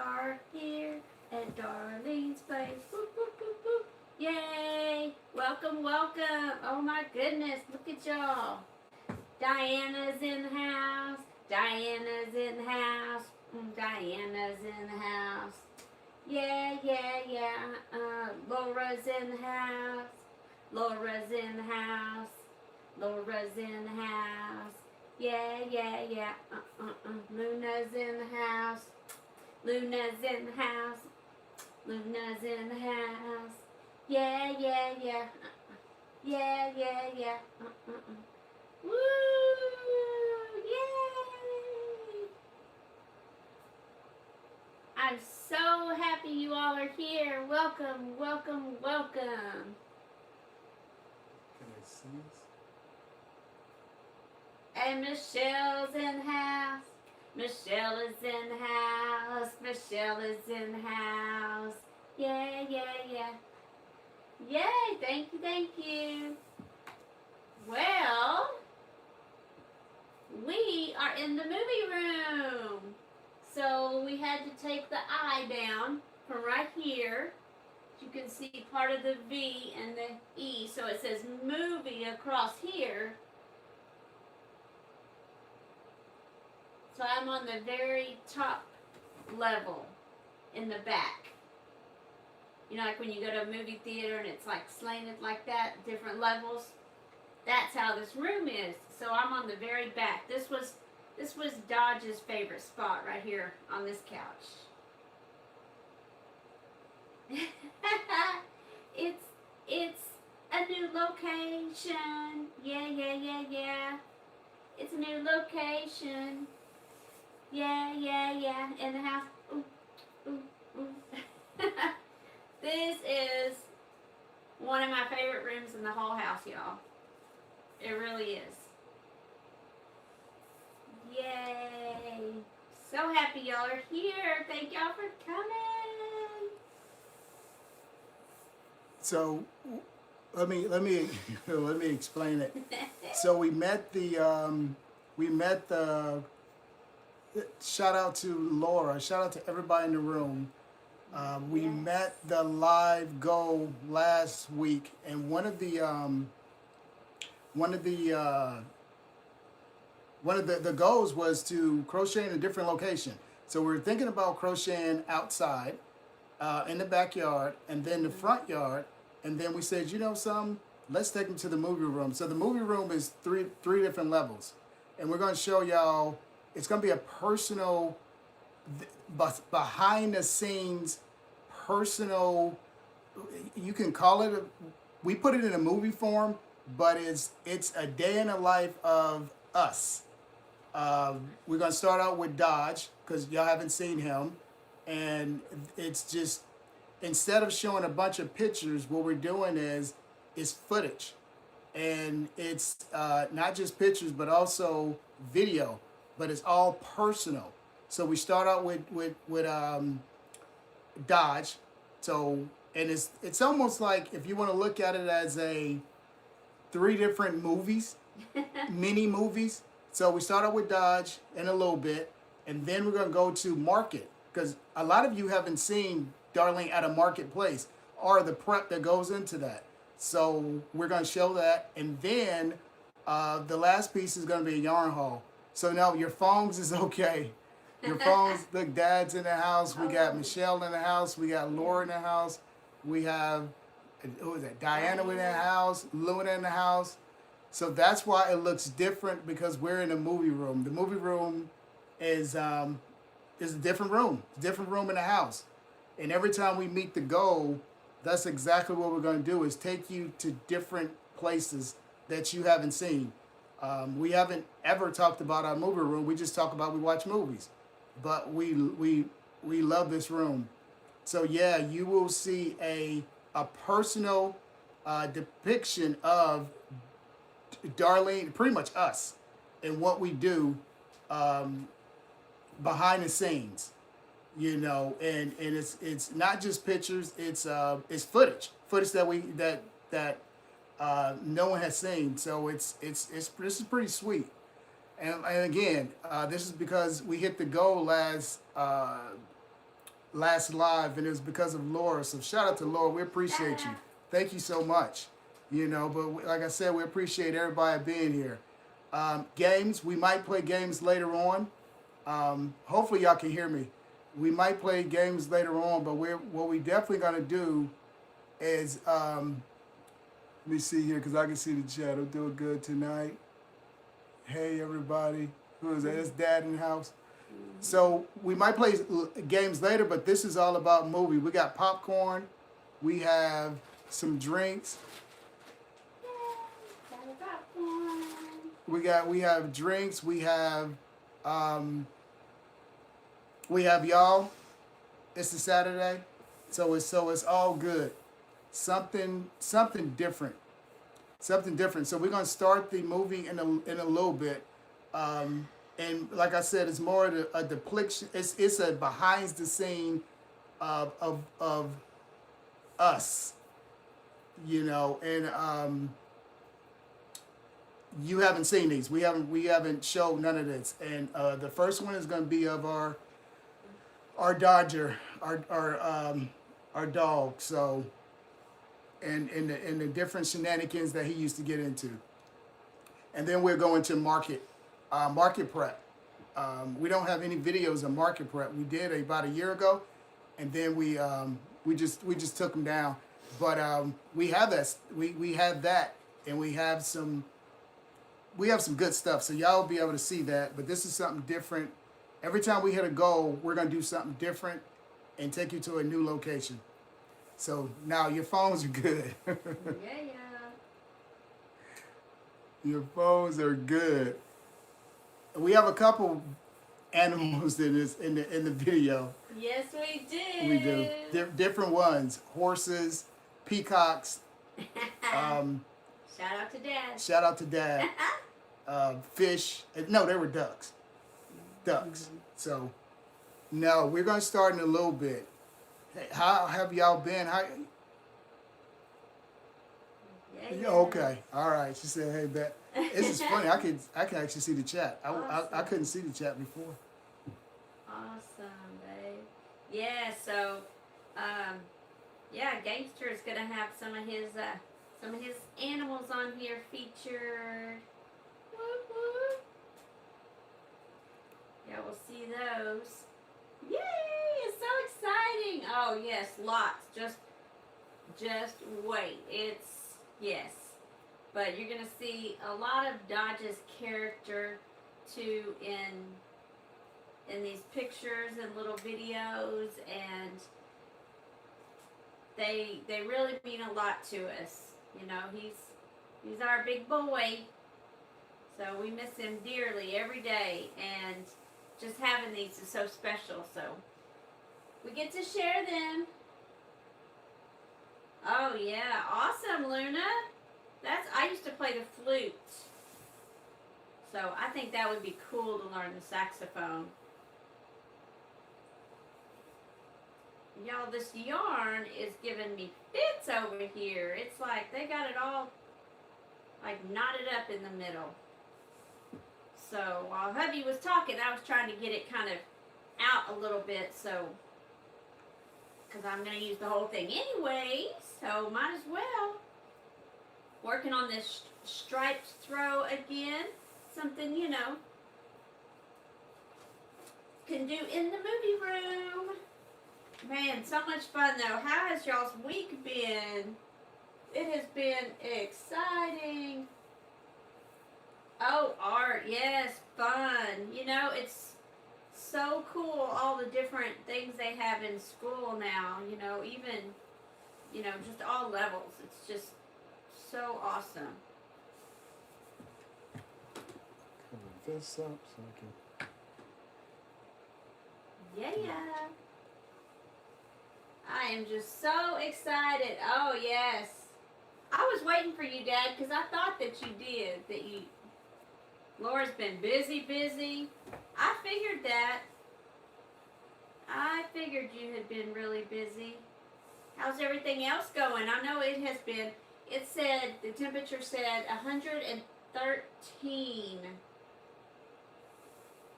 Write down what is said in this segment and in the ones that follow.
are here at Darlene's place. Boop, boop, boop, boop. Yay! Welcome, welcome. Oh my goodness, look at y'all. Diana's in the house. Diana's in the house. Diana's in the house. Yeah, yeah, yeah. Laura's in the house. Laura's in the house. Laura's in the house. Yeah, yeah, yeah. Luna's in the house. Luna's in the house. Luna's in the house. Yeah, yeah, yeah. Yeah, yeah, yeah. Woo! Yay! I'm so happy you all are here. Welcome, welcome, welcome. Can I sneeze? And Michelle's in the house. Michelle is in the house. Michelle is in the house. Yeah, yeah, yeah. Yay, thank you, thank you. Well, we are in the movie room. So we had to take the I down from right here. You can see part of the V and the E. So it says movie across here. So I'm on the very top level in the back. You know, like when you go to a movie theater and it's like slanted like that, different levels. That's how this room is. So I'm on the very back. This was Dodge's favorite spot right here on this couch. it's a new location. Yeah, yeah, yeah, yeah. It's a new location. Yeah, yeah, yeah. In the house. Ooh, ooh, ooh. This is one of my favorite rooms in the whole house, y'all. It really is. Yay. So happy y'all are here. Thank y'all for coming. So let me let me explain it. So we met the shout out to Laura, shout out to everybody in the room. We Yes. met the live goal last week, and one of the goals was to crochet in a different location. So we were thinking about crocheting outside, in the backyard, and then the front yard, and then we said, you know something, let's take them to the movie room. So the movie room is three different levels, and we're going to show y'all. It's going to be a personal, behind the scenes, personal. You can call it we put it in a movie form, but it's a day in the life of us. We're gonna start out with Dodge because y'all haven't seen him, and it's just, instead of showing a bunch of pictures, what we're doing is footage, and it's not just pictures but also video, but it's all personal. So we start out with Dodge. So, and it's almost like, if you want to look at it as a 3 different movies, mini movies. So we start out with Dodge in a little bit, and then we're going to go to Market, because a lot of you haven't seen Darlene at a marketplace or the prep that goes into that. So we're going to show that, and then the last piece is going to be a yarn haul. So now your phones is okay. Your phones, look, Dad's in the house. We got Michelle in the house. We got Laura in the house. We have, who is that? Diana in the house. Luna in the house. So that's why it looks different, because we're in a movie room. The movie room is a different room. It's a different room in the house. And every time we meet the goal, that's exactly what we're going to do, is take you to different places that you haven't seen. We haven't ever talked about our movie room. We just talk about, we watch movies. But we love this room. So yeah, you will see a personal depiction of Darlene, pretty much us, and what we do behind the scenes, you know, and it's not just pictures, it's footage that no one has seen. So this is pretty sweet. And again, this is because we hit the goal last last live, and it was because of Laura. So shout out to Laura. We appreciate you. Thank you so much. You know, but like I said, we appreciate everybody being here. Games, we might play games later on. Hopefully y'all can hear me. We might play games later on, but what we definitely gonna do is let me see here because I can see the chat. I'm doing good tonight. Hey everybody, who is that? It's Dad in the house. So we might play games later, but this is all about movie. We got popcorn. We have some drinks. We have drinks. We have y'all. It's a Saturday, so it's all good. Something different. Something different. So we're gonna start the movie in a little bit. And like I said, it's more a depiction. It's a behind the scene of us, you know. And you haven't seen these. We haven't showed none of this. And the first one is going to be of our Dodger, our dog. So, and the different shenanigans that he used to get into. And then we're going to market prep. We don't have any videos of market prep. We did about a year ago, and then we just took them down. But we have that. We have that, and we have some good stuff. So y'all will be able to see that. But this is something different. Every time we hit a goal, we're gonna do something different and take you to a new location. So now your phones are good. Yeah. Your phones are good. We have a couple animals in the video. Yes, we do. We do different ones: horses, peacocks. Shout out to Dad. Shout out to Dad. Fish. No, they were ducks. Ducks. So, no, we're gonna start in a little bit. Hey, how have y'all been? Yeah. Okay. All right. She said, "Hey, Bet." This is funny. I can actually see the chat. I couldn't see the chat before. Awesome, babe. Yeah. So, Gangster is gonna have some of his animals on here featured. Whoop, whoop. Yeah, we'll see those. Yay! It's so exciting. Oh yes, lots. Just wait. Yes. But you're gonna see a lot of Dodge's character too in these pictures and little videos, and they really mean a lot to us. You know, he's our big boy, so we miss him dearly every day, and just having these is so special. So we get to share them. Oh yeah, awesome, Luna. I used to play the flute, so I think that would be cool to learn the saxophone. Y'all, this yarn is giving me fits over here. It's like they got it all like knotted up in the middle. So while hubby was talking, I was trying to get it kind of out a little bit, so because I'm going to use the whole thing anyway, so might as well. Working on this striped throw again. Something, you know, can do in the movie room. Man, so much fun though. How has y'all's week been? It has been exciting. Oh, art, yes, fun. You know, it's so cool, all the different things they have in school now, you know, even, you know, just all levels. It's just so awesome. Cover this up so I can... Yeah. I am just so excited. Oh, yes. I was waiting for you, Dad, because I thought that you did, Laura's been busy. I figured that. I figured you had been really busy. How's everything else going? I know it has been, the temperature said 113.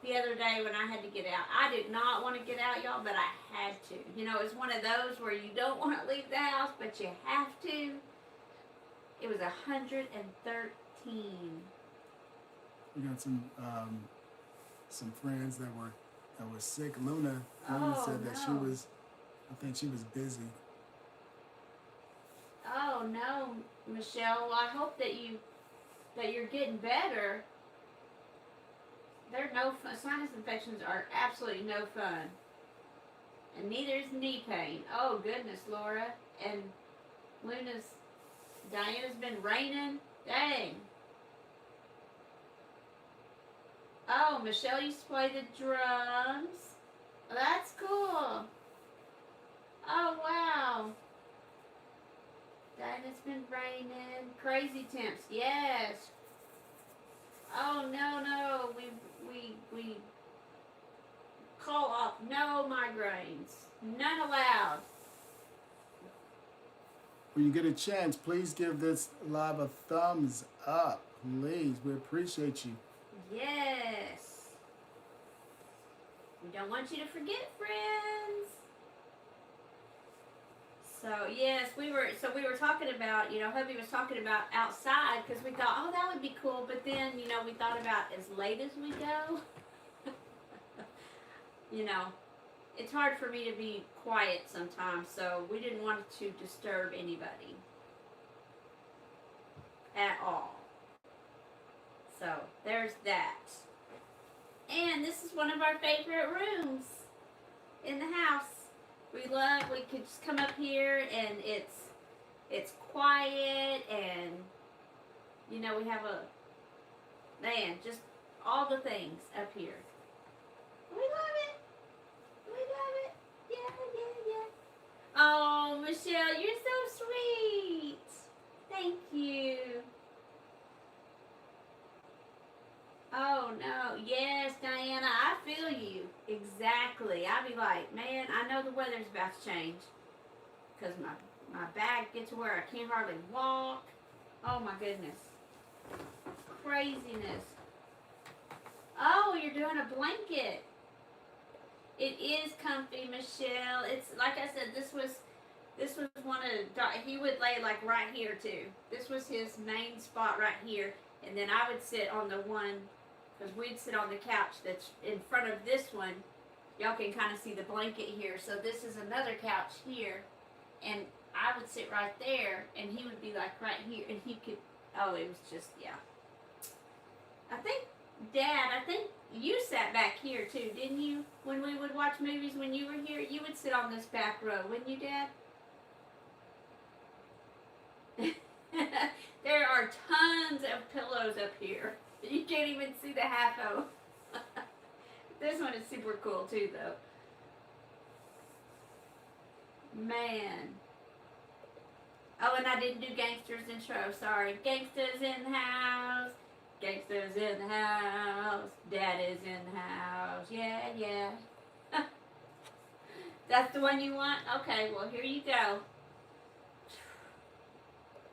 the other day when I had to get out. I did not want to get out, y'all, but I had to. You know, it's one of those where you don't want to leave the house, but you have to. It was 113. We got some friends that were sick. Luna said that she was, I think she was busy. Oh no, Michelle. Well, I hope that you're getting better. They're no fun. Sinus infections are absolutely no fun. And neither is knee pain. Oh goodness, Laura. And Diana's been raining. Dang. Oh, Michelle used to play the drums. That's cool. Oh wow. Diana's been raining. Crazy temps. Yes. Oh no. We call off no migraines. None allowed. When you get a chance, please give this live a thumbs up. Please, we appreciate you. Yes. We don't want you to forget, friends. So yes, we were talking about, hubby was talking about outside because we thought, oh, that would be cool. But then, we thought about as late as we go. It's hard for me to be quiet sometimes, so we didn't want to disturb anybody at all. So there's that. And this is one of our favorite rooms in the house. We could just come up here and it's quiet, and we have just all the things up here. We love it. Yeah. Oh, Michelle, you're so sweet. Thank you. Oh no, yes, Diana, I feel you. Exactly. I'd be like, man, I know the weather's about to change. Because my back gets to where I can't hardly walk. Oh my goodness. Craziness. Oh, you're doing a blanket. It is comfy, Michelle. It's like I said, this was one of he would lay like right here too. This was his main spot right here, and then I would sit on the one, because we'd sit on the couch that's in front of this one. Y'all can kind of see the blanket here. So this is another couch here, and I would sit right there, and he would be like right here, and he could. Oh, it was just Dad, I think you sat back here too, didn't you? When we would watch movies when you were here, you would sit on this back row, wouldn't you, Dad? There are tons of pillows up here. You can't even see the half of them. This one is super cool too, though. Man. Oh, and I didn't do Gangsters intro. Sorry. Gangsters in the house. Gangsters in the house. Dad is in the house. Yeah. That's the one you want? Okay, well, here you go.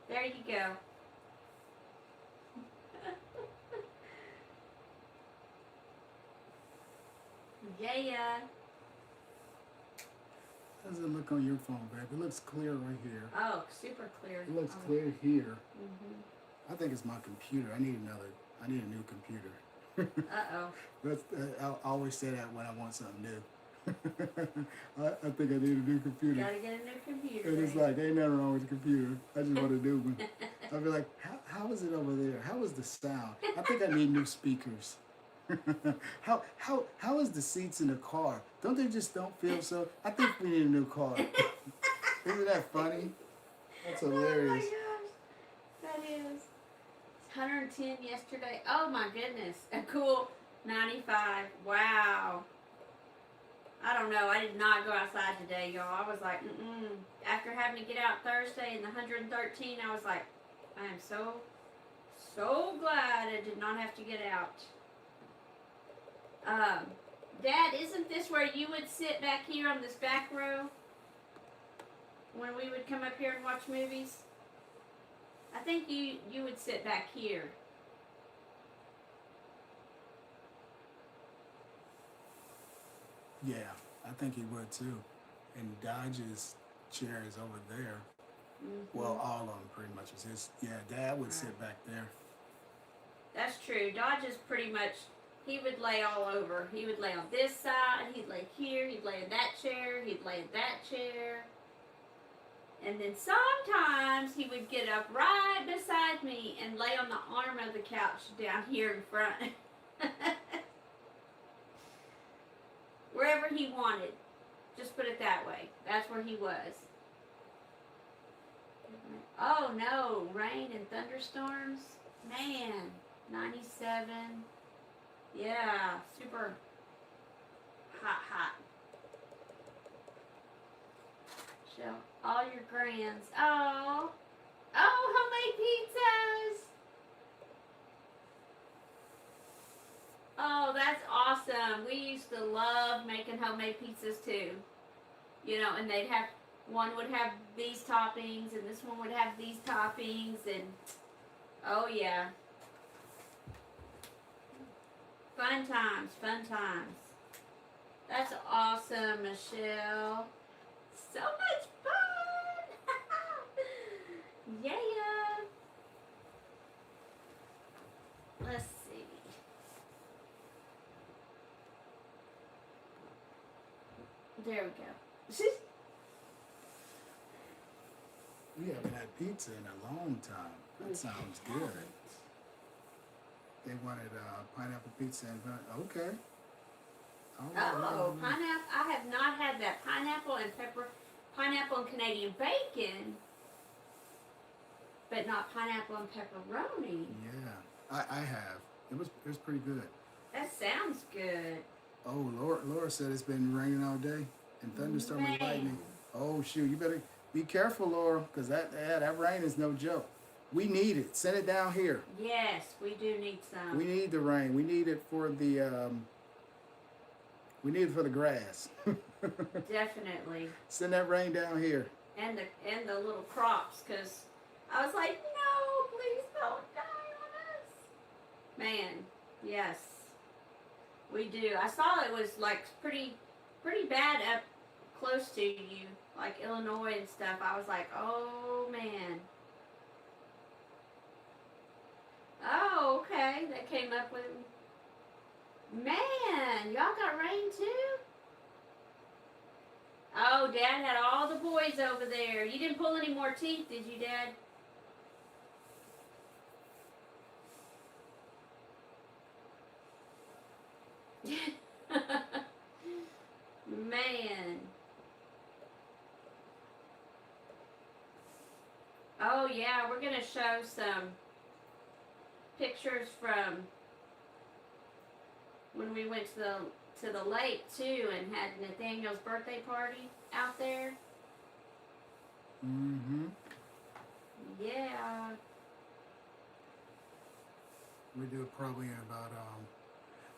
There you go. Yeah. How does it look on your phone, babe? It looks clear right here. Oh, super clear. It looks clear here. Mm-hmm. I think it's my computer. I need a new computer. Uh-oh. I always say that when I want something new. I think I need a new computer. Gotta get a new computer. And it's like, ain't nothing wrong with the computer. I just want a new one. I'll be like, how is it over there? How is the sound? I think I need new speakers. How is the seats in the car? Don't feel so? I think we need a new car. Isn't that funny? That's hilarious. Oh my gosh. That is. It's 110 yesterday. Oh my goodness. A cool 95. Wow. I don't know. I did not go outside today, y'all. I was like, After having to get out Thursday in the 113, I was like, I am so glad I did not have to get out. Dad, isn't this where you would sit back here on this back row when we would come up here and watch movies? I think you would sit back here. Yeah, I think he would too. And Dodge's chair is over there. Well, all of them pretty much is his. Yeah, Dad would sit back there. That's true. Dodge is pretty much, he would lay all over. He would lay on this side, he'd lay here, he'd lay in that chair, he'd lay in that chair. And then sometimes he would get up right beside me and lay on the arm of the couch down here in front. Wherever he wanted. Just put it that way. That's where he was. Oh no, rain and thunderstorms. Man, 97. Yeah, super hot. Show all your grands. Oh, homemade pizzas. Oh, that's awesome. We used to love making homemade pizzas too. You know, and they'd have, one would have these toppings and this one would have these toppings and, oh yeah. Fun times, fun times. That's awesome, Michelle. So much fun! Yeah. Let's see. There we go. We haven't had pizza in a long time. That sounds good. They wanted pineapple pizza and okay. Oh, pineapple. I have not had that. Pineapple and pepper, pineapple and Canadian bacon, but not pineapple and pepperoni. Yeah, I have. It was pretty good. That sounds good. Oh, Laura said it's been raining all day and thunderstorm and lightning. Oh shoot, you better be careful, Laura, because that rain is no joke. We need it. Send it down here. Yes, we do need some. We need the rain. We need it for the grass. Definitely. Send that rain down here. And the little crops, because I was like, no, please don't die on us. Man, yes, we do. I saw it was like pretty bad up close to you, like Illinois and stuff. I was like, oh man. Oh, okay. That came up with. Man, y'all got rain too? Oh, Dad had all the boys over there. You didn't pull any more teeth, did you, Dad? Man. Oh, yeah, we're going to show some pictures from when we went to the lake too and had Nathaniel's birthday party out there. Mm-hmm. Yeah. We do it probably in about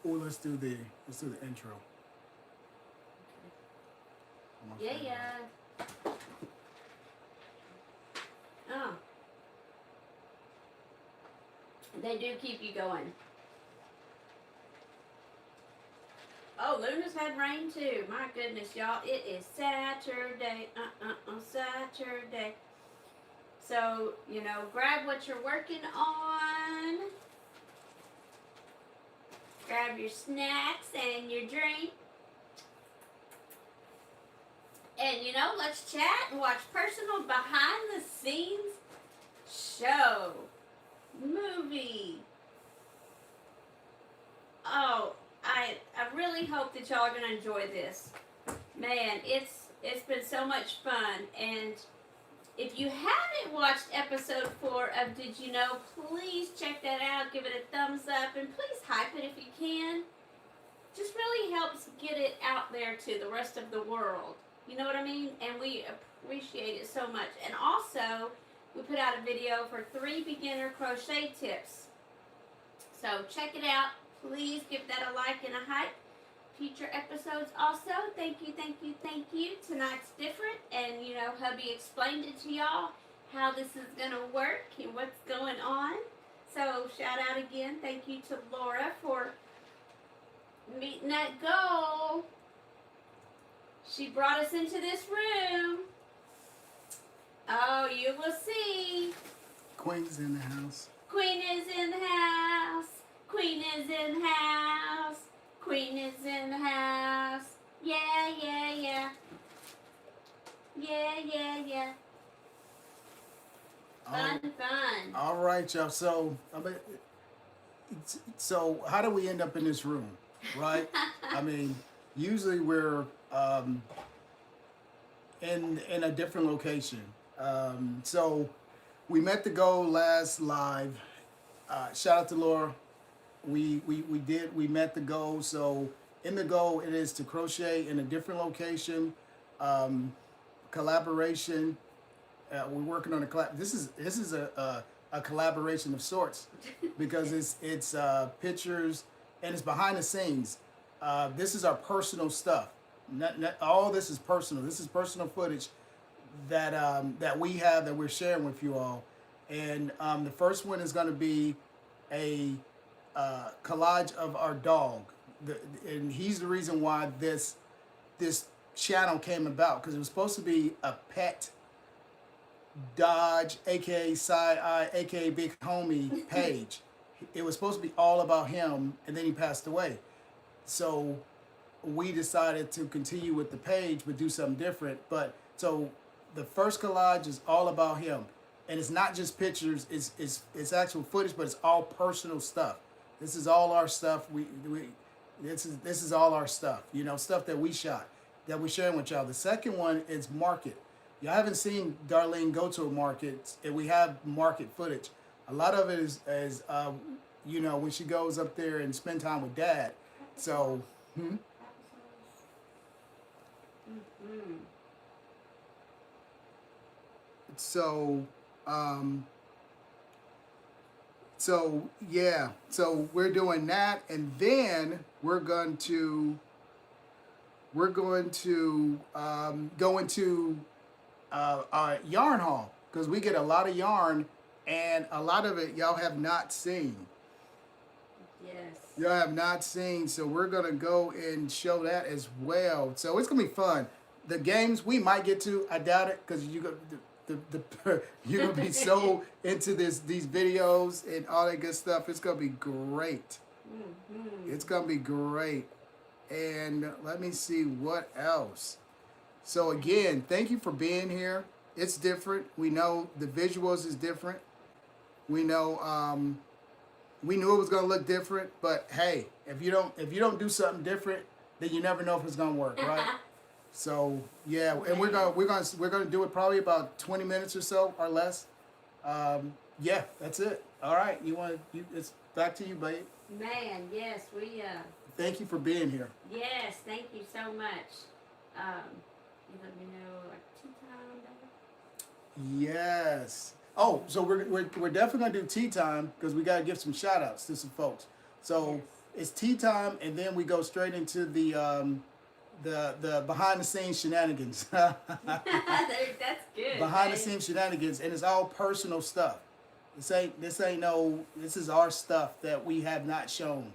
let's do the intro. Okay. Yeah. Oh. They do keep you going. Oh, Luna's had rain too. My goodness, y'all. It is Saturday. Saturday. So, you know, grab what you're working on. Grab your snacks and your drink. And, you know, let's chat and watch personal behind the scenes show. Movie. Oh, I really hope that y'all are going to enjoy this. Man, it's been so much fun. And if you haven't watched episode 4 of Did You Know, please check that out. Give it a thumbs up. And please hype it if you can. Just really helps get it out there to the rest of the world. You know what I mean? And we appreciate it so much. And also, we put out a video for 3 beginner crochet tips. So check it out. Please give that a like and a hype. Future episodes also. Thank you, thank you, thank you. Tonight's different. And, you know, hubby explained it to y'all how this is going to work and what's going on. So shout out again. Thank you to Laura for meeting that goal. She brought us into this room. Oh, you will see. Queen's in the house. Queen is in the house. Queen is in the house. Queen is in the house. Yeah, yeah, yeah. Yeah, yeah, yeah. Fun, fun. All right, y'all. So, so how do we end up in this room, right? I mean, usually we're in a different location. So we met the goal last live. Shout out to Laura. We met the goal. So in the goal, it is to crochet in a different location, collaboration. We're working on a collab. This is a collaboration of sorts because it's pictures and it's behind the scenes. This is our personal stuff. Not all this is personal. This is personal footage that we have that we're sharing with you all. And the first one is going to be a collage of our dog, and he's the reason why this channel came about, because it was supposed to be a pet Dodge, aka Side Eye, aka Big Homie page. It was supposed to be all about him, and then he passed away. So we decided to continue with the page, but do something different. But so the first collage is all about him, and it's not just pictures. It's actual footage, but it's all personal stuff. This is all our stuff. This is all our stuff. You know, stuff that we shot, that we're sharing with y'all. The second one is market. Y'all haven't seen Darlene go to a market, and we have market footage. A lot of it is you know, when she goes up there and spend time with Dad. So, So, yeah, so we're doing that, and then we're going to go into our yarn haul, because we get a lot of yarn, and a lot of it y'all have not seen. Yes. Y'all have not seen, so we're gonna go and show that as well. So it's gonna be fun. The games we might get to, I doubt it, because you're gonna be so into these videos and all that good stuff. It's gonna be great. It's gonna be great. And let me see what else. So again, thank you for being here. It's different. We know the visuals is different. We know we knew it was gonna look different, but hey, if you don't do something different, then you never know if it's gonna work, right? So yeah, and we're gonna do it probably about 20 minutes or so or less. Yeah, that's it. All right, it's back to you, babe. Man, yes, we Thank you for being here. yes, thank you so much. You let me know like tea time. Yes. Oh, so we're definitely gonna do tea time, because we gotta give some shout outs to some folks. So it's tea time, and then we go straight into the behind the scenes shenanigans. That's good. Behind the scenes shenanigans, and it's all personal stuff. This is our stuff that we have not shown,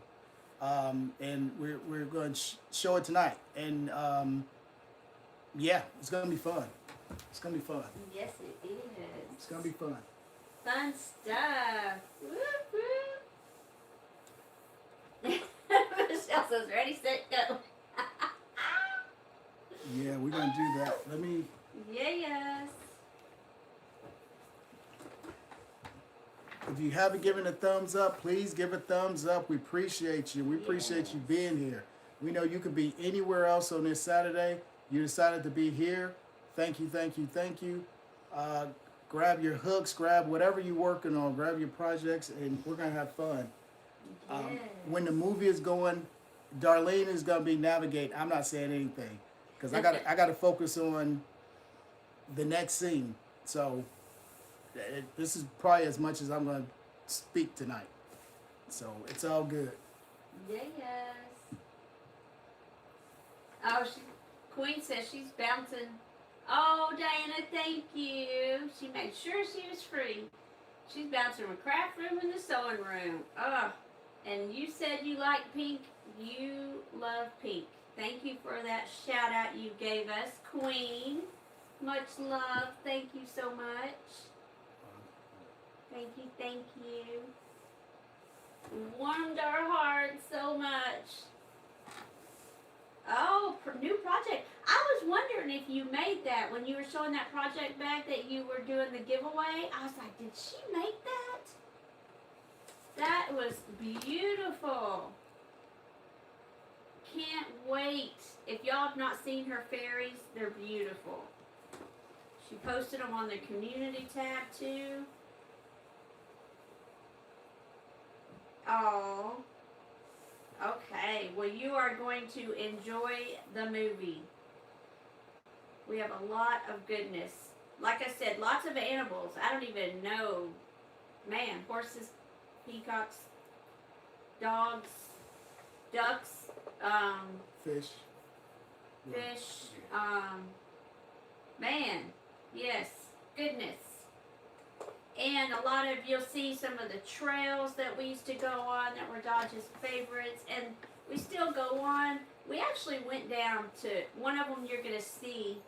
and we're going to show it tonight. And yeah, it's gonna be fun. It's gonna be fun. Yes, it is. It's gonna be fun. Fun stuff. Woo woo. Michelle says, "Ready, set, go." Yeah, we're gonna do that. Let me. Yes. If you haven't given a thumbs up, please give a thumbs up. We appreciate you. We appreciate you being here. We know you could be anywhere else on this Saturday. You decided to be here. Thank you, thank you, thank you. Grab your hooks, grab whatever you're working on, grab your projects, and we're gonna have fun. Yes. When the movie is going, Darlene is gonna be navigating. I'm not saying anything, because I gotta focus on the next scene. So this is probably as much as I'm gonna speak tonight. So it's all good. Yes. Oh, Queen says she's bouncing. Oh, Diana, thank you. She made sure she was free. She's bouncing from a craft room in the sewing room. Oh, and you said you like pink. You love pink. Thank you for that shout out you gave us, Queen. Much love. Thank you so much. Thank you, thank you. Warmed our hearts so much. Oh, new project. I was wondering if you made that when you were showing that project back that you were doing the giveaway. I was like, did she make that? That was beautiful. Can't wait. If y'all have not seen her fairies, they're beautiful. She posted them on the community tab too. Oh. Okay. Well, you are going to enjoy the movie. We have a lot of goodness. Like I said, lots of animals. I don't even know. Man, horses, peacocks, dogs, ducks, Fish. Man, yes, goodness. And a lot of, you'll see some of the trails that we used to go on that were Dodge's favorites, and we still go on. We actually went down to, one of them you're going to see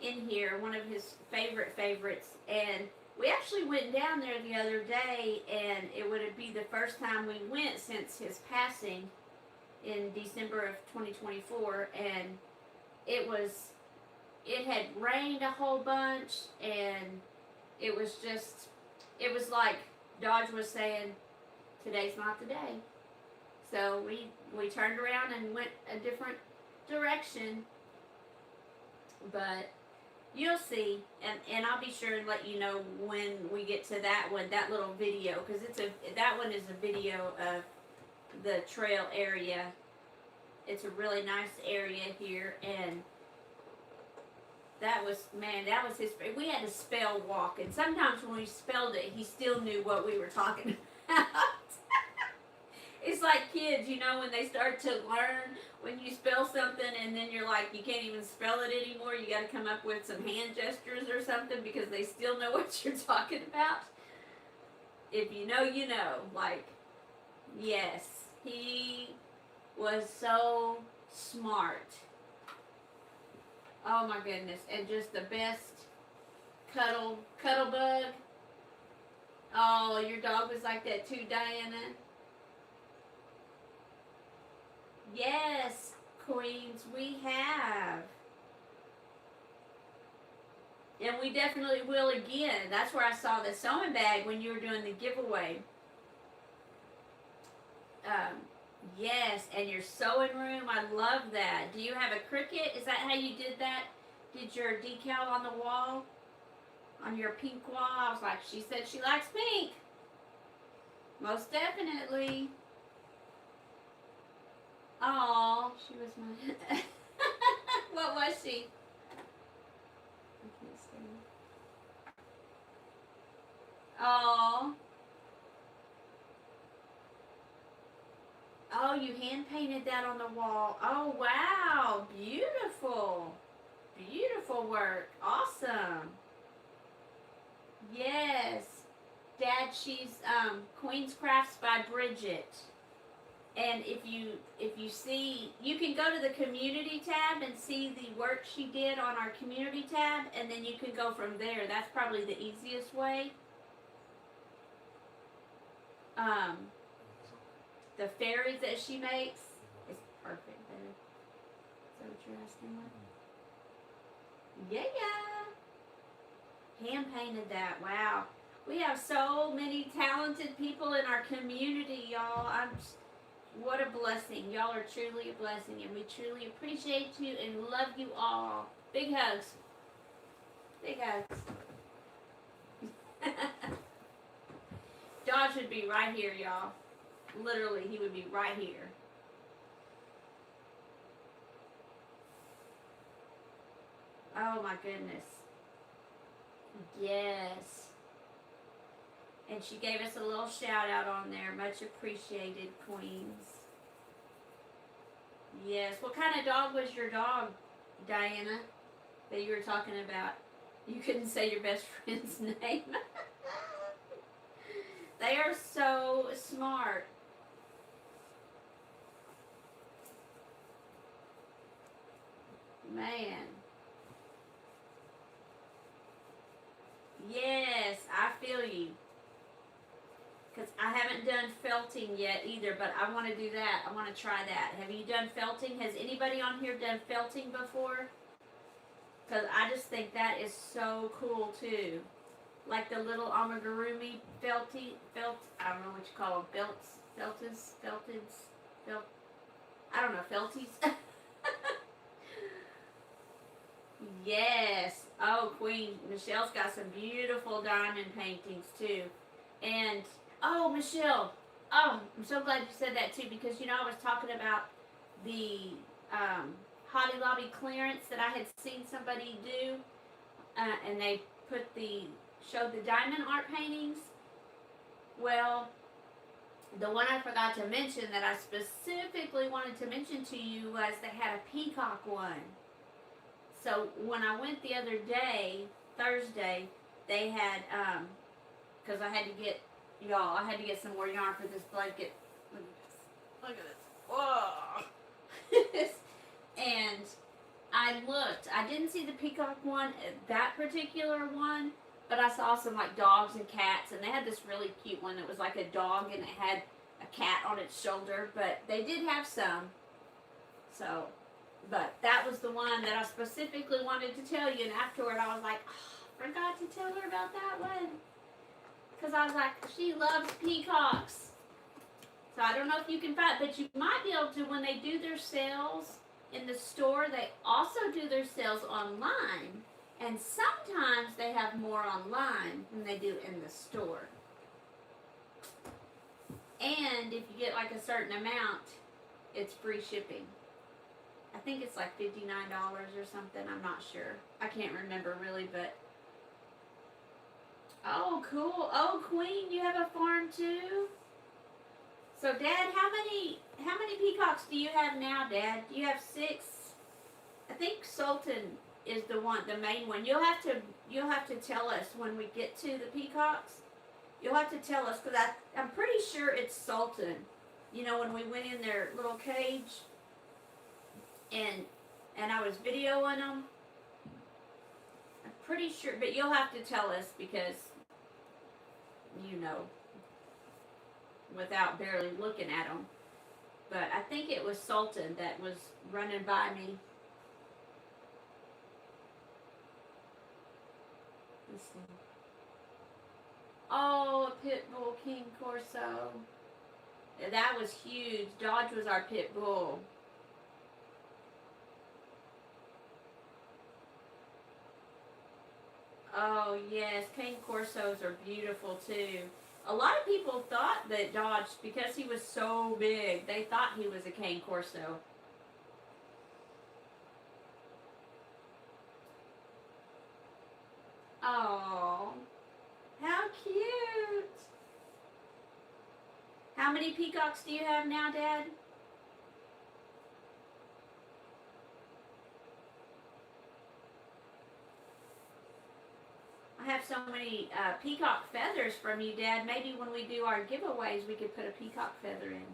in here, one of his favorites, and we actually went down there the other day, and it would be the first time we went since his passing in December of 2024, and it had rained a whole bunch, and it was like Dodge was saying, today's not the day. So we turned around and went a different direction, but you'll see, and I'll be sure and let you know when we get to that one, that little video, because that one is a video of the trail area. It's a really nice area here, and that was his, we had to spell walk, and sometimes when we spelled it, he still knew what we were talking about. It's like kids, when they start to learn, when you spell something and then you're like, you can't even spell it anymore, you got to come up with some hand gestures or something because they still know what you're talking about. If you know, you know. Like, yes, he was so smart. Oh my goodness, and just the best cuddle bug. Oh, your dog was like that too, Diana. Yes, Queens, we have. And we definitely will again. That's where I saw the sewing bag when you were doing the giveaway. Yes, and your sewing room, I love that. Do you have a Cricut? Is that how you did that? Did your decal on the wall? On your pink wall? I was like, she said she likes pink. Most definitely. Oh, she was my... What was she? I can't see. Oh. Oh, you hand painted that on the wall. Oh, wow. Beautiful. Beautiful work. Awesome. Yes. Dad, she's Queen's Crafts by Bridget. And if you see, you can go to the community tab and see the work she did on our community tab, and then you can go from there. That's probably the easiest way. The fairies that she makes is perfect there. Is that what you're asking, what? Yeah. Hand painted that. Wow. We have so many talented people in our community, y'all. What a blessing. Y'all are truly a blessing, and we truly appreciate you and love you all. Big hugs. Big hugs. Dodge would be right here, y'all. Literally, he would be right here. Oh my goodness. Yes. And she gave us a little shout out on there. Much appreciated, Queens. Yes. What kind of dog was your dog, Diana, that you were talking about? You couldn't say your best friend's name. They are so smart. Man. Yes, I feel you. Because I haven't done felting yet either, but I want to do that. I want to try that. Have you done felting? Has anybody on here done felting before? Because I just think that is so cool too. Like the little amigurumi felt, I don't know what you call them, I don't know, felties. Yes. Oh, Queen Michelle's got some beautiful diamond paintings too. And oh, Michelle. Oh, I'm so glad you said that too, because you know I was talking about the Hobby Lobby clearance that I had seen somebody do, and they showed the diamond art paintings. Well, the one I forgot to mention that I specifically wanted to mention to you was they had a peacock one. So when I went the other day, Thursday, they had, because I had to get, y'all, I had to get some more yarn for this blanket. Look at this. Whoa. And I looked. I didn't see the peacock one, that particular one, but I saw some like dogs and cats, and they had this really cute one that was like a dog and it had a cat on its shoulder, but they did have some. So, but that was the one that I specifically wanted to tell you, and afterward I was like, oh, I forgot to tell her about that one. Because I was like, she loves peacocks. So I don't know if you can find, but you might be able to, when they do their sales in the store, they also do their sales online. And sometimes they have more online than they do in the store. And if you get like a certain amount, it's free shipping. I think it's like $59 or something. I'm not sure. I can't remember really, but. Oh, cool. Oh, Queen, you have a farm too? So, Dad, how many peacocks do you have now, Dad? Do you have 6? I think Sultan is the main one. You'll have to tell us when we get to the peacocks. You'll have to tell us, because I'm pretty sure it's Sultan. You know, when we went in their little cage and I was videoing them. I'm pretty sure, but you'll have to tell us because, you know, without barely looking at them. But I think it was Sultan that was running by me. Let's see. Oh, a pit bull King Corso. That was huge. Dodge was our pit bull. Oh yes, King Corsos are beautiful too. A lot of people thought that Dodge, because he was so big, they thought he was a Cane Corso. Oh, how cute. How many peacocks do you have now, Dad? I have so many peacock feathers from you, Dad. Maybe when we do our giveaways, we could put a peacock feather in.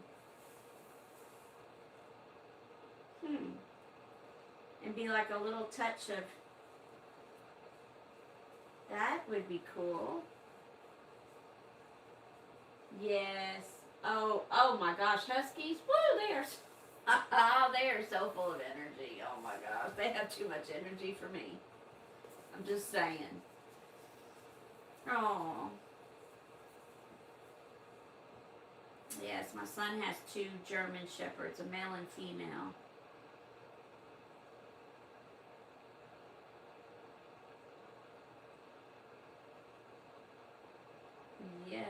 And be like a little touch of... That would be cool. Yes. Oh my gosh, Huskies. Woo, they are... Oh, they are so full of energy. Oh my gosh, they have too much energy for me. I'm just saying. Oh. Yes, my son has 2 German Shepherds, a male and female. Yes.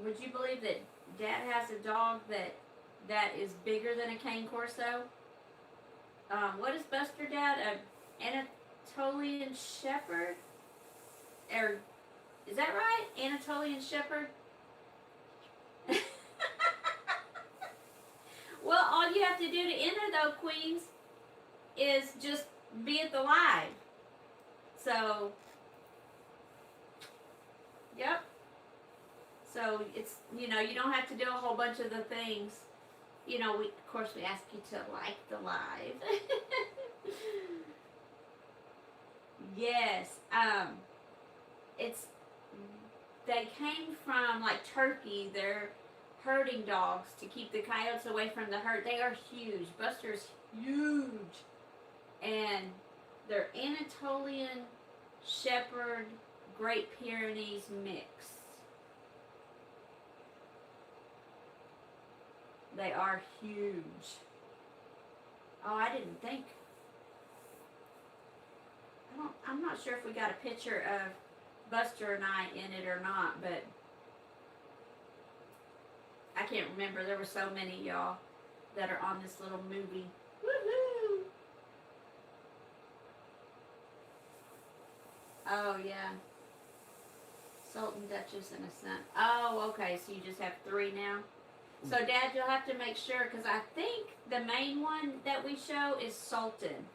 Would you believe that Dad has a dog that is bigger than a Cane Corso? What is Buster, Dad? An Anatolian Shepherd? Or, is that right? Anatolian Shepherd? Well, all you have to do to enter, though, Queens, is just be at the live. So, yep. So it's, you know, you don't have to do a whole bunch of the things. You know, of course we ask you to like the live. Yes. They came from like Turkey. They're herding dogs to keep the coyotes away from the herd. They are huge. Buster's huge. And they're Anatolian Shepherd Great Pyrenees mix. They are huge. Oh, I didn't think. I'm not sure if we got a picture of Buster and I in it or not, but I can't remember. There were so many, y'all, that are on this little movie. Woohoo! Oh, yeah. Sultan, Duchess, and a son. Oh, okay, so you just have 3 now? So, Dad, you'll have to make sure, because I think the main one that we show is Sultan.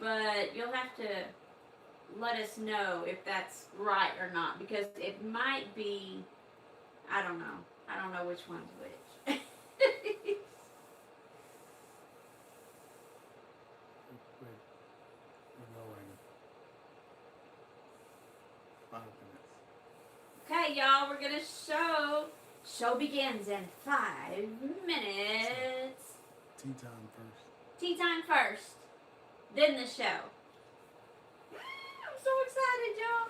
But you'll have to let us know if that's right or not, because it might be, I don't know. I don't know which one's which. Okay, y'all, we're going to show. Show begins in 5 minutes. Tea time first. Tea time first. Then the show. I'm so excited, y'all.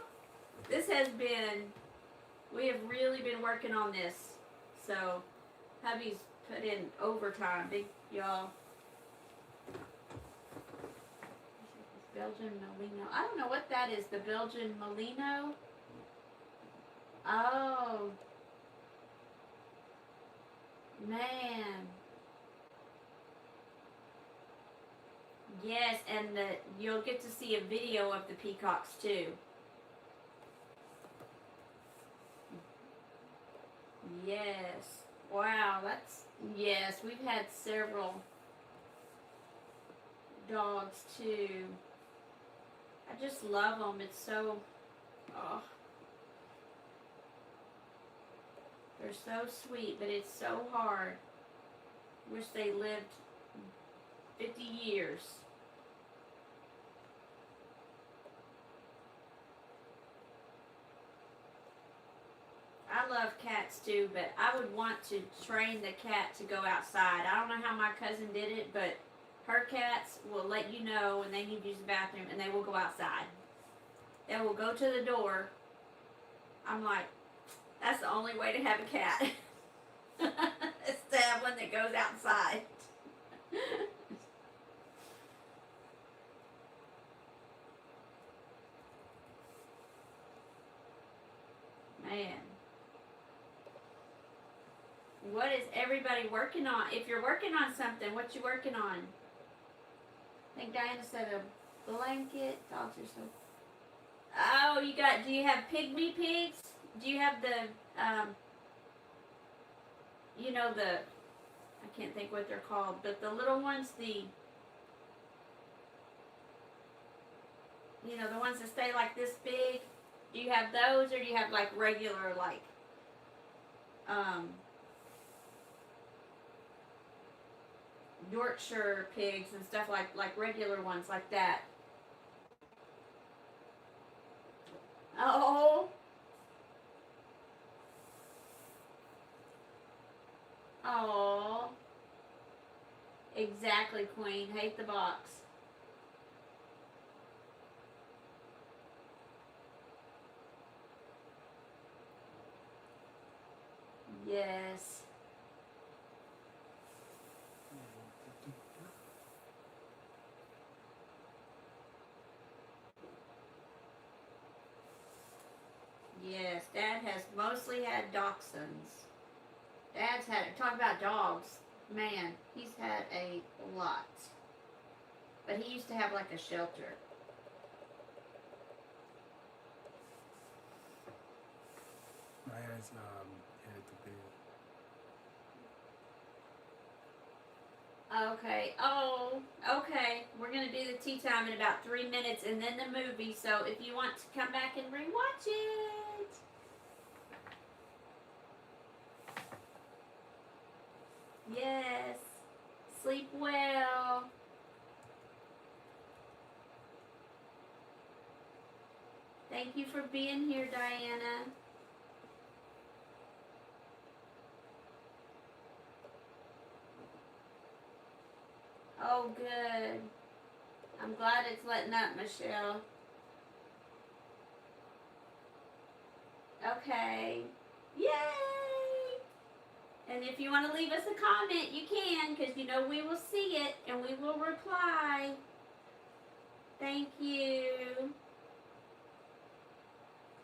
This has been, we have really been working on this. So, hubby's put in overtime. Big, y'all. Belgian Merino. I don't know what that is. The Belgian Merino. Oh. Man. Yes, and you'll get to see a video of the peacocks too. Yes. Wow, yes, we've had several dogs too. I just love them. It's so, oh. They're so sweet, but it's so hard. Wish they lived 50 years. I love cats too, but I would want to train the cat to go outside. I don't know how my cousin did it, but her cats will let you know when they need to use the bathroom, and they will go outside. They will go to the door. I'm like, that's the only way to have a cat. Is to have one that goes outside. Man. What is everybody working on? If you're working on something, what you working on? I think Diana said a blanket. Dogs are so... Oh, do you have pygmy pigs? Do you have the, you know, I can't think what they're called, but the little ones, you know, the ones that stay like this big? Do you have those, or do you have like regular, like, Yorkshire pigs and stuff like regular ones like that? Oh. Oh. Exactly, Queen. Hate the box. Yes. Yes, Dad has mostly had dachshunds. Dad's had, talk about dogs. Man, he's had a lot. But he used to have like a shelter. Maya's headed to bed. Okay. Oh, okay. We're going to do the tea time in about 3 minutes and then the movie. So if you want to come back and rewatch it. Yes. Sleep well. Thank you for being here, Diana. Oh, good. I'm glad it's letting up, Michelle. Okay. Yay! And if you want to leave us a comment, you can, because you know we will see it and we will reply. Thank you.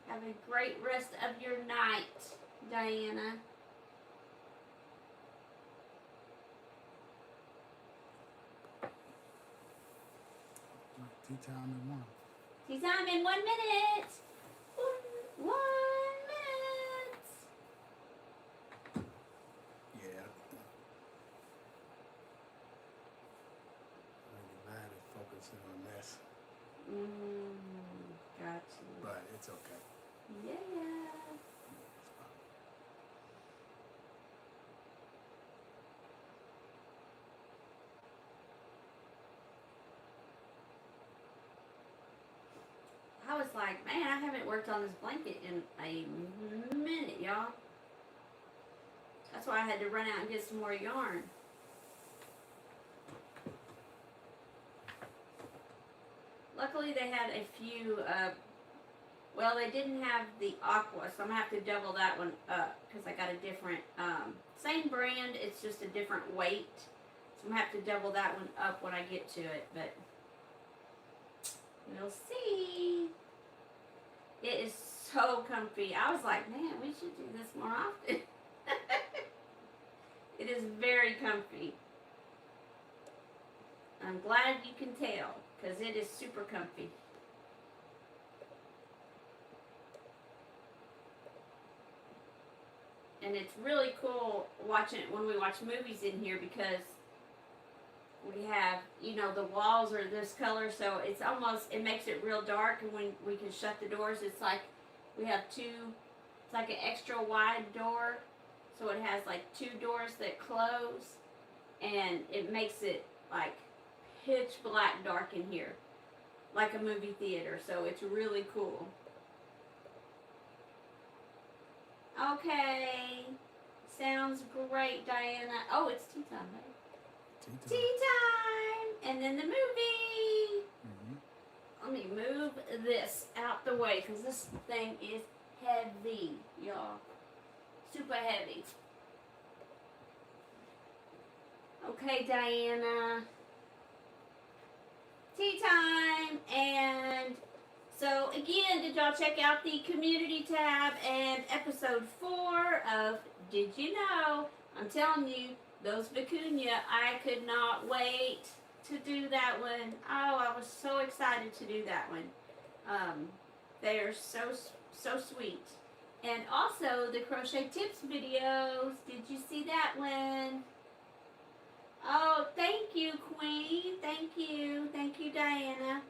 Have a great rest of your night, Diana. Tea time in 1. Tea time in 1 minute. 1 minute. Yeah. Really bad at focusing on this. Gotcha. But it's okay. Yeah. I was like, man, I haven't worked on this blanket in a minute, y'all. That's why I had to run out and get some more yarn. Luckily, they had a few, well, they didn't have the aqua, so I'm going to have to double that one up because I got a different, same brand, it's just a different weight. So I'm going to have to double that one up when I get to it, but we'll see. It is so comfy. I was like, man, we should do this more often. It is very comfy. I'm glad you can tell, because it is super comfy. And it's really cool watching it when we watch movies in here, because we have, you know, the walls are this color, so it's almost, it makes it real dark, and when we can shut the doors, it's like we have two, it's like an extra wide door, so it has like 2 doors that close, and it makes it like pitch black dark in here, like a movie theater, so it's really cool. Okay, sounds great, Diana. Oh, it's tea time, right? Tea time! And then the movie! Let me move this out the way, because this thing is heavy, y'all. Super heavy. Okay, Diana. Tea time! And so, again, did y'all check out the community tab and episode 4 of Did You Know? I'm telling you, those vicuña, I could not wait to do that one. Oh, I was so excited to do that one. They are so sweet. And also the crochet tips videos. Did you see that one? Oh, thank you, Queen. Thank you. Thank you, Diana.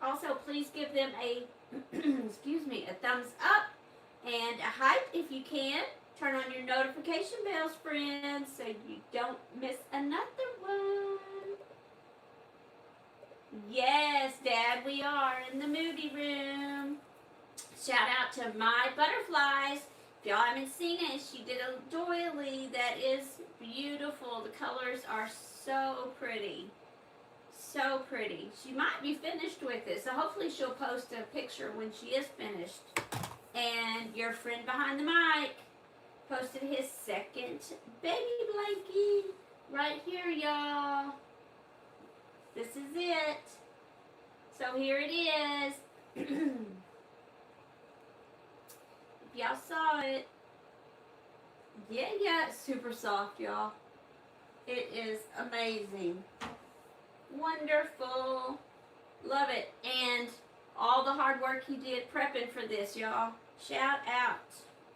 Also, please give them a, excuse me, a thumbs up and a hype if you can. Turn on your notification bells, friends, so you don't miss another one. Yes, Dad, we are in the moody room. Shout out to my butterflies. If y'all haven't seen it, she did a doily that is beautiful. The colors are so pretty. So pretty. She might be finished with it, so hopefully she'll post a picture when she is finished. And your friend behind the mic posted his second baby blankie right here, y'all. This is it. So here it is. If y'all saw it. Yeah, it's super soft, y'all. It is amazing. Wonderful. Love it. And all the hard work he did prepping for this, y'all. Shout out.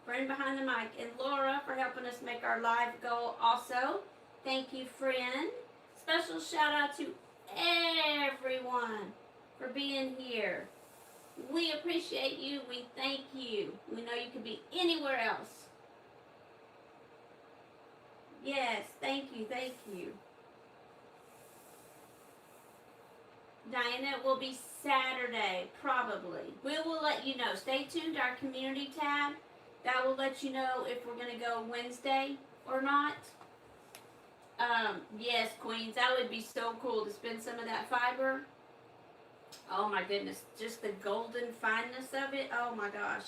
Friend behind the mic. And Laura for helping us make our live go also. Thank you, friend. Special shout out to everyone for being here. We appreciate you. We thank you. We know you could be anywhere else. Yes, thank you, thank you. Diana, it will be Saturday, probably. We will let you know. Stay tuned to our community tab. That will let you know if we're going to go Wednesday or not. Yes, Queens, that would be so cool to spend some of that fiber. Oh my goodness, just the golden fineness of it. Oh my gosh.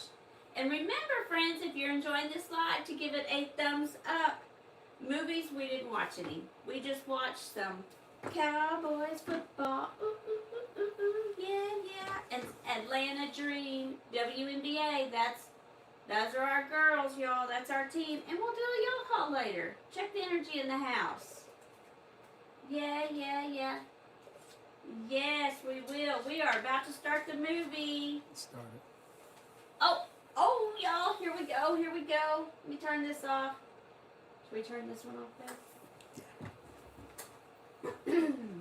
And remember, friends, if you're enjoying this live, to give it a thumbs up. Movies, we didn't watch any. We just watched some Cowboys football. Ooh, ooh, ooh, ooh, ooh. Yeah, yeah. And Atlanta Dream, WNBA. Those are our girls, y'all. That's our team. And we'll do a y'all haul later. Check the energy in the house. Yeah, yeah, yeah. Yes, we will. We are about to start the movie. Started. Oh, y'all. Here we go. Here we go. Let me turn this off. Should we turn this one off, Beth?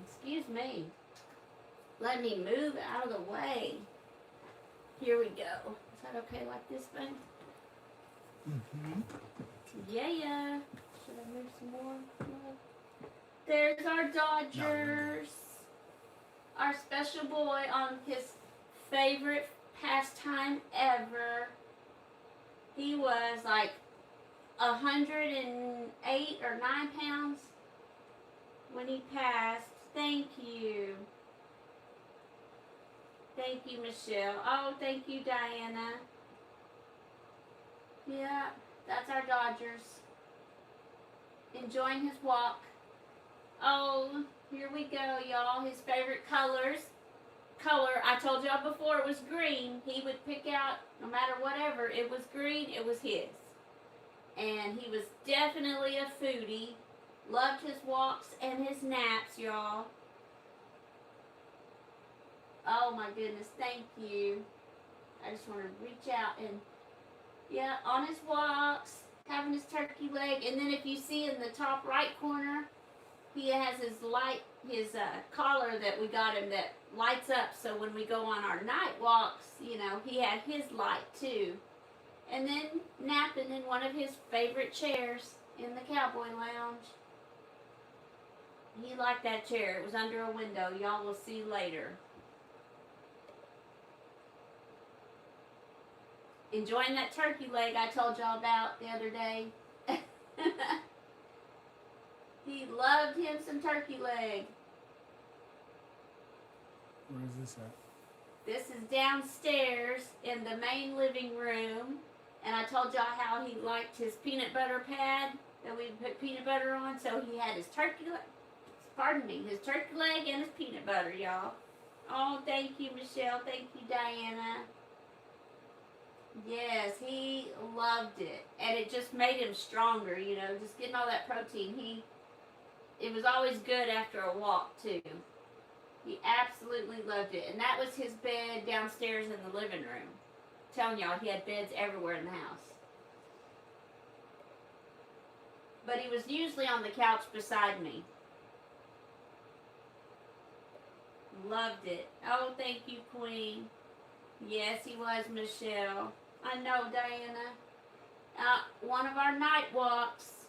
Excuse me. Let me move out of the way. Here we go. Is that okay like this, babe? Mm-hmm. Yeah, yeah. Should I move some more? No. There's our Dodgers. Our special boy on his favorite pastime ever. He was like 108 or 9 pounds when he passed. Thank you. Thank you, Michelle. Oh, thank you, Diana. Yeah, that's our Dodgers. Enjoying his walk. Oh, here we go, y'all. His favorite color. I told y'all before it was green. He would pick out, no matter whatever, it was green, it was his. And he was definitely a foodie. Loved his walks and his naps, y'all. Oh my goodness, thank you. I just want to reach out and, yeah, on his walks, having his turkey leg. And then if you see in the top right corner, he has his collar that we got him that lights up. So when we go on our night walks, you know, he had his light too. And then napping in one of his favorite chairs in the cowboy lounge. He liked that chair. It was under a window. Y'all will see later. Enjoying that turkey leg I told y'all about the other day. He loved him some turkey leg. Where is this at? This is downstairs in the main living room. And I told y'all how he liked his peanut butter pad that we put peanut butter on. So he had his turkey leg, his turkey leg and his peanut butter, y'all. Oh, thank you, Michelle. Thank you, Diana. Yes, he loved it. And it just made him stronger, you know, just getting all that protein. It was always good after a walk, too. He absolutely loved it. And that was his bed downstairs in the living room. I'm telling y'all, he had beds everywhere in the house. But he was usually on the couch beside me. Loved it. Oh, thank you, Queen. Yes, he was, Michelle. I know, Diana. One of our night walks.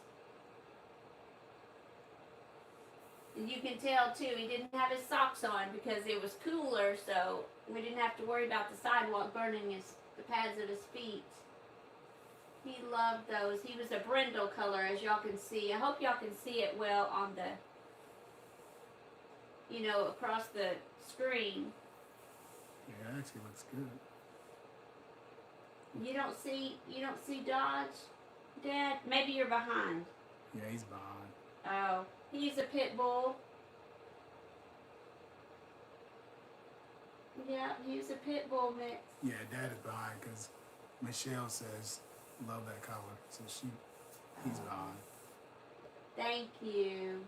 And you can tell, too, he didn't have his socks on because it was cooler, so we didn't have to worry about the sidewalk burning the pads of his feet. He loved those. He was a brindle color, as y'all can see. I hope y'all can see it well on the, you know, across the screen. Yeah, it actually looks good. You don't see Dodge, Dad? Maybe you're behind. Yeah, he's behind. Oh, he's a pit bull. Yeah, he's a pit bull mix. Yeah, Dad is behind because Michelle says love that color, so he's behind. Thank you.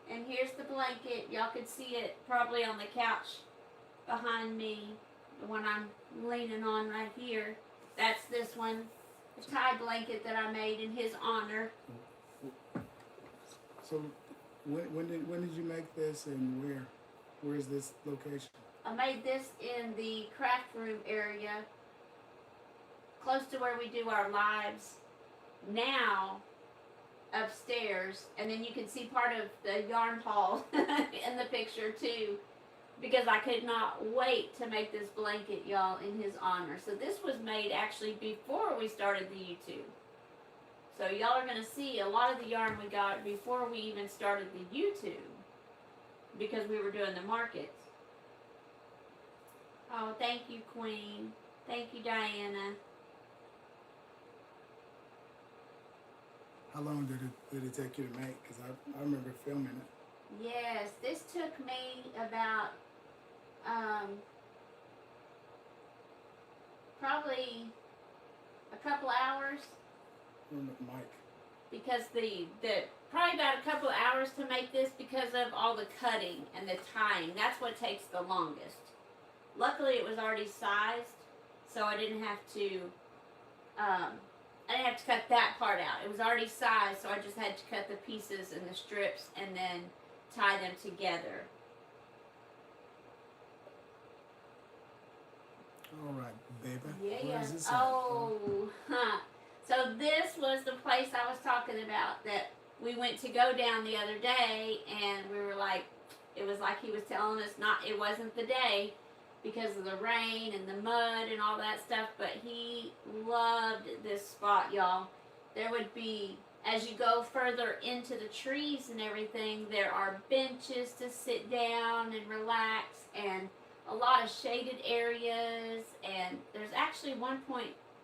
And here's the blanket. Y'all can see it probably on the couch behind me. The one I'm leaning on right here. That's this one. The tie blanket that I made in his honor. So when did you make this and where is this location? I made this in the craft room area, close to where we do our lives. Now upstairs, and then you can see part of the yarn haul in the picture too, because I could not wait to make this blanket, y'all, in his honor. So this was made actually before we started the YouTube. So y'all are going to see a lot of the yarn we got before we even started the YouTube, because we were doing the markets. Oh, thank you, Queen. Thank you, Diana. How long did it take you to make? Because I remember filming it. Yes, this took me about probably a couple hours. Mike. Because the probably about a couple hours to make this, because of all the cutting and the tying. That's what takes the longest. Luckily, it was already sized, so I didn't have to cut that part out. It was already sized, so I just had to cut the pieces and the strips and then tie them together. All right, baby. Yeah. Where's this So this was the place I was talking about that we went to go down the other day, and we were like, it was like he was telling us it wasn't the day because of the rain and the mud and all that stuff, but he loved this spot, y'all. There would be, as you go further into the trees and everything, there are benches to sit down and relax, and a lot of shaded areas, and there's actually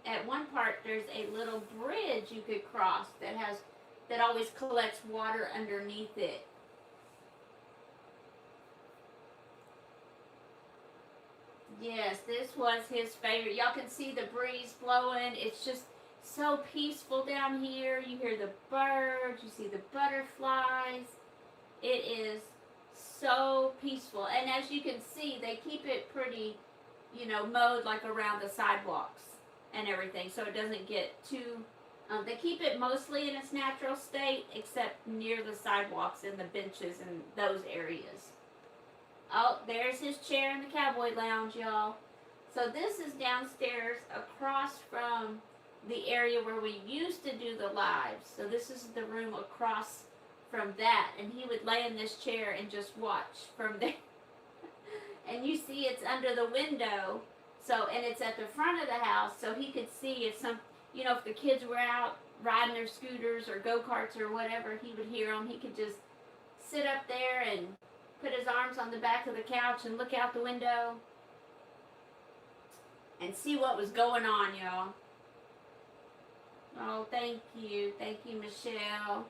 at one part there's a little bridge you could cross that always collects water underneath it. Yes, this was his favorite. Y'all can see the breeze blowing. It's just so peaceful down here. You hear the birds, you see the butterflies. It is so peaceful. And as you can see, they keep it pretty, mowed like around the sidewalks and everything, so it doesn't get too, they keep it mostly in its natural state, except near the sidewalks and the benches and those areas. Oh, there's his chair in the cowboy lounge, y'all. So this is downstairs across from the area where we used to do the lives. So this is the room across from that, and he would lay in this chair and just watch from there. And you see it's under the window, so, and it's at the front of the house, so he could see if if the kids were out riding their scooters or go-karts or whatever, he would hear them. He could just sit up there and put his arms on the back of the couch and look out the window and see what was going on, y'all. Oh, thank you, Michelle.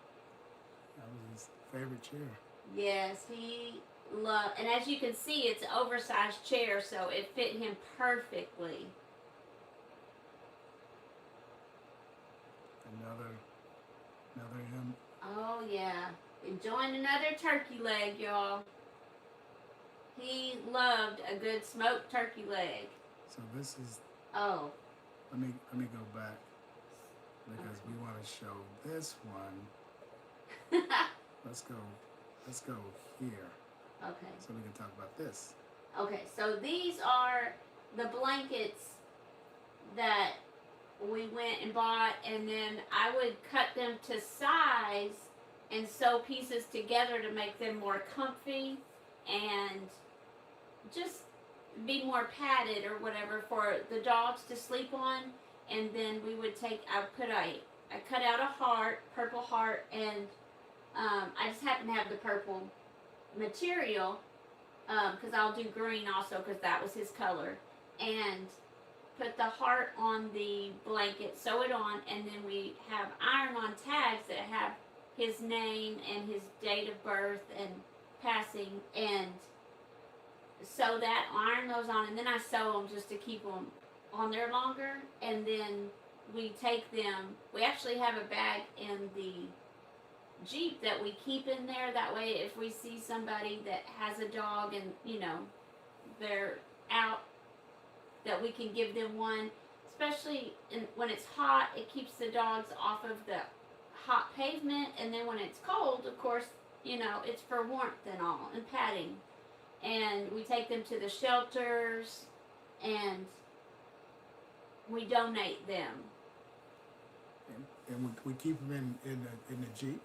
That was his favorite chair. Yes, he loved, and as you can see, it's an oversized chair, so it fit him perfectly. Another him. Oh yeah, enjoying another turkey leg, y'all. He loved a good smoked turkey leg. So this is. Oh. Let me go back, because we want to show this one. Let's go here. Okay. So we can talk about this. Okay, so these are the blankets that we went and bought, and then I would cut them to size and sew pieces together to make them more comfy and just be more padded or whatever for the dogs to sleep on. And then we would I cut out a heart, purple heart, and I just happen to have the purple material, because I'll do green also, because that was his color, and put the heart on the blanket, sew it on, and then we have iron-on tags that have his name and his date of birth and passing, and sew that, iron those on, and then I sew them just to keep them on there longer. And then we take them, we actually have a bag in the Jeep that we keep in there. That way, if we see somebody that has a dog and they're out, that we can give them one. Especially when it's hot, it keeps the dogs off of the hot pavement. And then when it's cold, of course, it's for warmth and all, and padding. And we take them to the shelters and we donate them. And we keep them in the Jeep.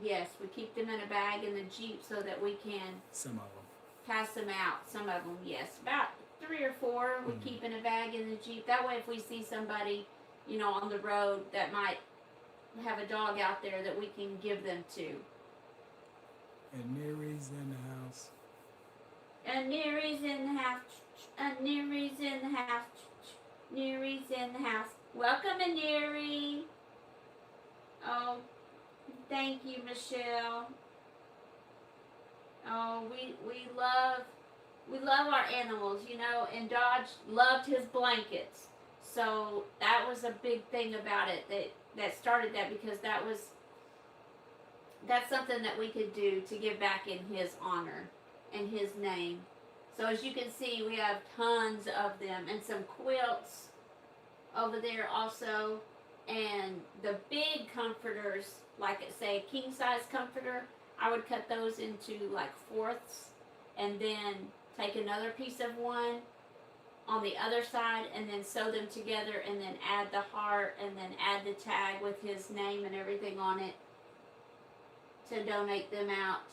Yes, we keep them in a bag in the Jeep so that we can Some of them. pass them out. Some of them, yes. About 3 or 4 we keep in a bag in the Jeep. That way if we see somebody, you know, on the road that might have a dog out there that we can give them to. And Neri's in the house. And Neri's in the house. And Neri's in the house. Neri's in the house. Welcome, Neri. Oh, thank you, Michelle. Oh, we love our animals, you know, and Dodge loved his blankets. So that was a big thing about it that started that, because that's something that we could do to give back in his honor and his name. So as you can see, we have tons of them, and some quilts over there also, and the big comforters, like say a king size comforter, I would cut those into like fourths and then take another piece of one on the other side and then sew them together and then add the heart and then add the tag with his name and everything on it to donate them out.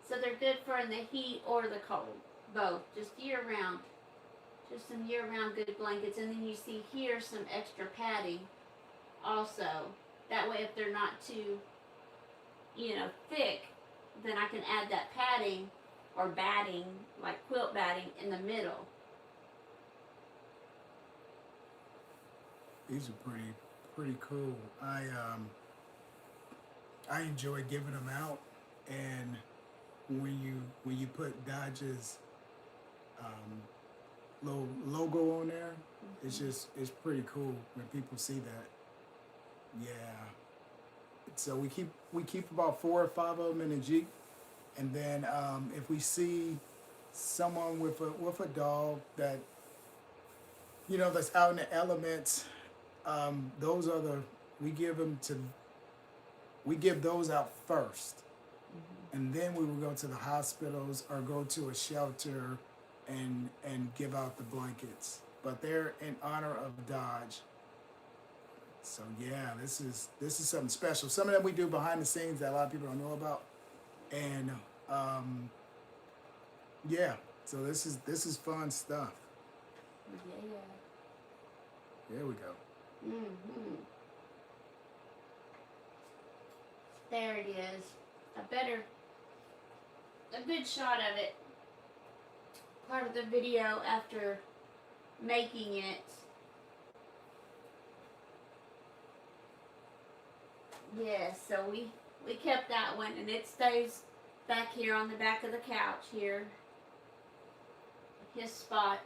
So they're good for in the heat or the cold, both, just year round. Just some year round good blankets. And then you see here some extra padding also. That way if they're not too, you know, thick, then I can add that padding or batting, like quilt batting, in the middle. These are pretty cool. I enjoy giving them out, and when you put Dodge's little logo on there, it's pretty cool when people see that. Yeah. So we keep about 4 or 5 of them in the Jeep, and then if we see someone with a dog that, you know, that's out in the elements, those are we give those out first, and then we will go to the hospitals or go to a shelter and give out the blankets. But they're in honor of Dodge. So yeah, this is something special. Some of them we do behind the scenes that a lot of people don't know about, and yeah. So this is fun stuff. Yeah. There we go. Mm-hmm. There it is. A good shot of it. Part of the video after making it. Yes, so we kept that one, and it stays back here on the back of the couch here. His spot.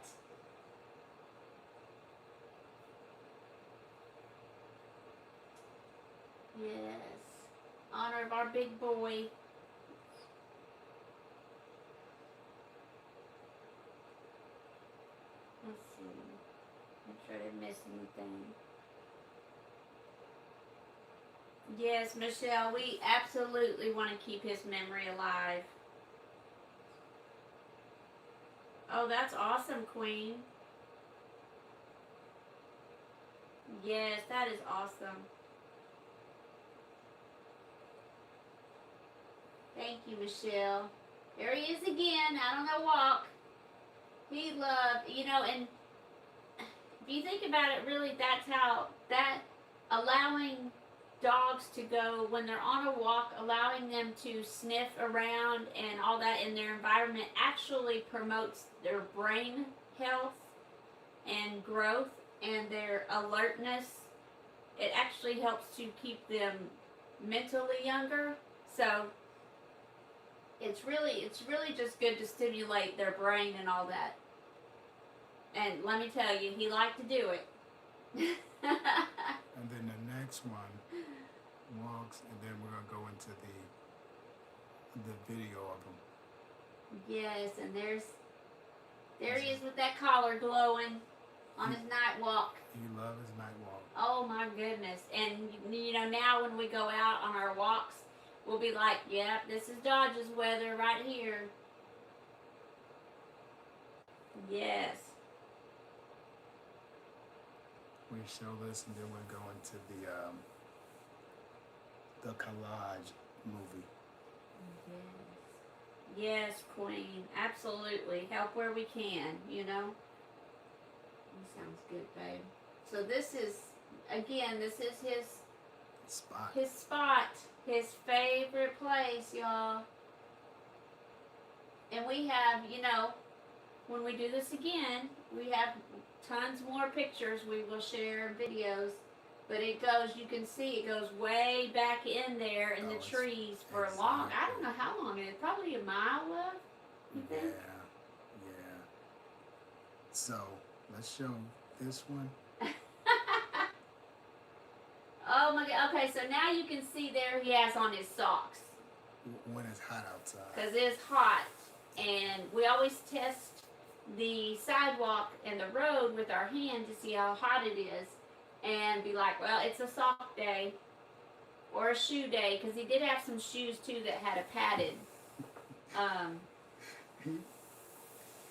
Yes. Honor of our big boy. Let's see. Make sure I didn't miss anything. Yes, Michelle, we absolutely want to keep his memory alive. Oh, that's awesome, Queen. Yes, that is awesome. Thank you, Michelle. There he is again, out on the walk. He loved, you know, and if you think about it, really, that's how, that allowing dogs to go, when they're on a walk, allowing them to sniff around and all that in their environment actually promotes their brain health and growth and their alertness. It actually helps to keep them mentally younger. So it's really just good to stimulate their brain and all that. And let me tell you, he liked to do it. And then the next one walks, and then we're gonna go into the video of him. Yes, and there he is with that collar glowing on his night walk. He loves his night walk. Oh my goodness. And you know, now when we go out on our walks, we'll be like, yep, this is Dodge's weather right here. Yes. We show this, and then we'll go into the collage movie. Yes. Yes, Queen. Absolutely. Help where we can, you know. That sounds good, babe. So this is, again, this is his Spot. his spot, his favorite place, y'all. And we have, you know, when we do this again, we have tons more pictures we will share, videos. But it goes, you can see it goes way back in there in the trees for a long, I don't know how long it is, probably a mile, love, you think? Yeah. So, let's show this one. Oh my God, okay, so now you can see there he has on his socks. When it's hot outside. Because it's hot. And we always test the sidewalk and the road with our hand to see how hot it is. And be like, well, it's a sock day or a shoe day, because he did have some shoes too that had a padded.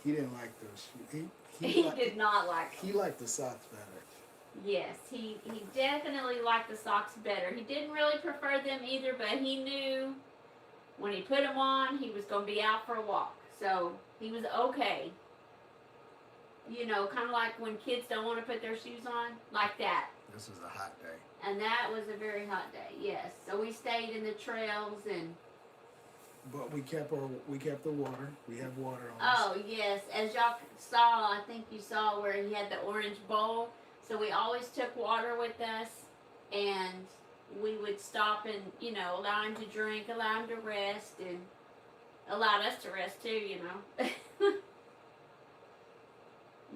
He didn't like those shoes. He did not like them. He liked the socks better. Yes, he definitely liked the socks better. He didn't really prefer them either, but he knew when he put them on, he was going to be out for a walk. So he was okay. You know, kind of like when kids don't want to put their shoes on, like that. This was a hot day. And that was a very hot day, yes. So we stayed in the trails and... But we kept the water. We have water on us. Oh, yes. As y'all saw, I think you saw where he had the orange bowl. So we always took water with us. And we would stop and, you know, allow him to drink, allow him to rest, and allowed us to rest too, you know.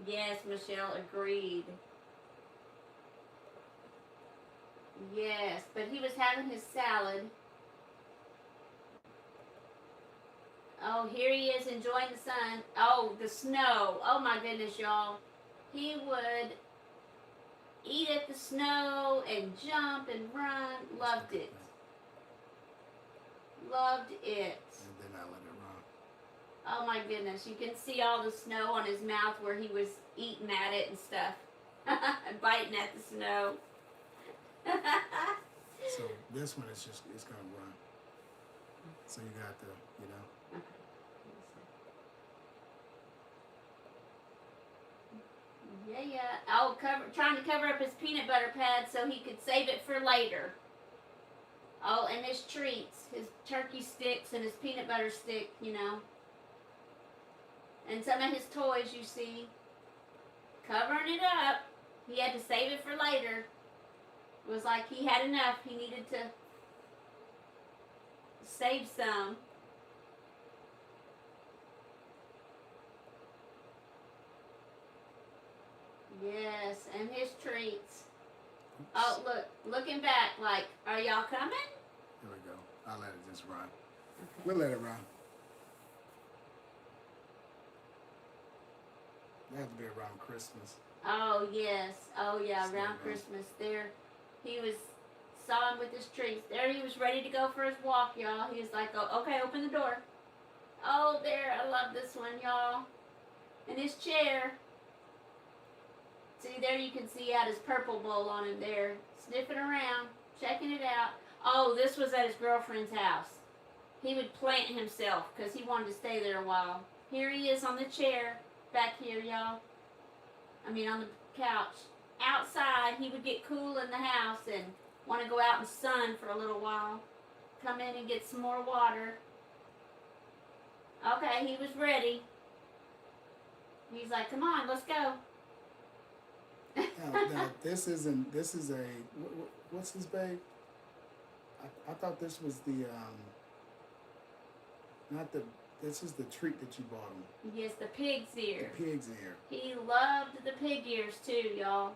Yes, Michelle agreed. Yes, but he was having his salad. Oh, here he is enjoying the sun. Oh, the snow. Oh my goodness, y'all. He would eat at the snow and jump and run. Loved it. Loved it. And then I let it run. Oh my goodness, you can see all the snow on his mouth where he was eating at it and stuff. Biting at the snow. So this one is just, it's gonna run. So you got the, you know. Okay. Yeah. Oh, trying to cover up his peanut butter pad so he could save it for later. Oh, and his treats, his turkey sticks and his peanut butter stick, you know. And some of his toys, you see, covering it up. He had to save it for later. It was like he had enough. He needed to save some. Yes, and his treats. Oops. Oh, look, looking back, like, are y'all coming? Here we go. I'll let it just run. Okay. We'll let it run. It has to be around Christmas. Oh, yes. Oh, yeah, Stay around around. Christmas. There, he was, saw him with his treats. There he was ready to go for his walk, y'all. He was like, oh, okay, open the door. Oh, there, I love this one, y'all. And his chair. See, there you can see out his purple bowl on him there. Sniffing around, checking it out. Oh, this was at his girlfriend's house. He would plant himself because he wanted to stay there a while. Here he is on the chair, back here, y'all. I mean, on the couch. Outside, he would get cool in the house and want to go out in the sun for a little while. Come in and get some more water. Okay, he was ready. He's like, come on, let's go. Now this is a, what's his babe? I thought this was the, this is the treat that you bought him. Yes, the pig's ear. The pig's ear. He loved the pig ears too, y'all.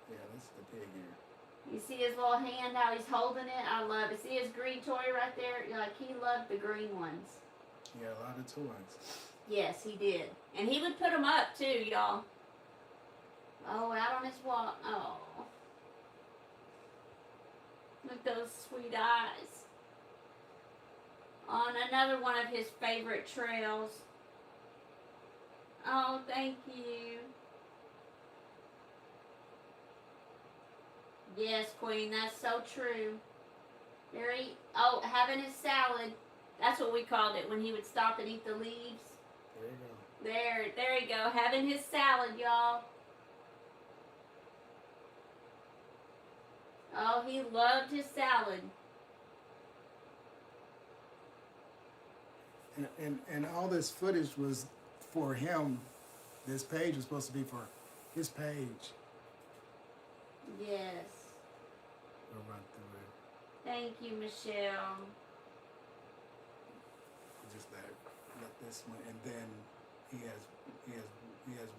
Yeah, this is the pig ear. You see his little hand, how he's holding it? I love it. See his green toy right there? Like, he loved the green ones. Yeah, a lot of toys. Yes, he did. And he would put them up too, y'all. Oh, out on his walk. Oh. Look at those sweet eyes. On another one of his favorite trails. Oh, thank you. Yes, Queen, that's so true. Very, oh, having his salad. That's what we called it when he would stop and eat the leaves. There you go. There you go. Having his salad, y'all. Oh, he loved his salad. And all this footage was for him. This page was supposed to be for his page. Yes. We'll run through it. Thank you, Michelle. Just let this one, and then he has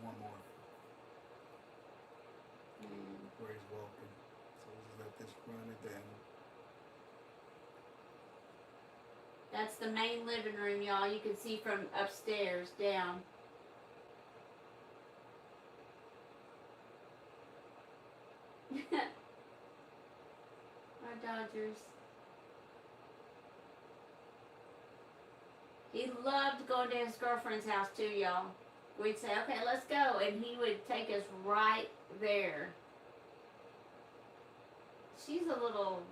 one more where he's walking. So we'll just let this run, and then That's the main living room, y'all. You can see from upstairs down. Our Dodgers. He loved going to his girlfriend's house too, y'all. We'd say, okay, let's go. And he would take us right there. She's a little,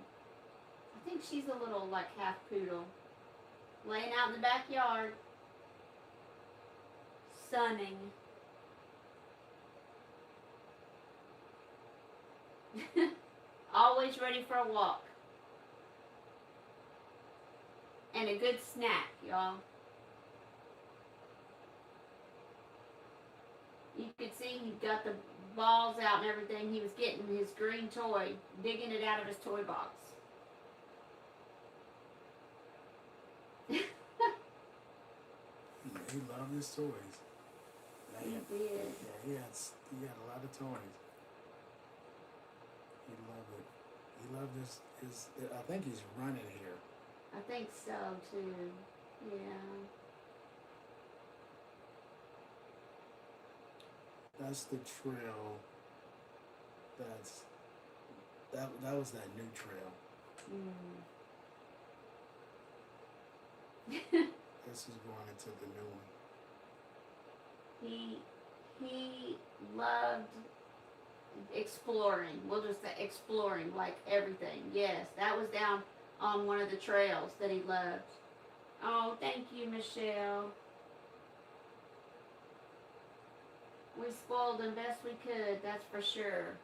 I think she's a little like half poodle. Laying out in the backyard. Sunning. Always ready for a walk. And a good snack, y'all. You could see he got the balls out and everything. He was getting his green toy, digging it out of his toy box. he loved his toys. He did. Yeah, he had a lot of toys. He loved it. He loved his I think he's running here. I think so too. Yeah. That's the trail. That was that new trail. This is going into the new one. He loved exploring. We'll just say exploring, like everything. Yes, that was down on one of the trails that he loved. Oh, thank you, Michelle. We spoiled him best we could, that's for sure.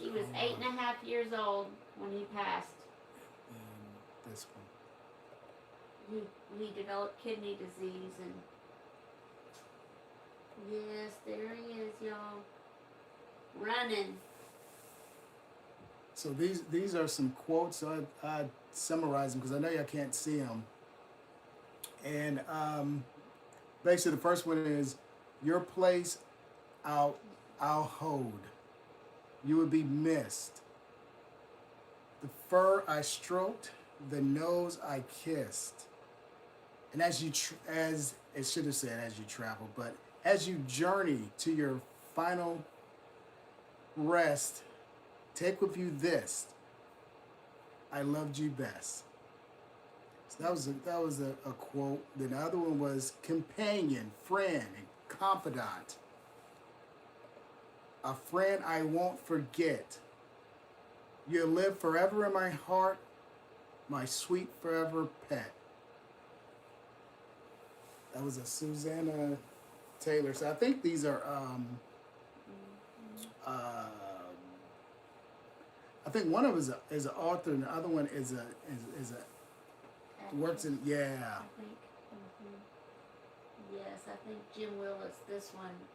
He was 8.5 years old when he passed. And this one. He developed kidney disease, and yes, there he is, y'all. Running. So these are some quotes. So I summarize them because I know y'all can't see them. And basically, the first one is, "Your place, I'll hold. You would be missed. The fur I stroked, the nose I kissed." And as it should have said as you travel, but as you journey to your final rest, take with you this: I loved you best. So that was a quote. Then the other one was companion, friend, and confidant. A friend I won't forget. You'll live forever in my heart, my sweet forever pet. That was a Susanna Taylor. So I think these are I think one of them is an author, and the other one is a works in I think. Yes, I think Jim Willis. This one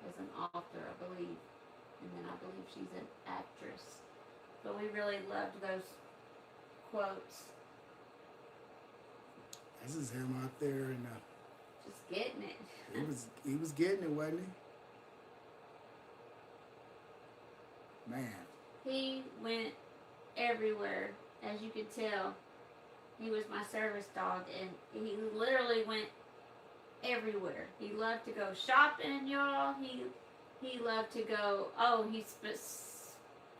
is an author, I believe, and then I believe she's an actress. But we really loved those quotes. This is him out there, and Just getting it. he was getting it, wasn't he? Man. He went everywhere, as you could tell. He was my service dog, and he literally went everywhere. He loved to go shopping, y'all. He loved to go. Oh, he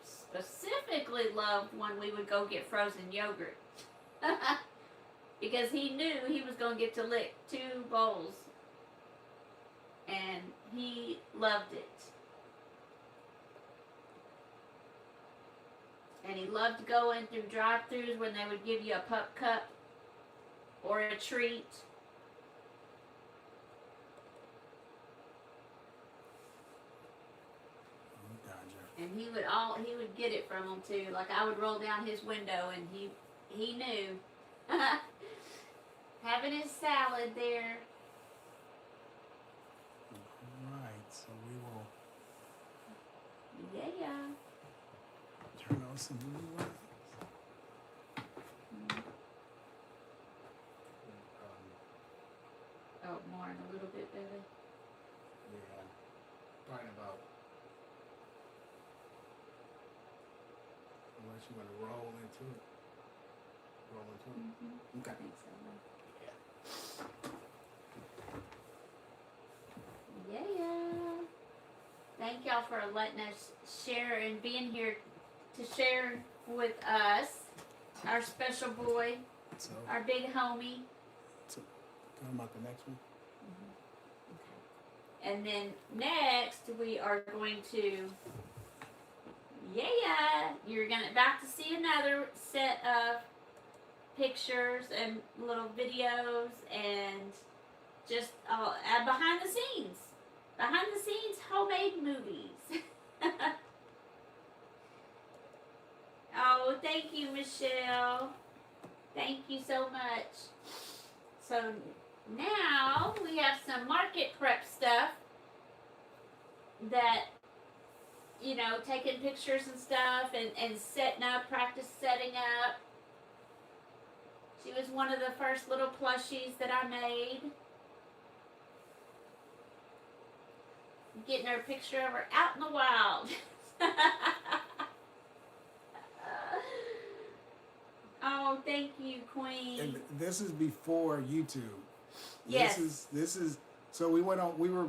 specifically loved when we would go get frozen yogurt, because he knew he was going to get to lick 2 bowls he loved it. And he loved going through drive-thrus when they would give you a pup cup or a treat. And he would get it from them too. Like I would roll down his window and he knew. Having his salad there. Alright, so we will turn on some blue lights. Oh, more in a little bit, baby. Yeah. Right about. Unless you want to roll into it. Roll into it. Mm-hmm. Okay. I think so. Yeah. Thank y'all for letting us share and being here to share with us, our special boy, So, our big homie. talking about the next one. Okay. And then next we are going to, you're about to see another set of pictures and little videos and just behind the scenes homemade movies. Oh, thank you, Michelle. Thank you so much. So now we have some market prep stuff that, taking pictures and stuff and setting up, practice setting up. She was one of the first little plushies that I made. Getting her picture of her out in the wild. Oh, thank you, Queen. And this is before YouTube. Yes. This is so we were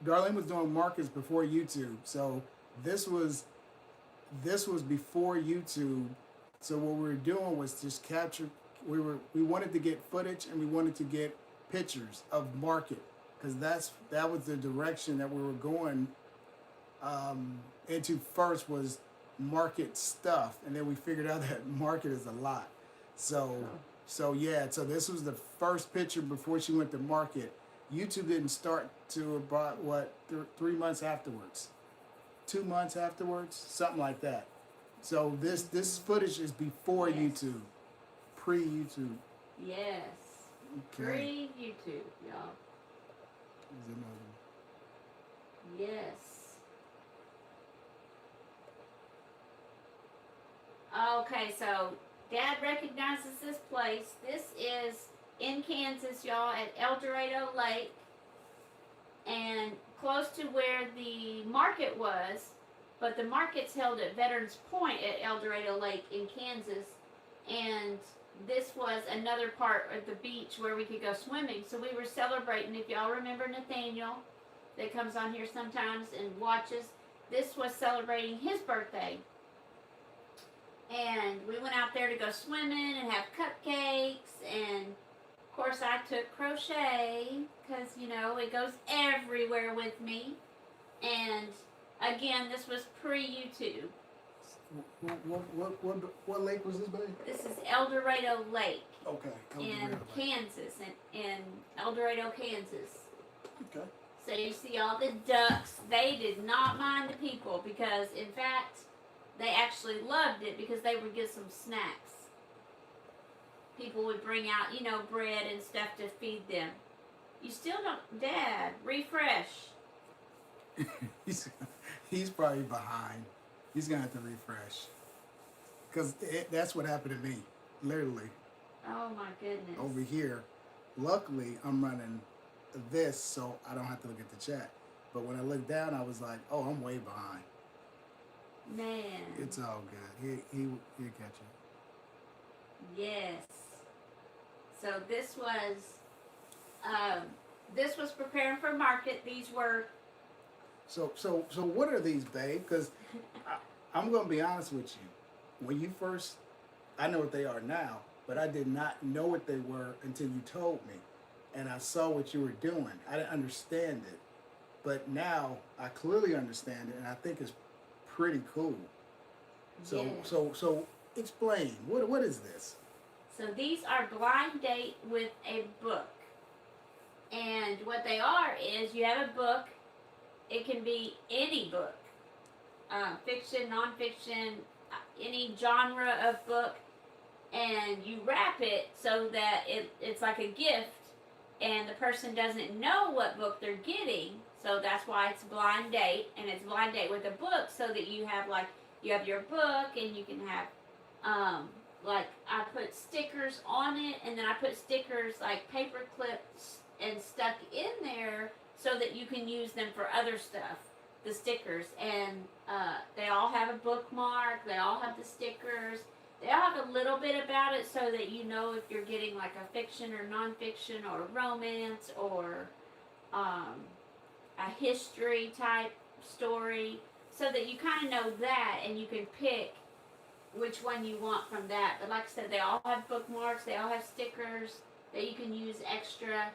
Darlene was doing markets before YouTube. So this was before YouTube. So what we were doing was just capture we wanted to get footage and we wanted to get pictures of market because that was the direction that we were going into first was market stuff, and then we figured out that market is a lot. So this was the first picture before she went to market. YouTube didn't start to about 3 months afterwards, 2 months afterwards, something like that. So this footage is before YouTube, pre-YouTube. Yes. Okay. Pre-YouTube, y'all. Is another. Yes. Okay, so Dad recognizes this place. This is in Kansas, y'all, at El Dorado Lake, and close to where the market was, but the market's held at Veterans Point at El Dorado Lake in Kansas, and this was another part of the beach where we could go swimming. So we were celebrating, if y'all remember Nathaniel, that comes on here sometimes and watches, this was celebrating his birthday. And we went out there to go swimming and have cupcakes, and of course I took crochet because it goes everywhere with me. And again, this was pre-YouTube. What lake was this, babe? This is El Dorado Lake. Okay. In Kansas, in El Dorado, Kansas. Okay. So you see all the ducks. They did not mind the people because, in fact, they actually loved it because they would get some snacks. People would bring out, bread and stuff to feed them. You still don't, Dad, refresh. He's probably behind. He's gonna have to refresh. Cause that's what happened to me, literally. Oh my goodness. Over here, luckily I'm running this, so I don't have to look at the chat. But when I looked down, I was like, oh, I'm way behind. Man. It's all good. He'll catch it. Yes. So this was preparing for market. These were. So what are these, babe? Because I'm gonna be honest with you. When you first, I know what they are now, but I did not know what they were until you told me. and I saw what you were doing. I didn't understand it, but now I clearly understand it, and I think it's pretty cool. So Yes. so explain what is this? So these are blind date with a book. And what they are is you have a book. It can be any book, fiction, nonfiction, any genre of book, and you wrap it so that it's like a gift, and the person doesn't know what book they're getting. So that's why it's blind date, and it's blind date with a book, so that you have your book, and you can have like I put stickers on it, and then I put stickers like paper clips and stuck in there so that you can use them for other stuff. The stickers, and they all have a bookmark. They all have the stickers. They all have a little bit about it so that you know if you're getting like a fiction or nonfiction or romance or a history type story, so that you kind of know that and you can pick which one you want from that. But like I said, they all have bookmarks. They all have stickers that you can use extra,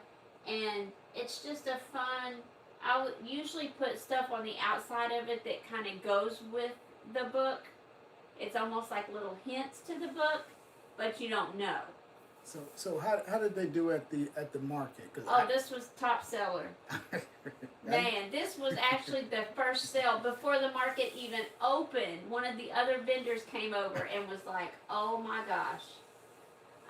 and it's just a fun. I would usually put stuff on the outside of it that kind of goes with the book. It's almost like little hints to the book, but you don't know. So how did they do at the market? This was top seller. Man, this was actually the first sale before the market even opened. One of the other vendors came over and was like, "Oh my gosh,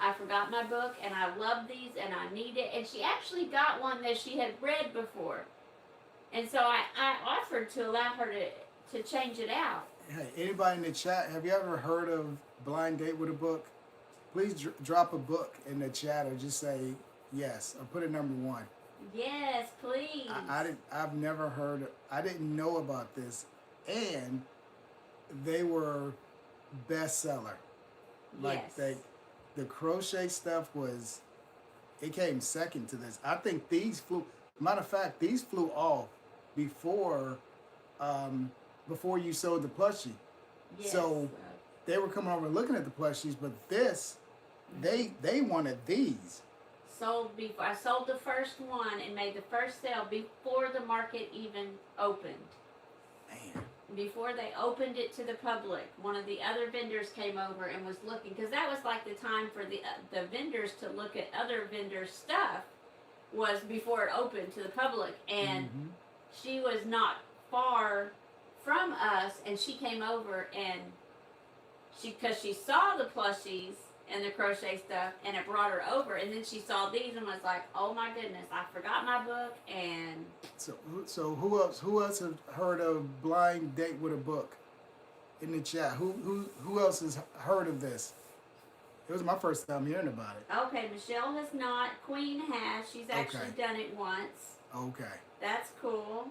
I forgot my book and I love these and I need it." And she actually got one that she had read before. And so I offered to allow her to change it out. Hey, anybody in the chat, have you ever heard of Blind Date with a Book? Please drop a book in the chat, or just say yes, or put it number 1. Yes, please. I've never heard. I didn't know about this, and they were bestseller. Like yes. The crochet stuff it came second to this. I think these flew. Matter of fact, these flew off before you sold the plushie. Yes. So they were coming over looking at the plushies, but this, they wanted these. I sold the first one and made the first sale before the market even opened. Man. Before they opened it to the public, one of the other vendors came over and was looking, because that was like the time for the vendors to look at other vendors' stuff, was before it opened to the public. And she was not far from us, and she came over, and because she saw the plushies and the crochet stuff, and it brought her over, and then she saw these and was like, "Oh my goodness, I forgot my book." And so who else have heard of Blind Date with a Book in the chat? Who else has heard of this? It was my first time hearing about it. Okay, Michelle has not. Queen has. She's actually done it once. Okay. That's cool.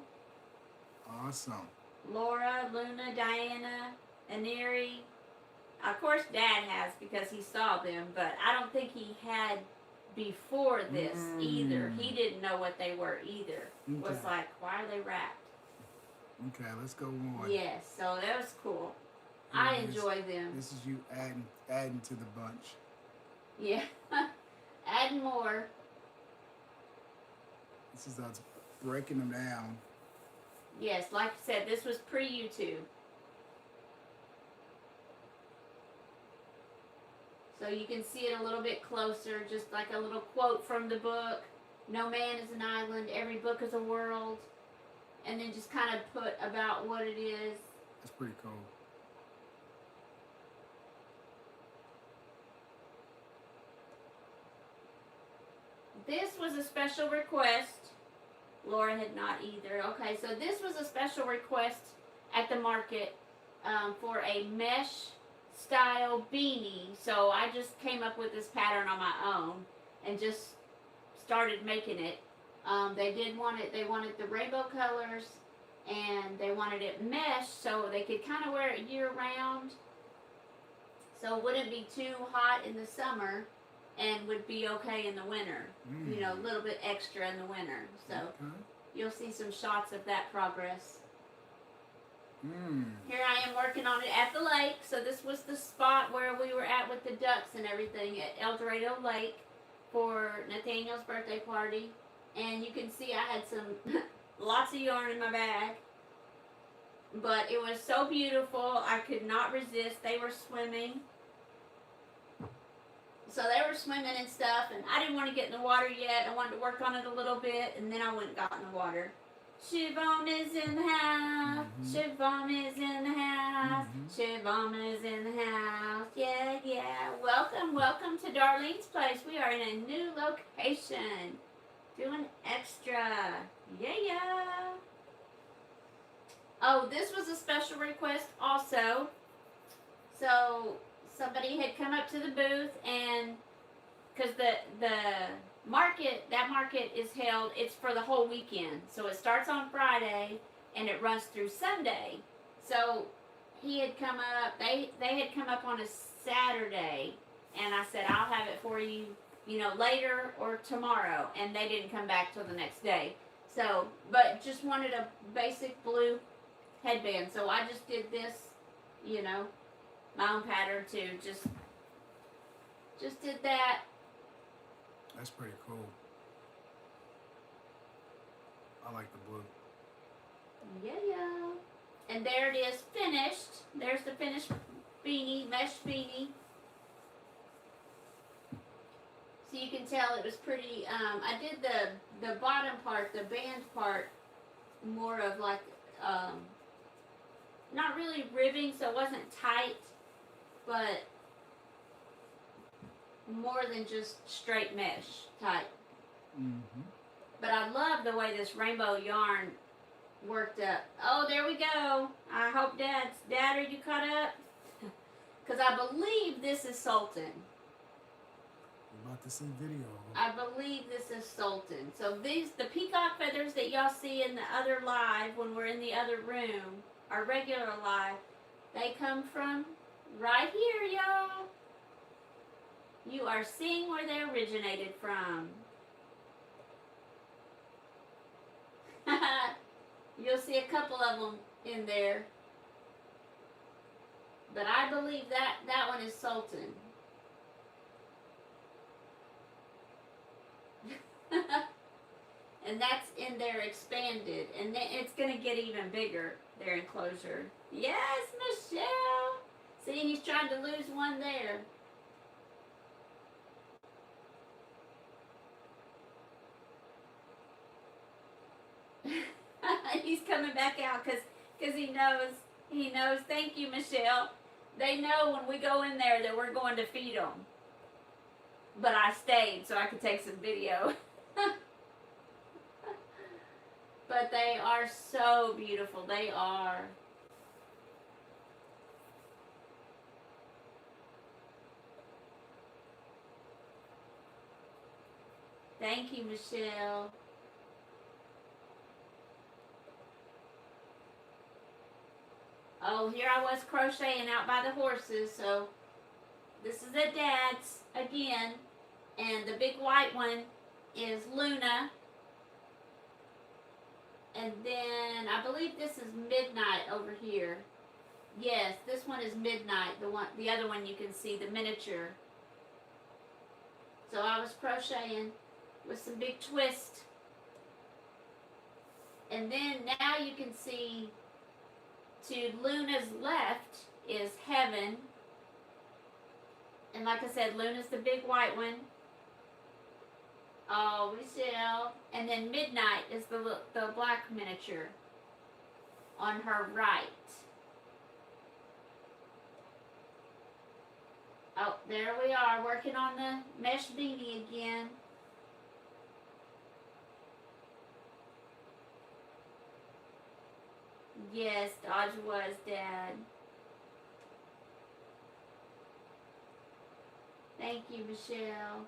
Awesome. Laura, Luna, Diana, Aneri. Of course, Dad has, because he saw them, but I don't think he had before this either. He didn't know what they were either. It was like, why are they wrapped? Okay, let's go on. Yes, so that was cool. I enjoy them. This is you adding to the bunch. Yeah. Adding more. This is us breaking them down. Yes, like I said, this was pre-YouTube. So you can see it a little bit closer, just like a little quote from the book. No man is an island, every book is a world. And then just kind of put about what it is. That's pretty cool. This was a special request. Laura had not either. Okay, so this was a special request at the market for a mesh style beanie. So I just came up with this pattern on my own and just started making it. They wanted the rainbow colors, and they wanted it mesh so they could kind of wear it year round. So it wouldn't be too hot in the summer and would be okay in the winter. You know, a little bit extra in the winter. So you'll see some shots of that progress. Here I am working on it at the lake. So this was the spot where we were at with the ducks and everything at El Dorado Lake for Nathaniel's birthday party. And you can see I had some lots of yarn in my bag. But it was so beautiful, I could not resist. They were swimming. So they were swimming and stuff, and I didn't want to get in the water yet. I wanted to work on it a little bit, and then I went and got in the water. Shivam is in the house. Shivam is in the house. Shivam is in the house. Yeah, yeah. Welcome, welcome to Darlene's place. We are in a new location. Doing extra. Yeah, yeah. Oh, this was a special request also. So somebody had come up to the booth, and because the market, that market is held, it's for the whole weekend. So it starts on Friday and it runs through Sunday. So he had come up, they had come up on a Saturday, and I said, I'll have it for you, you know, later or tomorrow. And they didn't come back till the next day. So, but just wanted a basic blue headband. So I just did this, you know, my own pattern too. Just did that. That's pretty cool. I like the blue. Yeah, yeah. And there it is, finished. There's the finished beanie, mesh beanie. So you can tell it was pretty. I did the bottom part, the band part, more of like not really ribbing, so it wasn't tight, but more than just straight mesh type. But I love the way this rainbow yarn worked up. Oh, there we go. I hope Dad, are you caught up? Because I believe this is Sultan. You're about to see video. I believe this is Sultan. So the peacock feathers that y'all see in the other live when we're in the other room, our regular live, they come from right here, y'all. You are seeing where they originated from. You'll see a couple of them in there. But I believe that one is Sultan. And that's in their expanded. And then it's going to get even bigger, their enclosure. Yes, Michelle! See, he's trying to lose one there. He's coming back out because he knows. Thank you, Michelle. They know when we go in there that we're going to feed them. But I stayed so I could take some video. But they are so beautiful. They are. Thank you, Michelle. Oh, here I was crocheting out by the horses. So this is at Dad's again. And the big white one is Luna. And then I believe this is Midnight over here. Yes, this one is Midnight. The other one you can see, the miniature. So I was crocheting with some big twist. And then now you can see to Luna's left is Heaven. And like I said, Luna's the big white one. Oh, Michelle. And then Midnight is the black miniature on her right. Oh, there we are, working on the mesh beanie again. Yes, Dodge was, Dad. Thank you, Michelle.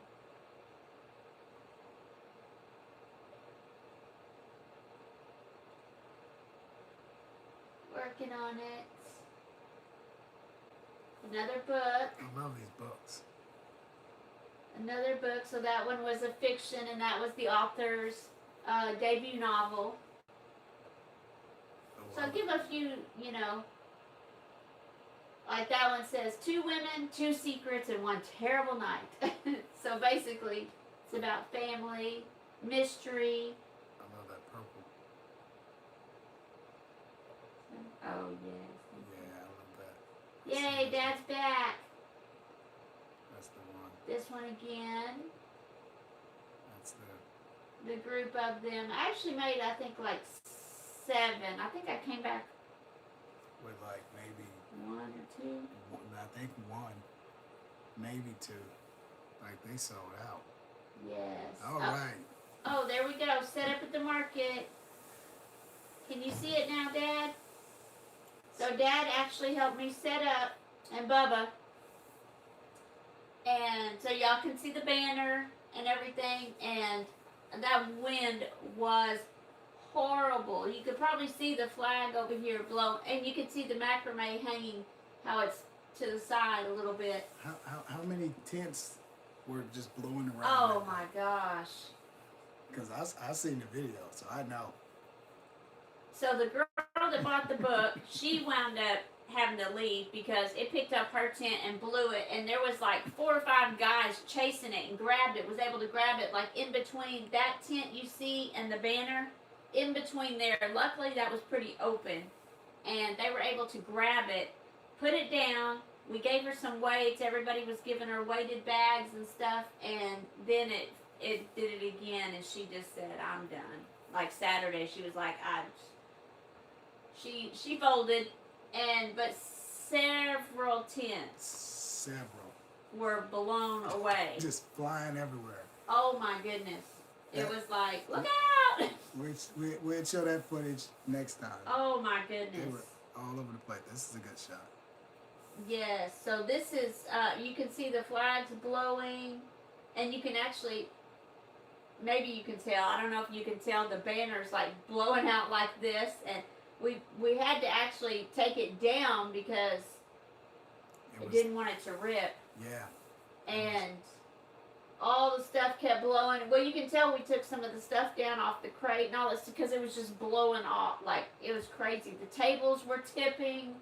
Working on it. Another book. I love these books. Another book. So that one was a fiction, and that was the author's debut novel. So I'll give a few, you know, like that one says, 2 women, 2 secrets, and 1 terrible night. So basically, It's about family, mystery. I love that purple. Oh, yes. Yeah, I love that. Yay, Dad's back. That's the one. This one again. That's The group of them. I actually made, I think, like 7. I think I came back with like maybe 1 or 2. I think 1, maybe 2. Like they sold out. Yes. All right. Oh, there we go. Set up at the market. Can you see it now, Dad? So Dad actually helped me set up, and Bubba. And so y'all can see the banner and everything, and that wind was horrible. You could probably see the flag over here blow, and you could see the macrame hanging, how it's to the side a little bit. How many tents were just blowing around? Oh my gosh. Because I seen the video, so I know. So the girl that bought the book, she wound up having to leave because it picked up her tent and blew it, and there was like 4 or 5 guys chasing it and grabbed it, was able to grab it like in between that tent you see and the banner, in between there. Luckily that was pretty open, and they were able to grab it, put it down. We gave her some weights, everybody was giving her weighted bags and stuff, and then it did it again, and she just said, I'm done. Like Saturday, she was like, she folded, but several tents were blown away. Just flying everywhere. Oh my goodness. It was like, look out! We'll show that footage next time. Oh my goodness. They were all over the place. This is a good shot. Yes, so this is, you can see the flags blowing, and you can actually, maybe you can tell, I don't know if you can tell, the banner's like blowing out like this, and we had to actually take it down because it didn't want it to rip. Yeah. And all the stuff kept blowing. Well, you can tell we took some of the stuff down off the crate and all this because it was just blowing off. Like, it was crazy. The tables were tipping.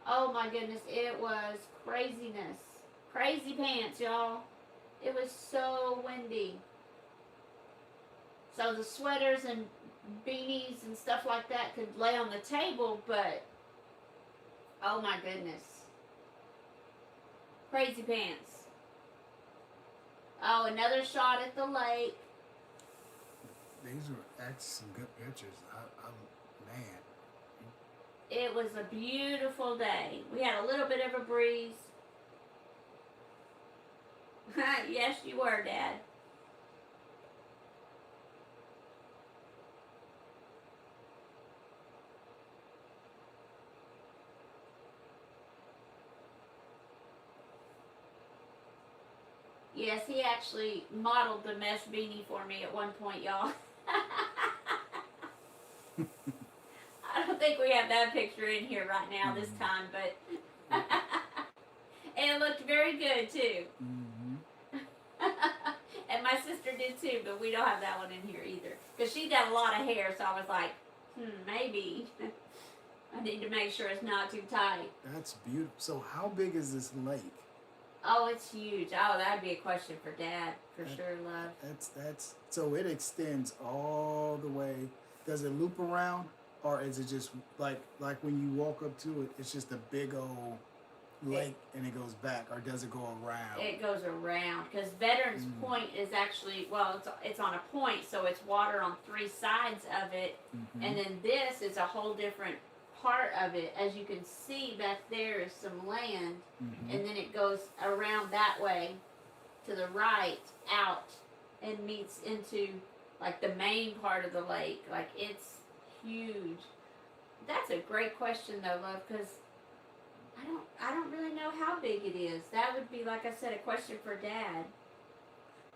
Oh my goodness, it was craziness. Crazy pants, y'all. It was so windy. So the sweaters and beanies and stuff like that could lay on the table, but oh my goodness. Crazy pants. Oh, another shot at the lake. These were actually some good pictures. Man. It was a beautiful day. We had a little bit of a breeze. Yes, you were, Dad. Yes, he actually modeled the mesh beanie for me at one point, y'all. I don't think we have that picture in here right now this time, but and it looked very good too. Mm-hmm. And my sister did too, but we don't have that one in here either because she got a lot of hair, so I was like, maybe I need to make sure it's not too tight. That's beautiful. So how big is this lake? Oh, it's huge. Oh, that'd be a question for Dad, for sure, love. That's so it extends all the way. Does it loop around, or is it just like when you walk up to it, it's just a big old lake and it goes back, or does it go around? It goes around because Veterans Point is actually, well, it's on a point, so it's water on 3 sides of it, and then this is a whole different part of it. As you can see back there is some land, and then it goes around that way to the right out and meets into like the main part of the lake. Like, it's huge. That's a great question though, love, because I don't really know how big it is. That would be, like I said, a question for Dad.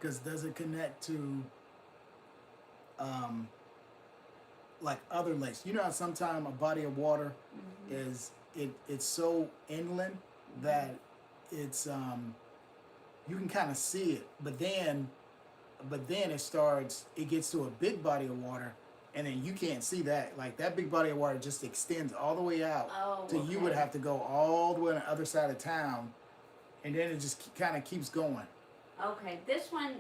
Because does it connect to like other lakes? You know how sometimes a body of water is it's so inland that it's you can kind of see it, but then it gets to a big body of water, and then you can't see that. Like, that big body of water just extends all the way out. So you would have to go all the way on the other side of town, and then it just kind of keeps going. Okay, this one,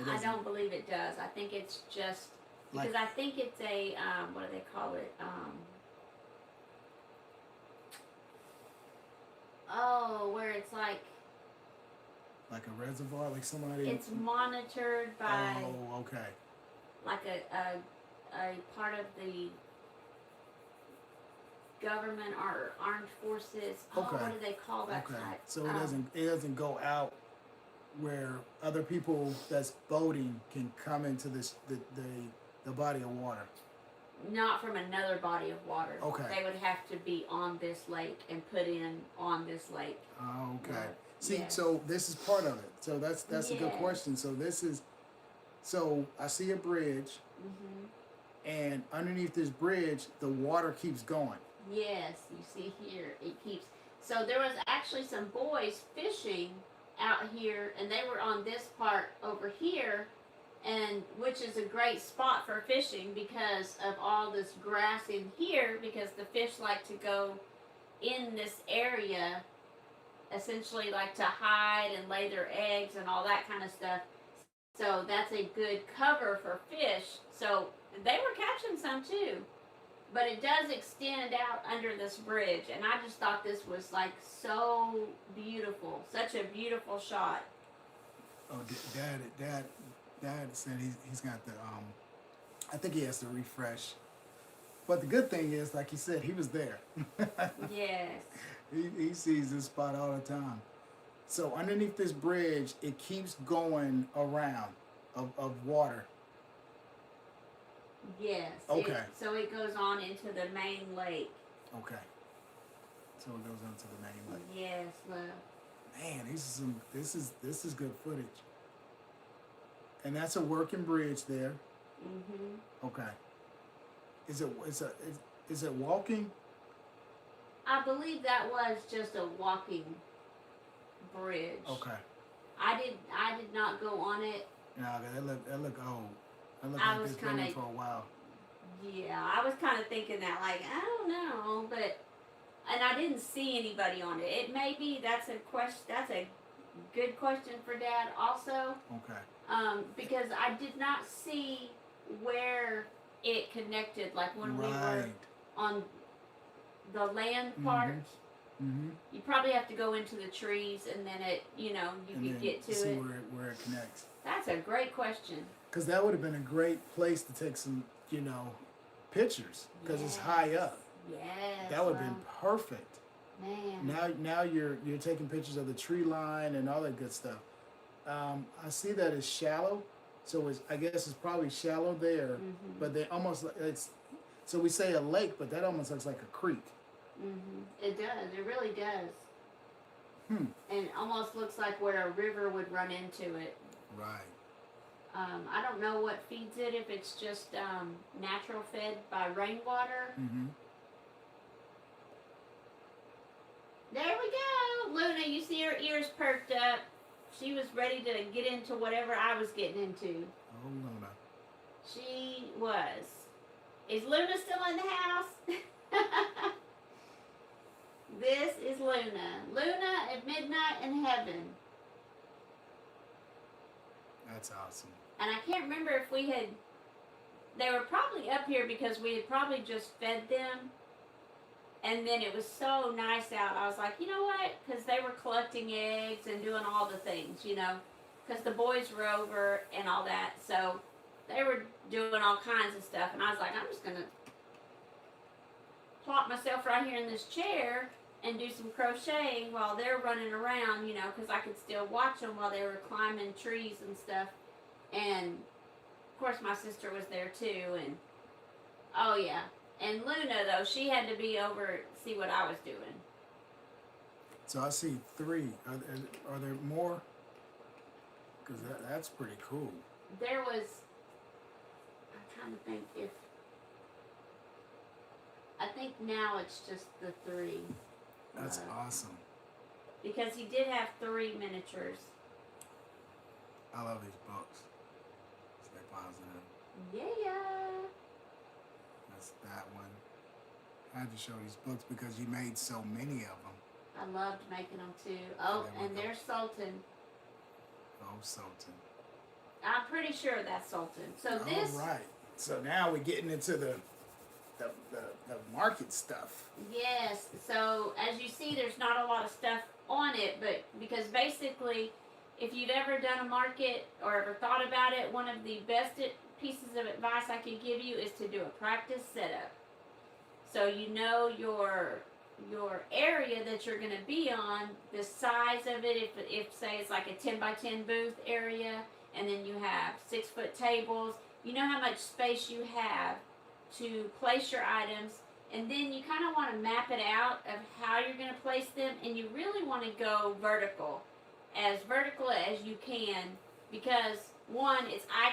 I don't believe it does. I think it's just because like, I think it's a what do they call it? Where it's like a reservoir, like somebody. it's monitored by Oh, okay. like a part of the government or armed forces. Oh, Okay. what do they call that Okay. type? So it doesn't go out where other people that's boating can come into the body of water. Not from another body of water. Okay. They would have to be on this lake and put in on this lake. Oh, okay. Yeah. See, Yes. so this is part of it. So that's a good Yes. question. So I see a bridge, and underneath this bridge, the water keeps going. Yes, you see here, it keeps. So there was actually some boys fishing out here, and they were on this part over here, and which is a great spot for fishing because of all this grass in here, because the fish like to go in this area, essentially like to hide and lay their eggs and all that kind of stuff. So that's a good cover for fish. So they were catching some too. But it does extend out under this bridge, and I just thought this was like so beautiful, such a beautiful shot. Oh, Dad said he's got the I think he has to refresh. But the good thing is, like he said, he was there. Yes. He sees this spot all the time. So underneath this bridge, it keeps going around of water. Yes. Okay. So it goes on into the main lake. Okay. So it goes into the main lake. Yes, love. Man, this is good footage. And that's a working bridge there. Okay. Is it walking? I believe that was just a walking bridge. Okay. I did not go on it. No, that look old. That look I like was it's been there kinda- for a while. Yeah, I was kind of thinking that, like, I don't know, and I didn't see anybody on it. It may be that's a good question for Dad also. Okay. Because I did not see where it connected, like when we were Right. on the land part. You probably have to go into the trees, and then you And could then get to see it. where it connects. That's a great question. Because that would have been a great place to take some, pictures. Because it's high up. Yes. That would have been perfect. Man. Now you're taking pictures of the tree line and all that good stuff. I see that it's shallow, so I guess it's probably shallow there. But they almost so we say a lake, but that almost looks like a creek. It does. It really does. And it almost looks like where a river would run into it. Right. I don't know what feeds it, if it's just natural fed by rainwater. There we go. Luna, you see her ears perked up. She was ready to get into whatever I was getting into. Oh, Luna. She was. Is Luna still in the house? This is Luna. Luna at midnight in heaven. That's awesome. And I can't remember if they were probably up here because we had probably just fed them. And then it was so nice out. I was like, you know what? Because they were collecting eggs and doing all the things, Because the boys were over and all that. So they were doing all kinds of stuff. And I was like, I'm just going to plop myself right here in this chair and do some crocheting while they're running around, because I could still watch them while they were climbing trees and stuff. And, of course, my sister was there, too. And, oh, yeah. And Luna, though, she had to be over see what I was doing. So I see 3. Are there more? Because that's pretty cool. There was, I'm trying to think if, I think now it's just the 3. That's awesome. Because he did have 3 miniatures. I love these books. Stay positive. Yeah. That's that one. I had to show these books because you made so many of them. I loved making them too. Oh, There we and go. there's Sultan. Oh, Sultan. I'm pretty sure that's Sultan. So this. All right. So now we're getting into the market stuff. Yes. So as you see, there's not a lot of stuff on it, but because basically, if you've ever done a market or ever thought about it, one of the best pieces of advice I could give you is to do a practice setup. So you know your area that you're going to be on, the size of it. If say it's like a 10 by 10 booth area, and then you have 6-foot tables, you know how much space you have to place your items, and then you kind of want to map it out of how you're going to place them, and you really want to go vertical as you can, because one, it's eye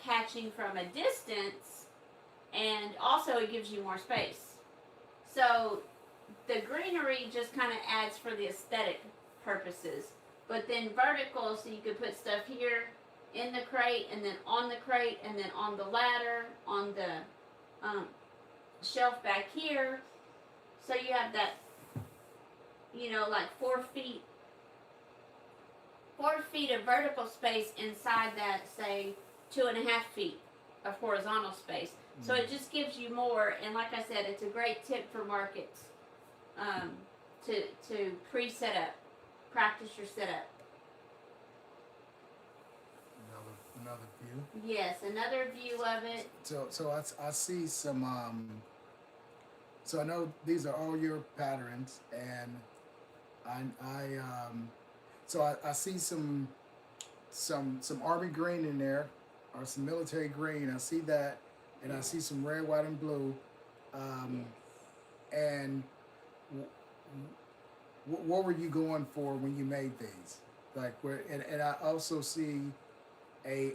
catching from a distance, and also it gives you more space. So the greenery just kind of adds for the aesthetic purposes, but then vertical, so you could put stuff here in the crate, and then on the crate, and then on the ladder, on the shelf back here. So you have that, like 4 feet of vertical space inside that, say 2.5 feet of horizontal space. So it just gives you more, and like I said, it's a great tip for markets, to pre-set up, practice your setup. Another view. Yes, another view of it. So I see some. So I know these are all your patterns, and I see some army green in there, or some military green. I see that, and I see some red, white, and blue. And what were you going for when you made these? Like where, and I also see a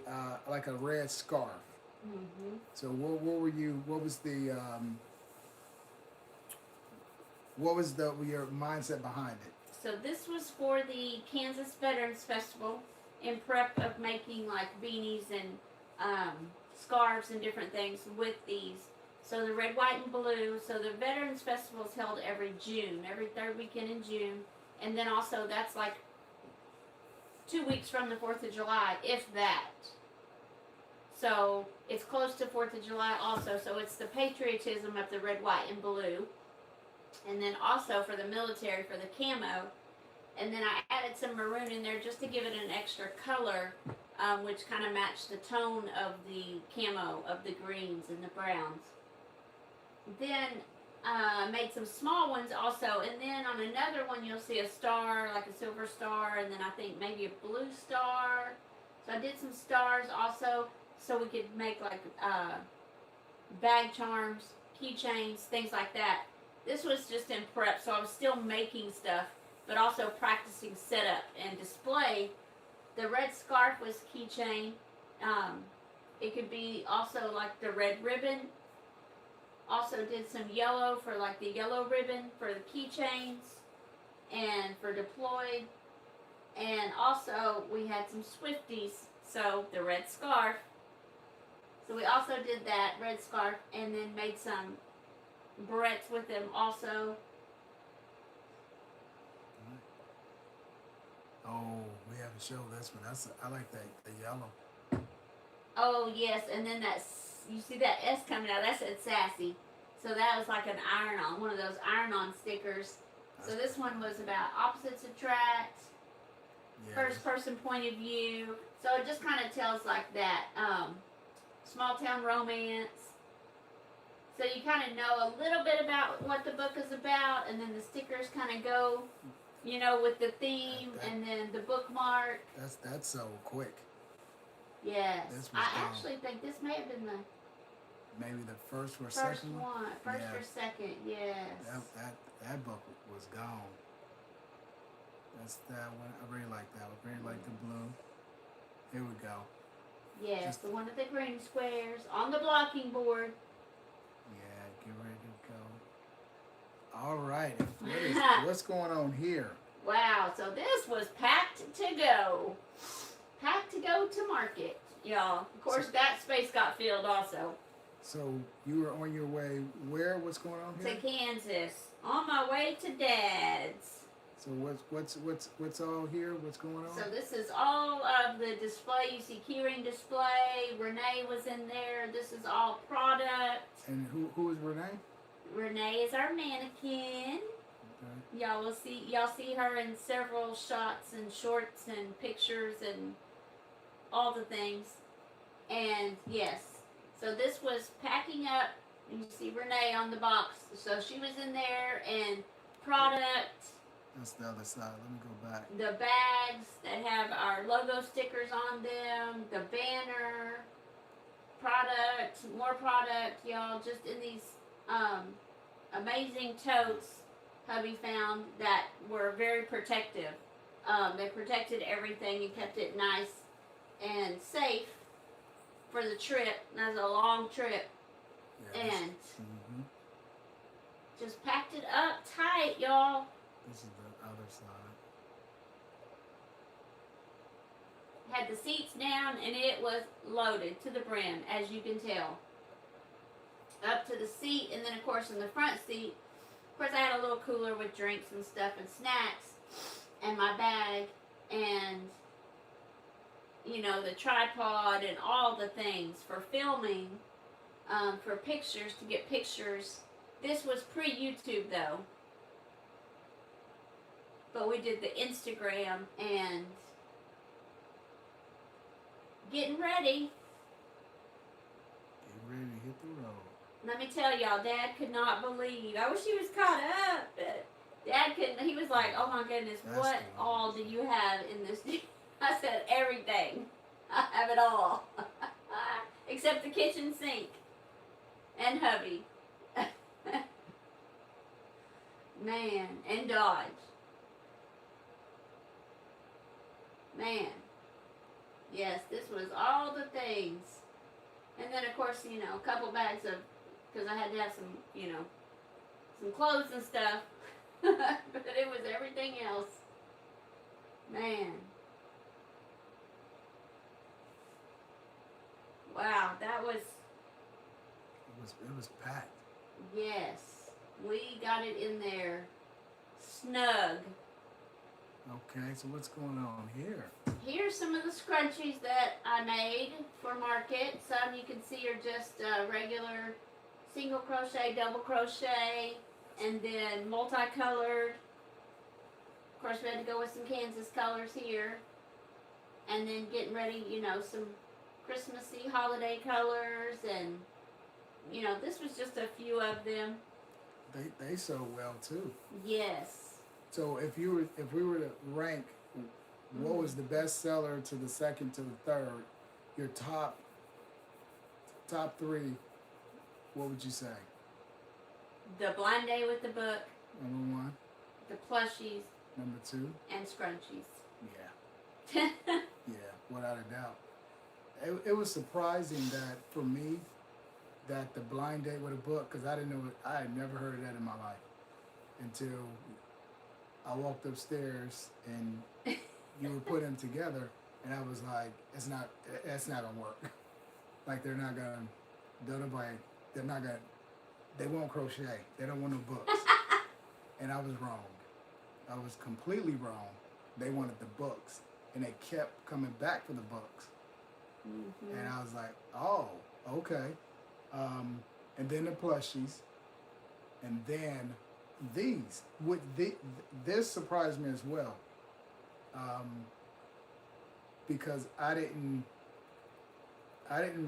like a red scarf. Mm-hmm. So what were you? What was your mindset behind it? So this was for the Kansas Veterans Festival, in prep of making like beanies and scarves and different things with these. So the red, white, and blue. So the Veterans Festival is held every June, every third weekend in June, and then also that's like 2 weeks from the 4th of July, if that. So it's close to 4th of July also. So it's the patriotism of the red, white, and blue. And then also for the military, for the camo. And then I added some maroon in there just to give it an extra color, which kind of matched the tone of the camo, of the greens and the browns. Then made some small ones also, and then on another one you'll see a star, like a silver star, and then I think maybe a blue star. So I did some stars also, so we could make like bag charms, keychains, things like that. This was just in prep, so I was still making stuff, but also practicing setup and display. The red scarf was keychain. It could be also like the red ribbon. Also did some yellow for like the yellow ribbon for the keychains and for deployed. And also we had some Swifties, so the red scarf. So we also did that red scarf, and then made some barrettes with them also. Oh, we haven't showed this one. I like the yellow. Oh yes, and then you see that S coming out, that said sassy. So that was like an iron-on, one of those iron-on stickers. So this one was about opposites attract, first person point of view. So it just kind of tells like that small town romance. So you kind of know a little bit about what the book is about, and then the stickers kind of go, with the theme, and then the bookmark. That's so quick. Yes, I actually think this may have been maybe the first or second second one. First or second, yes. That book was gone. That's that one. I really like that one. I really like the blue. Here we go. Yes, the one with the green squares on the blocking board. Yeah, get ready to go. All right. What's going on here? Wow, so this was packed to go. Packed to go to market, y'all. Of course, that space got filled also. So you were on your way where? What's going on here? To Kansas. On my way to Dad's. So what's all here? What's going on? So this is all of the display. You see keyring display. Renee was in there. This is all product. And who is Renee? Renee is our mannequin. Okay. Y'all see her in several shots and shorts and pictures and all the things. And yes, so this was packing up. You see Renee on the box. So she was in there, and product. That's the other side. Let me go back. The bags that have our logo stickers on them, the banner, product, more product, y'all, just in these amazing totes hubby found that were very protective. They protected everything and kept it nice and safe for the trip. That was a long trip. Yeah, and just packed it up tight, y'all. This is the other side. Had the seats down and it was loaded to the brim, as you can tell. Up to the seat, and then of course in the front seat, of course I had a little cooler with drinks and stuff and snacks, and my bag, and you know, the tripod and all the things for filming, for pictures, to get pictures. This was pre-YouTube though. But we did the Instagram and getting ready. Get ready to hit the road. Let me tell y'all, Dad could not believe. I wish he was caught up. But Dad couldn't. He was like, "Oh my goodness, That's what all do you have in this?" I said, "Everything. I have it all, except the kitchen sink and hubby." Man, and Dodge. Man. Yes, this was all the things. And then, of course, you know, a couple bags of, because I had to have some, you know, some clothes and stuff. But it was everything else. Man. Wow, that was... It was packed. Yes. We got it in there. Snug. Okay, so what's going on here? Here's some of the scrunchies that I made for market. Some you can see are just regular single crochet, double crochet, and then multicolored. Of course, we had to go with some Kansas colors here. And then getting ready, you know, some Christmassy holiday colors. And, you know, this was just a few of them. They sew well too. Yes. So if we were to rank what was the best seller to the second to the third, your top three, what would you say? The Blind Day with the book. Number one. The plushies. Number two. And scrunchies. Yeah. Yeah, without a doubt. It was surprising that for me, that the Blind Date with a book, because I didn't know it, I had never heard of that in my life until I walked upstairs and you were putting them together, and I was like, that's not gonna work. Like they're not gonna they won't crochet. They don't want no books. And I was wrong. I was completely wrong. They wanted the books, and they kept coming back for the books. Mm-hmm. And I was like, oh, okay. And then the plushies, and then these. This surprised me as well, because I didn't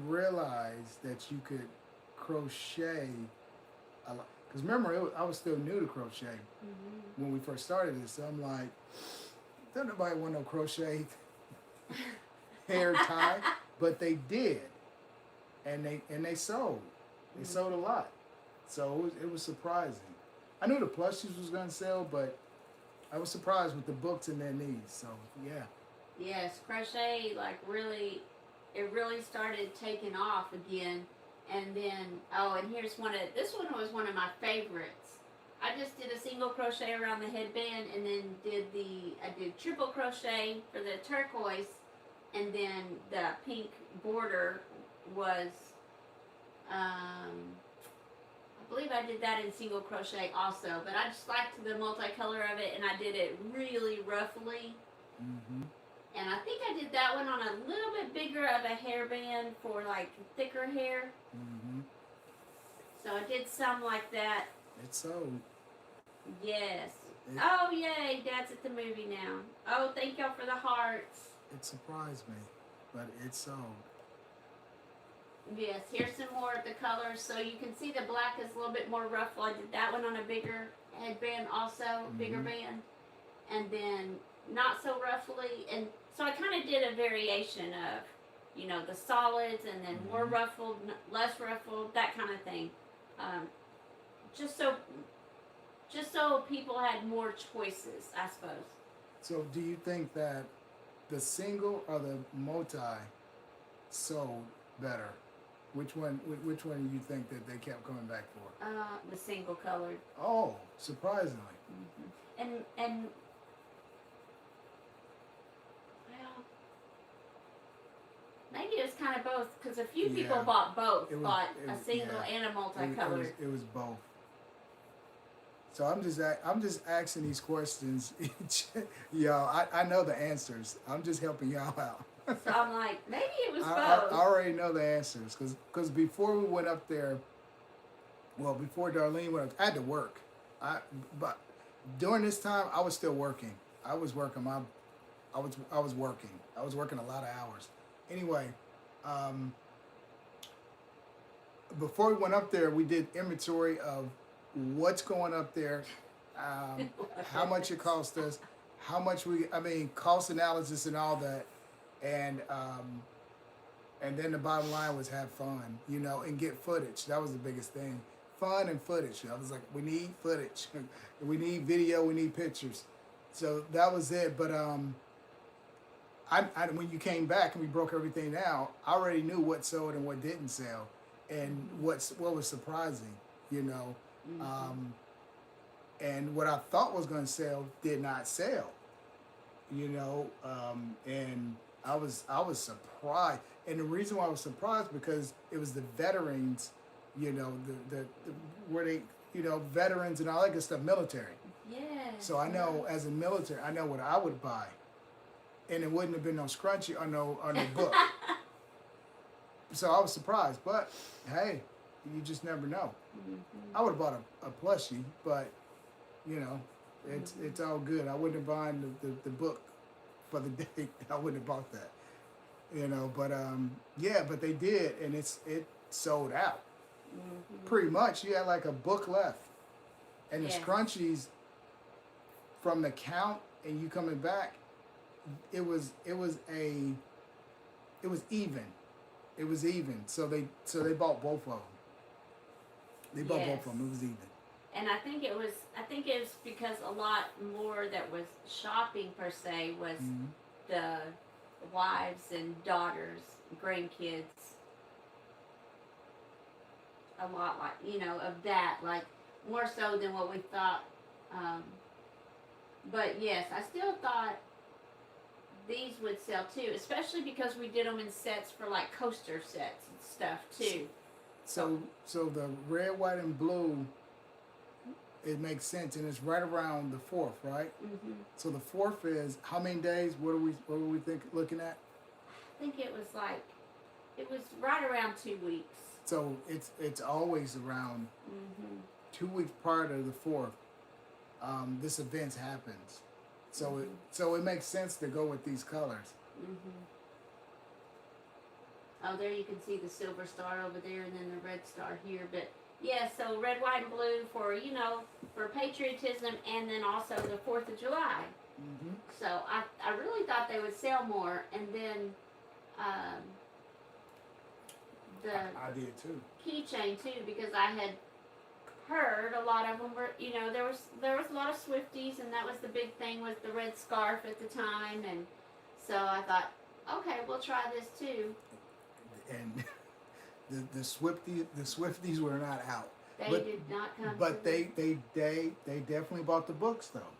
realize that you could crochet a lot. Because remember, I was still new to crochet when we first started this. So I'm like, don't nobody want no crochet hair tie, but they did. And they sewed. They sewed a lot. So it was surprising. I knew the plushies was gonna sell, but I was surprised with the books and their needs. So yeah. Yes, crochet it really started taking off again. And then and here's this one was one of my favorites. I just did a single crochet around the headband, and then I did triple crochet for the turquoise, and then the pink border was I believe I did that in single crochet also, but I just liked the multicolor of it, and I did it really roughly. Mm-hmm. And I think I did that one on a little bit bigger of a hairband for like thicker hair. Mm-hmm. So I did some like that. It's sold. Yes. Oh, yay, Dad's at the movie now. Oh, thank y'all for the hearts. It surprised me, but it's sold. Yes, here's some more of the colors. So you can see the black is a little bit more ruffle. I did that one on a bigger headband also, bigger band. And then not so ruffly. And so I kind of did a variation of, you know, the solids and then more ruffled, less ruffled, that kind of thing. Just so people had more choices, I suppose. So do you think that the single or the multi sold better? Which one do you think that they kept coming back for? The single colored. Oh, surprisingly. And well, maybe it was kind of both, because a few people bought both. Bought a single and a multicolored. It was both. So I'm just asking these questions. Y'all, I know the answers. I'm just helping y'all out. So I'm like, maybe it was both. I already know the answers because before we went up there, well, before Darlene went up, I had to work. But during this time, I was still working. I was working. I was working. I was working a lot of hours. Anyway, before we went up there, we did inventory of what's going up there, how much it cost us, how much cost analysis and all that. And then the bottom line was have fun, you know, and get footage. That was the biggest thing. Fun and footage. I was like, we need footage. We need video. We need pictures. So that was it. But when you came back and we broke everything down, I already knew what sold and what didn't sell, and what was surprising, you know. And what I thought was going to sell did not sell, you know, and I was surprised. And the reason why I was surprised because it was the veterans, you know, the where they, you know, veterans and all that good stuff, military. Yeah. So I know as a military, I know what I would buy, and it wouldn't have been no scrunchie or no book. So I was surprised, but hey, you just never know. I would have bought a plushie, but you know, it's all good. I wouldn't have bought the book for the day. I wouldn't have bought that, you know. But but they did, and it sold out. Pretty much, you had like a book left, and the scrunchies from the count and you coming back, it was even. It was even. So they bought both of them. They bought both of them. It was even. And I think it was because a lot more that was shopping per se was the wives and daughters, grandkids. A lot, like, you know, of that, like more so than what we thought. But yes, I still thought these would sell too, especially because we did them in sets for like coaster sets and stuff too. So the red, white, and blue, it makes sense, and it's right around the 4th, right? So the 4th is how many days? What were we looking at? I think it was right around 2 weeks. So it's always around 2 weeks prior to the 4th. This event happens, so it makes sense to go with these colors. Oh, there you can see the silver star over there, and then the red star here. But yeah, so red, white, and blue for, you know, for patriotism, and then also the 4th of July. So I really thought they would sell more, and then I did too. Keychain too, because I had heard a lot of them were, you know, there was a lot of Swifties, and that was the big thing was the red scarf at the time, and so I thought, okay, we'll try this too. And the Swifties were not out. They did not come. But they definitely bought the books though.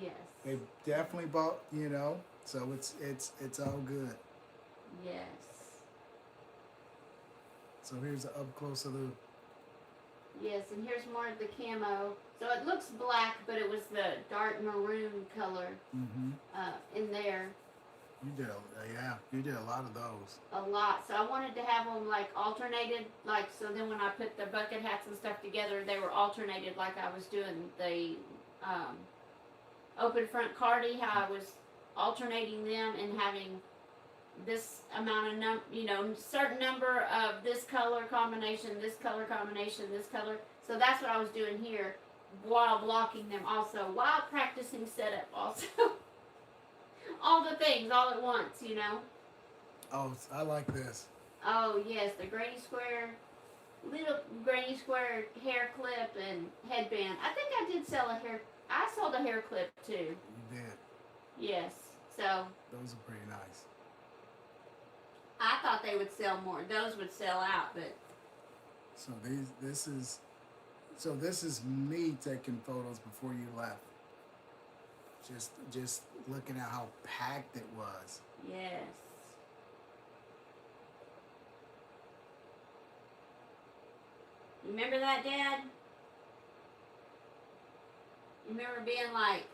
Yes. They definitely bought, you know. So it's all good. Yes. So here's an up close of the Yes, and here's more of the camo. So it looks black, but it was the dark maroon color in there. You did a lot of those. A lot. So I wanted to have them like alternated, like so then when I put the bucket hats and stuff together, they were alternated like I was doing the open front cardi, how I was alternating them and having this amount of certain number of this color combination, this color combination, this color. So that's what I was doing here while blocking them also, while practicing setup also. All the things all at once, you know. Oh, I like this. Oh yes, the little granny square hair clip and headband. I think I did sell I sold a hair clip too. You did. Yes, so. Those are pretty nice. I thought they would sell more. Those would sell out, but. So this is me taking photos before you left. Just looking at how packed it was. Yes. Remember that, Dad? You remember being like,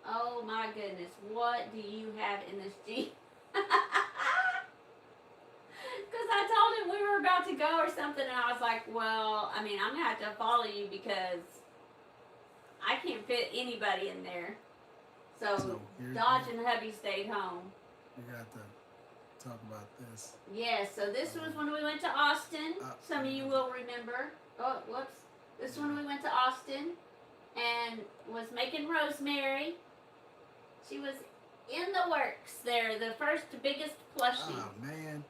oh my goodness, what do you have in this Jeep? Because I told him we were about to go or something, and I was like, well, I mean, I'm going to have to follow you because I can't fit anybody in there. So Dodge and hubby stayed home. You got to talk about this. Yes, so this was when we went to Austin. Some of you will remember. Oh, whoops. This is when we went to Austin and was making rosemary. She was in the works there. The first biggest plushie. Oh, man.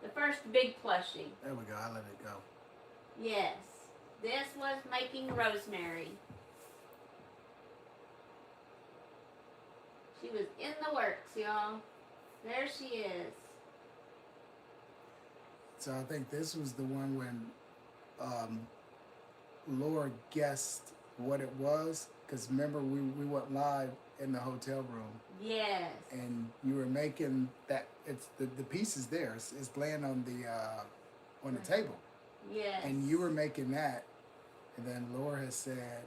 The first big plushie. There we go. I let it go. Yes. This was making rosemary. She was in the works, y'all. There she is. So I think this was the one when Laura guessed what it was. Because remember, we went live in the hotel room. Yes. And you were making that. It's the piece is there. It's laying on the table. Yes. And you were making that. And then Laura has said,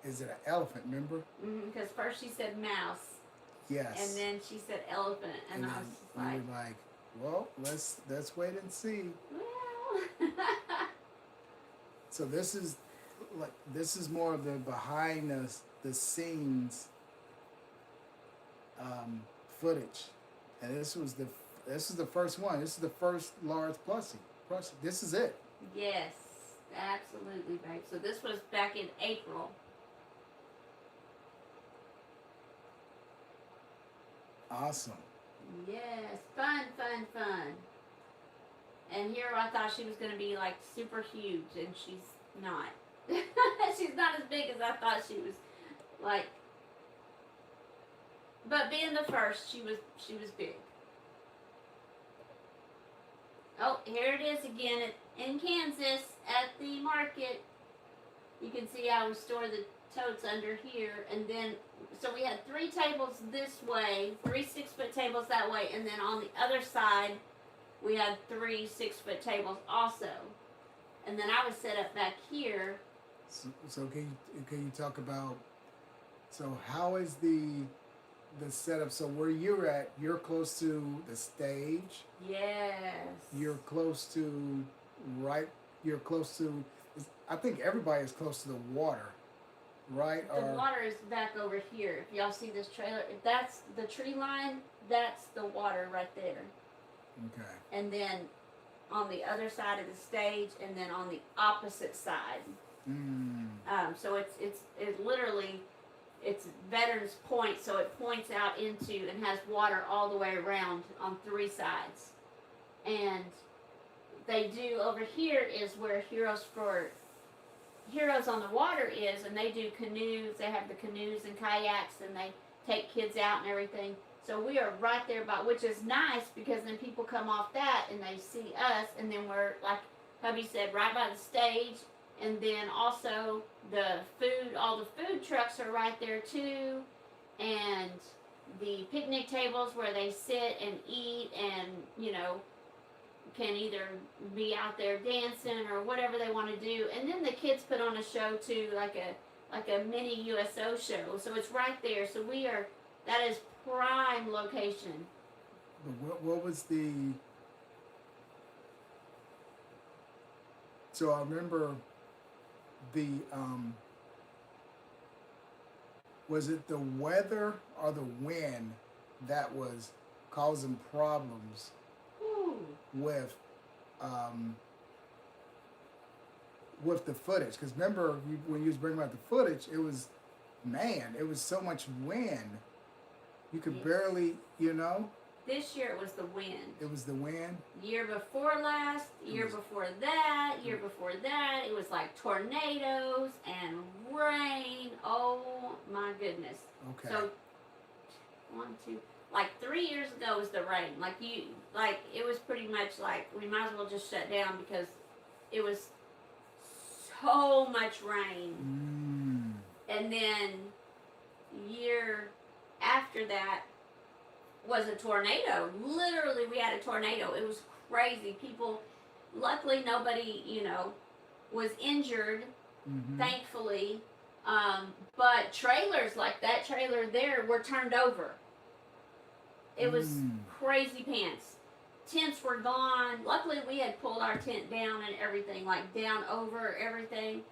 is it an elephant, remember? Because first she said mouse. Yes. And then she said elephant. And I was just like. You were like, well, let's wait and see. Well. So this is more of the behind the scenes footage. And this is the first one. This is the first large plushie. This is it. Yes. Absolutely, babe. So this was back in April. Awesome. Yes, fun. And here I thought she was going to be like super huge, and she's not. She's not as big as I thought she was. Like, but being the first, she was big. Oh, here it is again in Kansas at the market. You can see how we store the totes under here, and then so we had 3 tables this way, 3 6-foot tables that way, and then on the other side we had 3 6-foot tables also, and then I was set up back here. So can you talk about, so how is the setup? So where you're at, you're close to the stage. Yes. You're close to I think everybody is close to the water, right? The water is back over here. If y'all see this trailer, if that's the tree line, that's the water right there. Okay. And then on the other side of the stage, and then on the opposite side. So it's literally, it's Veterans Point, so it points out into and has water all the way around on 3 sides. And they do over here is where Heroes on the Water is, and they do canoes. They have the canoes and kayaks, and they take kids out and everything. So we are right there by, which is nice because then people come off that and they see us, and then we're, like hubby said, right by the stage. And then also all the food trucks are right there too, and the picnic tables where they sit and eat and, can either be out there dancing or whatever they want to do. And then the kids put on a show too, like a mini USO show. So it's right there. So that is prime location. What was the? So I remember the was it the weather or the wind that was causing problems with the footage? Because remember when you was bringing out the footage, it was so much wind, you could barely, This year it was the wind. It was the wind. Year before last, before that, it was like tornadoes and rain. Oh my goodness. Okay. So 3 years ago was the rain. It was pretty much like we might as well just shut down because it was so much rain. And then year after that was a tornado. Literally, we had a tornado. It was crazy. People, luckily nobody, was injured, thankfully. But trailers like that trailer there were turned over. It was crazy pants. Tents were gone. Luckily, we had pulled our tent down and everything, like down over everything.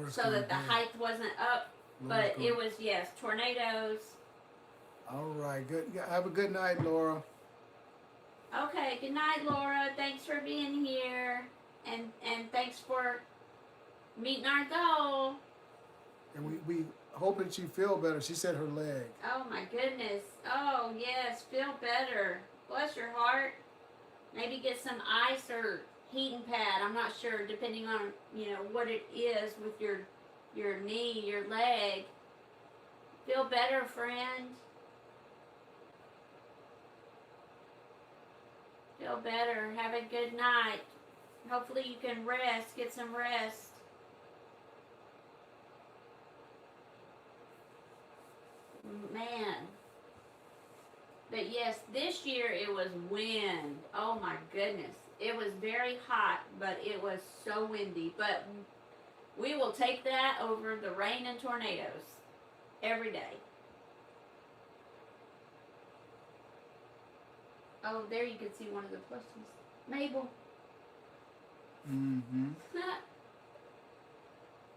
So that the height wasn't up. But it was, yes, tornadoes. All right, good. Have a good night, Laura. Okay, good night, Laura. Thanks for being here, and thanks for meeting our goal. And we hope that you feel better. She said her leg. Oh my goodness. Oh yes, feel better. Bless your heart. Maybe get some ice or heating pad. I'm not sure, depending on what it is with your knee, your leg. Feel better, friend. Feel better. Have a good night. Hopefully you can rest. Get some rest. Man. But yes, this year it was wind. Oh my goodness. It was very hot, but it was so windy. But we will take that over the rain and tornadoes every day. Oh, there you can see one of the plushies. Mabel.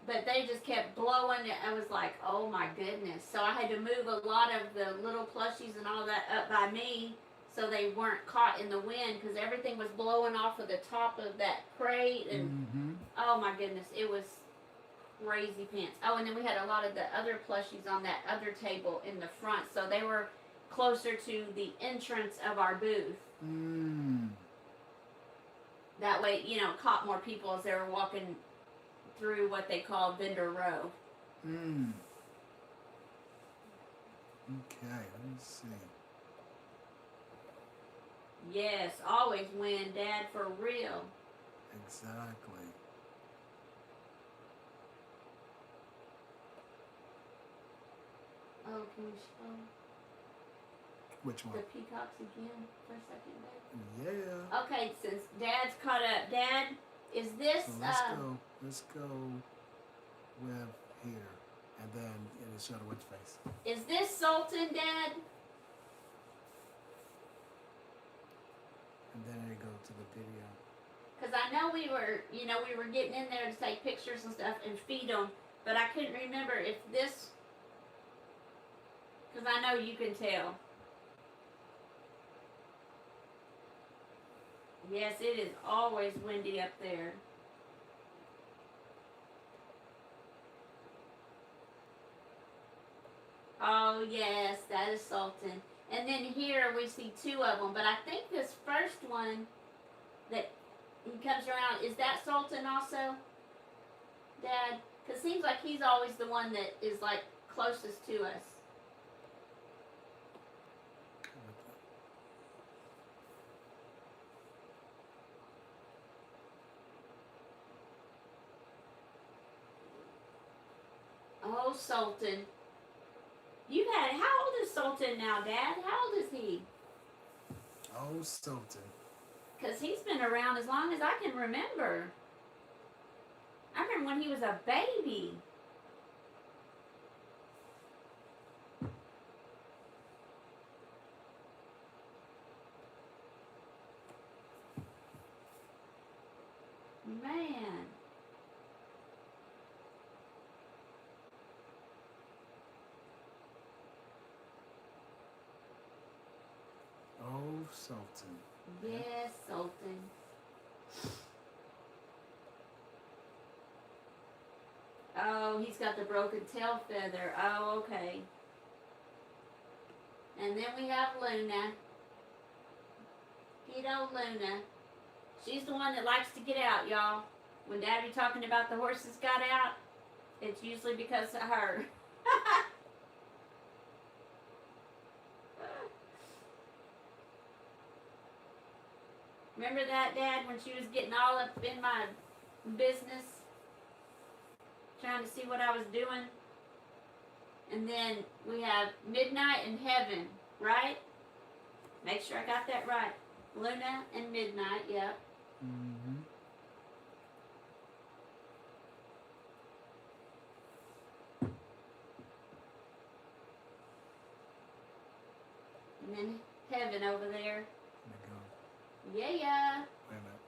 But they just kept blowing. I was like, oh my goodness. So I had to move a lot of the little plushies and all that up by me so they weren't caught in the wind because everything was blowing off of the top of that crate. And oh my goodness, it was crazy pants. Oh, and then we had a lot of the other plushies on that other table in the front. So they were closer to the entrance of our booth. That way, caught more people as they were walking through what they call vendor row. Okay, let me see. Yes, always win, Dad, for real. Exactly. Oh, can we show Which one? the peacocks again for a second, babe? Yeah. Okay, since Dad's caught up, Dad, is this? So let's go with here, and then it'll show the witch face. Is this Sultan, Dad? And then it go to the video. Because I know we were getting in there to take pictures and stuff and feed them, but I couldn't remember if this. Because I know you can tell. Yes, it is always windy up there. Oh, yes, that is Sultan. And then here we see two of them. But I think this first one that he comes around, is that Sultan also, Dad? Because it seems like he's always the one that is, like, closest to us. Oh, Sultan. How old is Sultan now, Dad? How old is he? Oh, Sultan. because he's been around as long as I can remember. I remember when he was a baby. Man. Oh, Sultan. Yes, Sultan. Oh, he's got the broken tail feather. Oh, okay. And then we have Luna. Kiddo Luna. She's the one that likes to get out, y'all. When Dad be talking about the horses got out, it's usually because of her. Remember that, Dad, when she was getting all up in my business? Trying to see what I was doing? And then we have Midnight and Heaven, right? Make sure I got that right. Luna and Midnight, yep. Mm-hmm. And then Heaven over there. Let me go. Yeah. Wait a minute.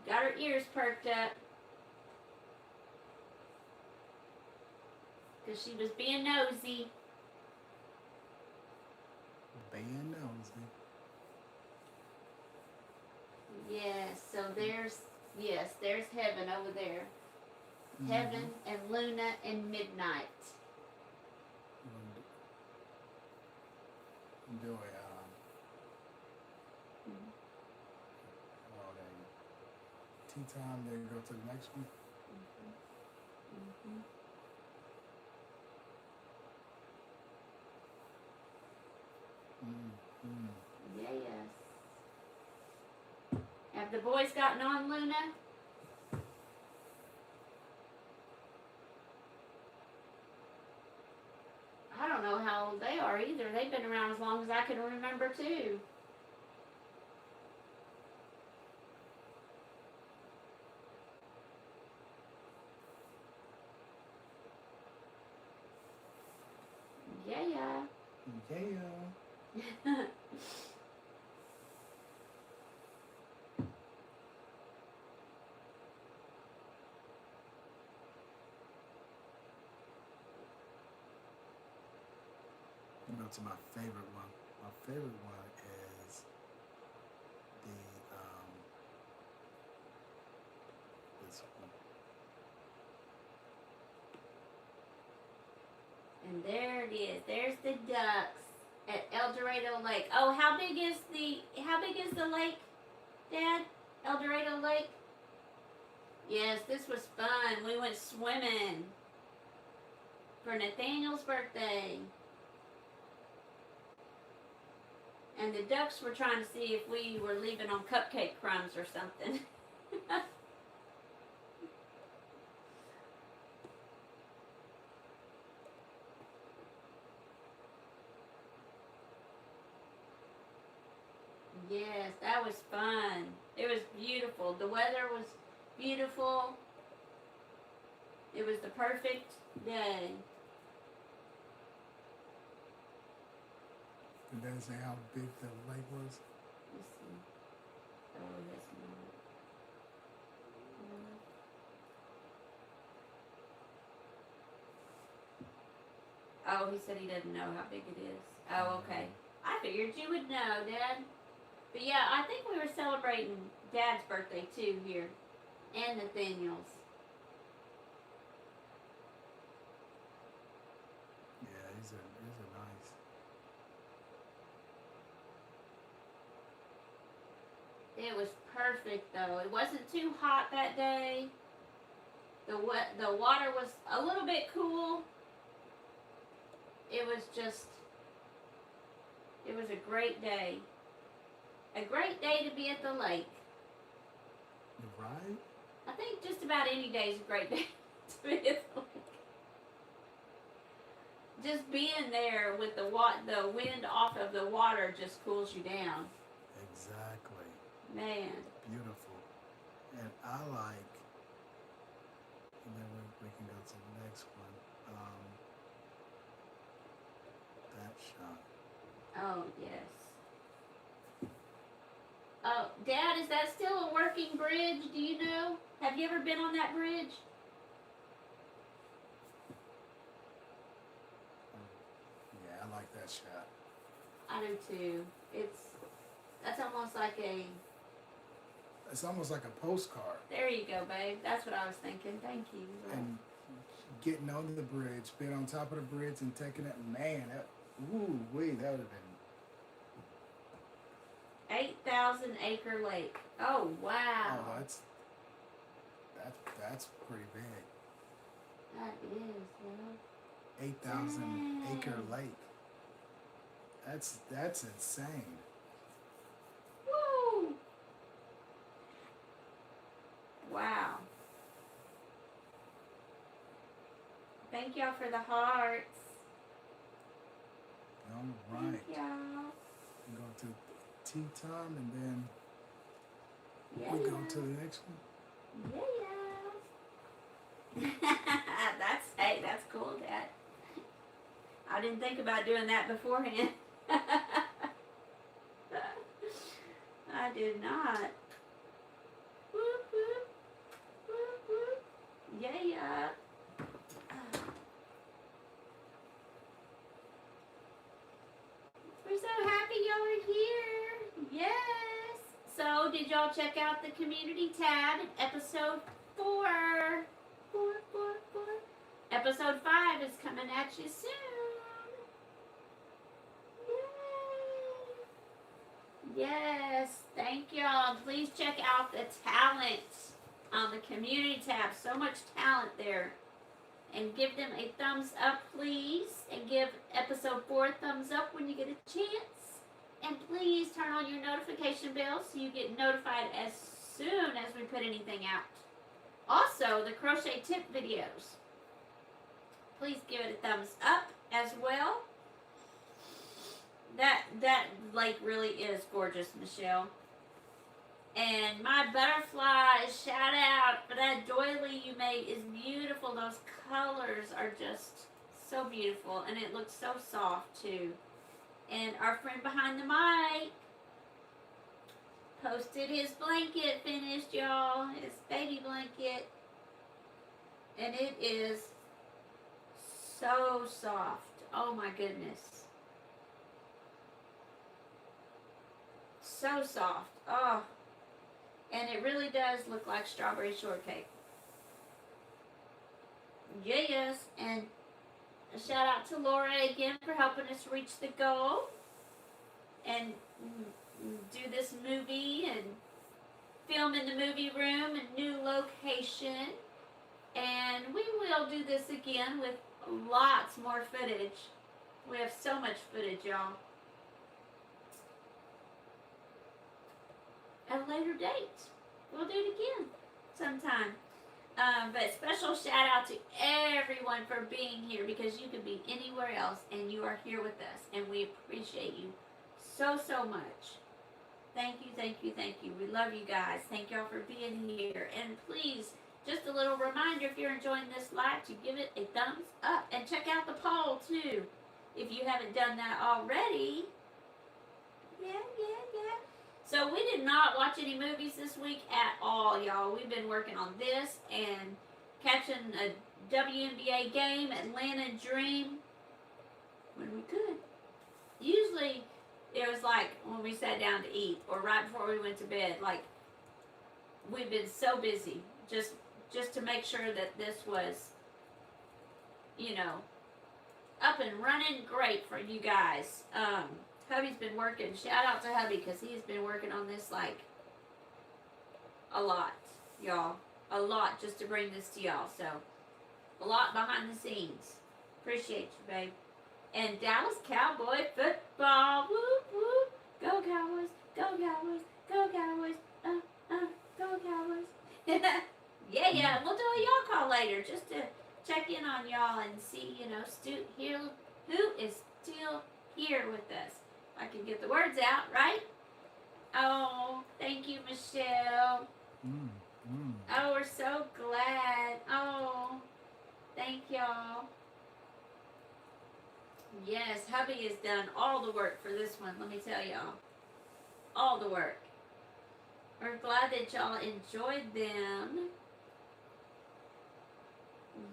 Got her ears perked up. Because she was being nosy. Being nosy. Yes, so there's Heaven over there. Mm-hmm. Heaven and Luna and Midnight. Do it. Oh, there you go. Tea time. Then go to the next one. Mm-hmm. Mm-hmm. Yes. Have the boys gotten on, Luna? I don't know how old they are either. They've been around as long as I can remember too. Yeah. Yeah. Go to my favorite one. My favorite one is the this one. And there it is. There's the ducks at El Dorado Lake. Oh, how big is the lake, Dad? El Dorado Lake? Yes, this was fun. We went swimming for Nathaniel's birthday. And the ducks were trying to see if we were leaving on cupcake crumbs or something. Yes, that was fun. It was beautiful. The weather was beautiful. It was the perfect day. Did that say how big the lake was? Let's see. Oh, that's not. Oh, he said he doesn't know how big it is. Oh, okay. I figured you would know, Dad. But yeah, I think we were celebrating Dad's birthday too here. And Nathaniel's. Yeah, these are nice. It was perfect though. It wasn't too hot that day. The water was a little bit cool. It was a great day. A great day to be at the lake. Right? I think just about any day is a great day to be at the lake. just being there with the wind off of the water just cools you down. Exactly. Man. Beautiful. And I like, and then we can go to the next one. That shot. Oh, yes. Oh, Dad, is that still a working bridge? Do you know? Have you ever been on that bridge? Yeah, I like that shot. I do too. That's almost like It's almost like a postcard. there you go, babe. That's what I was thinking. Thank you. And getting on the bridge, being on top of the bridge and taking it, man, that would have been 8,000 acre lake. Oh, wow. Oh, that's pretty big. That is, 8,000 acre Dang. lake. That's insane. Woo! Wow. Thank y'all for the hearts. All right. Thank y'all. We go to tea time and then Yeah. we go to the next one. Yeah. That's cool, Dad. I didn't think about doing that beforehand. I did not. Whoop, whoop. Whoop, whoop. Yeah. We're so happy y'all are here. Yes. So, did y'all check out the community tab in episode 4? 4. Episode 5 is coming at you soon. Yay. Yes. Thank y'all. Please check out the talent on the community tab. So much talent there. And give them a thumbs up, please. And give episode 4 a thumbs up when you get a chance. And please turn on your notification bell so you get notified as soon as we put anything out. Also, the crochet tip videos. Please give it a thumbs up as well. That lake really is gorgeous, Michelle. And my butterflies, shout out for that doily you made is beautiful. Those colors are just so beautiful, and it looks so soft too. And our friend behind the mic posted his blanket finished, y'all. His baby blanket. And it is so soft. Oh my goodness. So soft. Oh. And it really does look like strawberry shortcake. Yes. And a shout out to Laura again for helping us reach the goal. And do this movie and film in the movie room and new location. And we will do this again with lots more footage. We have so much footage, y'all. At a later date. We'll do it again sometime. But special shout out to everyone for being here, because you could be anywhere else and you are here with us. And we appreciate you so, so much. Thank you, thank you, thank you. We love you guys. Thank y'all for being here. And please, just a little reminder, if you're enjoying this live, to give it a thumbs up. And check out the poll, too, if you haven't done that already. Yeah. So we did not watch any movies this week at all, y'all. We've been working on this and catching a WNBA game, Atlanta Dream, when we could. Usually, it was like when we sat down to eat or right before we went to bed. Like, we've been so busy just to make sure that this was, up and running great for you guys. Hubby's been working. Shout out to Hubby, because he's been working on this like a lot, y'all. A lot just to bring this to y'all. So, a lot behind the scenes. Appreciate you, babe. And Dallas Cowboy football. Whoop, whoop. Go Cowboys. Go Cowboys. Go Cowboys. Go Cowboys. Yeah. We'll do a y'all call later just to check in on y'all and see, who is still here with us. I can get the words out, right? Oh, thank you, Michelle. Oh, we're so glad. Oh, thank y'all. Yes, hubby has done all the work for this one, let me tell y'all. All the work. We're glad that y'all enjoyed them.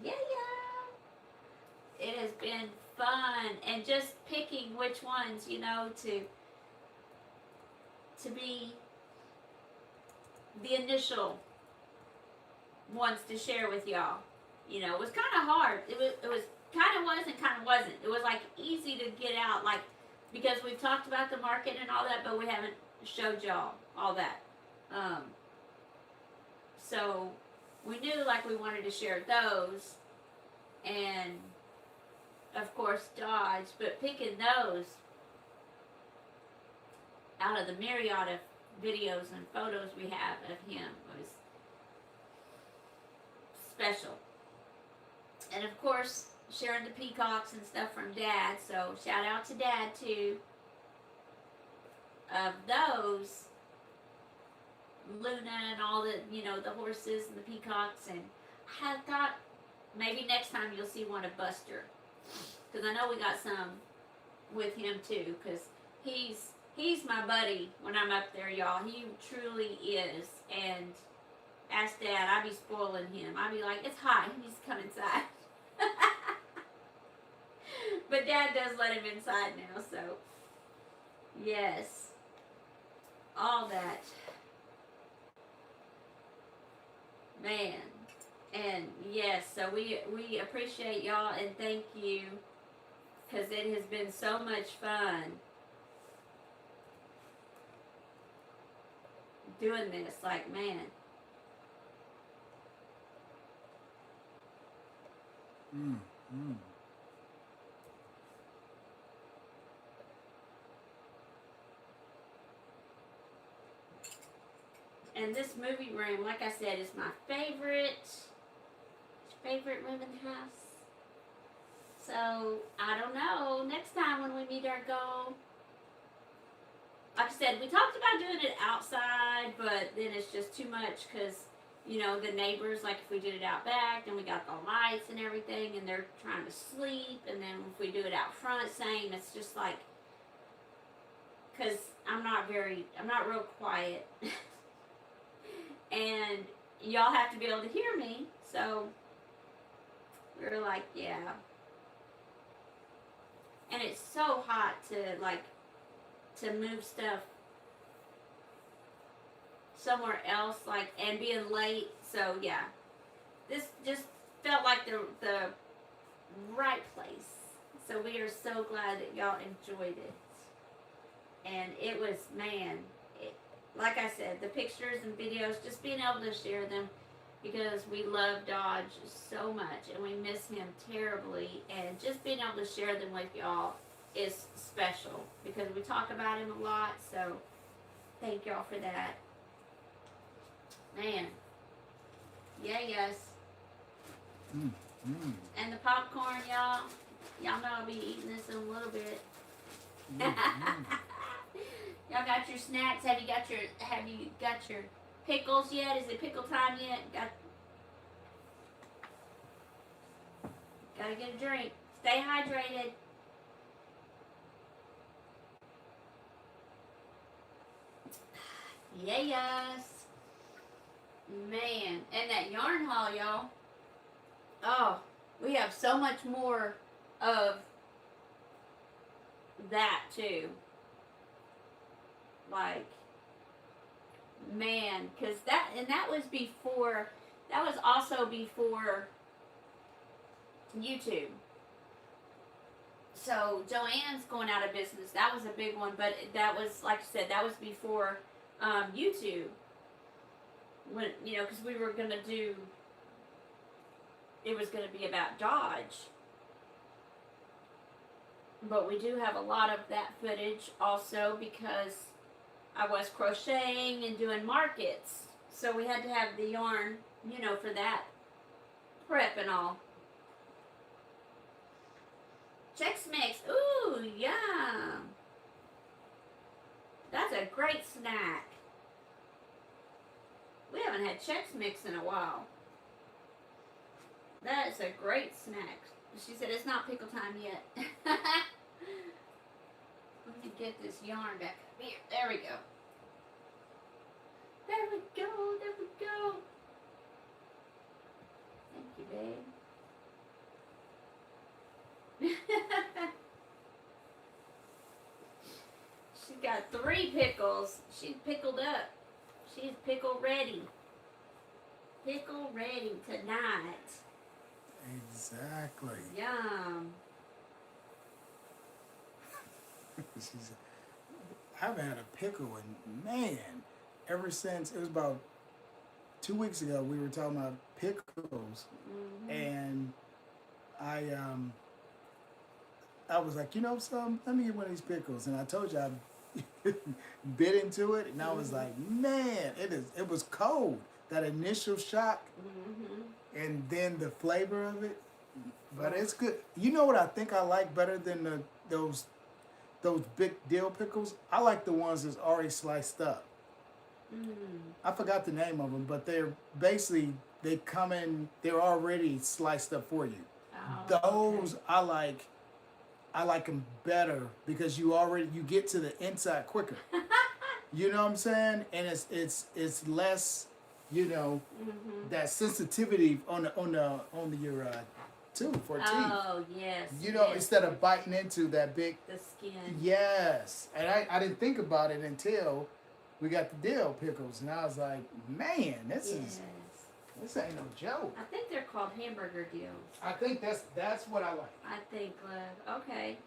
Yeah. It has been fun, and just picking which ones, to be the initial ones to share with y'all. It was kind of hard. It was kind of was and kind of wasn't. It was like easy to get out, like, because we've talked about the market and all that, but we haven't showed y'all all that. So we knew like we wanted to share those, and of course Dodge, but picking those out of the myriad of videos and photos we have of him was special. And of course, sharing the peacocks and stuff from Dad, so shout out to Dad too. Of those, Luna and all the, the horses and the peacocks, and I thought maybe next time you'll see one of Buster, because I know we got some with him too, because he's my buddy when I'm up there, y'all. He truly is. And ask Dad, I be spoiling him. I be like, it's hot, he needs to come inside. But Dad does let him inside now, so yes, all that, man. And yes, so we appreciate y'all and thank you, because it has been so much fun doing this. Like, man. And this movie room, like I said, is my favorite room in the house. So, I don't know. Next time when we meet our goal, like I said, we talked about doing it outside, but then it's just too much because, the neighbors, like if we did it out back, then we got the lights and everything, and they're trying to sleep, and then if we do it out front, same, it's just like, because I'm not real quiet. And y'all have to be able to hear me, so we were like, yeah. And it's so hot to move stuff somewhere else, and being late, so yeah. This just felt like the right place. So we are so glad that y'all enjoyed it. And it was, man, like I said, the pictures and videos, just being able to share them, because we love Dodge so much and we miss him terribly, and just being able to share them with y'all is special, because we talk about him a lot, so thank y'all for that. Man. Yeah, yes. And the popcorn, y'all know I'll be eating this in a little bit. Y'all got your snacks? Have you got your pickles yet? Is it pickle time yet? Gotta get a drink. Stay hydrated. Yeah, yes. Man, and that yarn haul, y'all. Oh, we have so much more of that too. Like, man, because that was also before YouTube. So Joanne's going out of business. That was a big one, but that was, like I said, that was before YouTube. When, because we were going to do, it was going to be about Dodge. But we do have a lot of that footage also, because I was crocheting and doing markets. So we had to have the yarn, for that prep and all. Chex Mix. Ooh, yum. That's a great snack. We haven't had Chex Mix in a while. That is a great snack. She said it's not pickle time yet. Let me get this yarn back up here. There we go. There we go. There we go. Thank you, babe. She's got 3 pickles. She's pickled up. She's pickle ready. Pickle ready tonight. Exactly. Yum. She's, I haven't had a pickle in, man, ever since, it was about 2 weeks ago, we were talking about pickles, and I was like, you know something, let me get one of these pickles, and I told you I bit into it, and I was like, man, it was cold, that initial shock, and then the flavor of it, but it's good. You know what I think I like better than those big dill pickles? I like the ones that's already sliced up. I forgot the name of them, but they're basically, they come in, they're already sliced up for you. Those, okay. I like them better because you get to the inside quicker. You know what I'm saying? And it's less, you know, that sensitivity on your tooth for teeth. Oh yes. You know, yes. Instead of biting into that big. The skin. Yes, and I didn't think about it until we got the dill pickles, and I was like, man, this ain't no joke. I think they're called hamburger deals. I think that's what I like. I think, okay.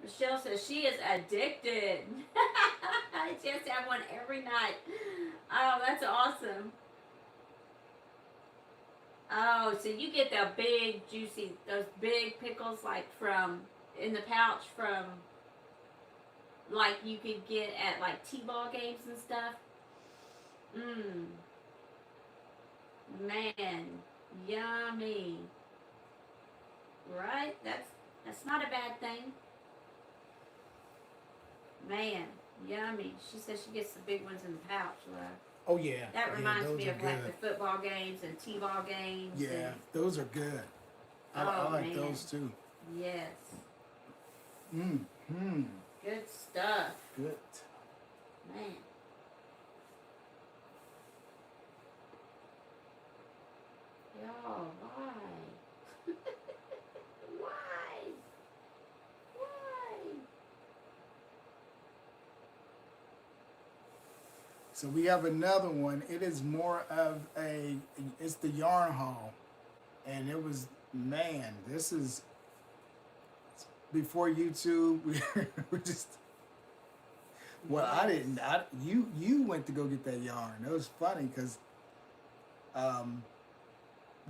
Michelle says she is addicted. She has to have one every night. Oh, that's awesome. Oh, so you get the big, juicy, those big pickles like in the pouch from, like you could get at like T-ball games and stuff. Man, yummy. Right? That's not a bad thing. Man, yummy. She says she gets the big ones in the pouch. Oh yeah. That reminds me of good. like the football games and T-ball games. Yeah, those are good. I like those too. Yes. Good stuff. Good. Man. Y'all, why? Why? So we have another one. It is more of it's the yarn haul. And it was, man, this is before YouTube. We just, well, yes. You went to go get that yarn. It was funny because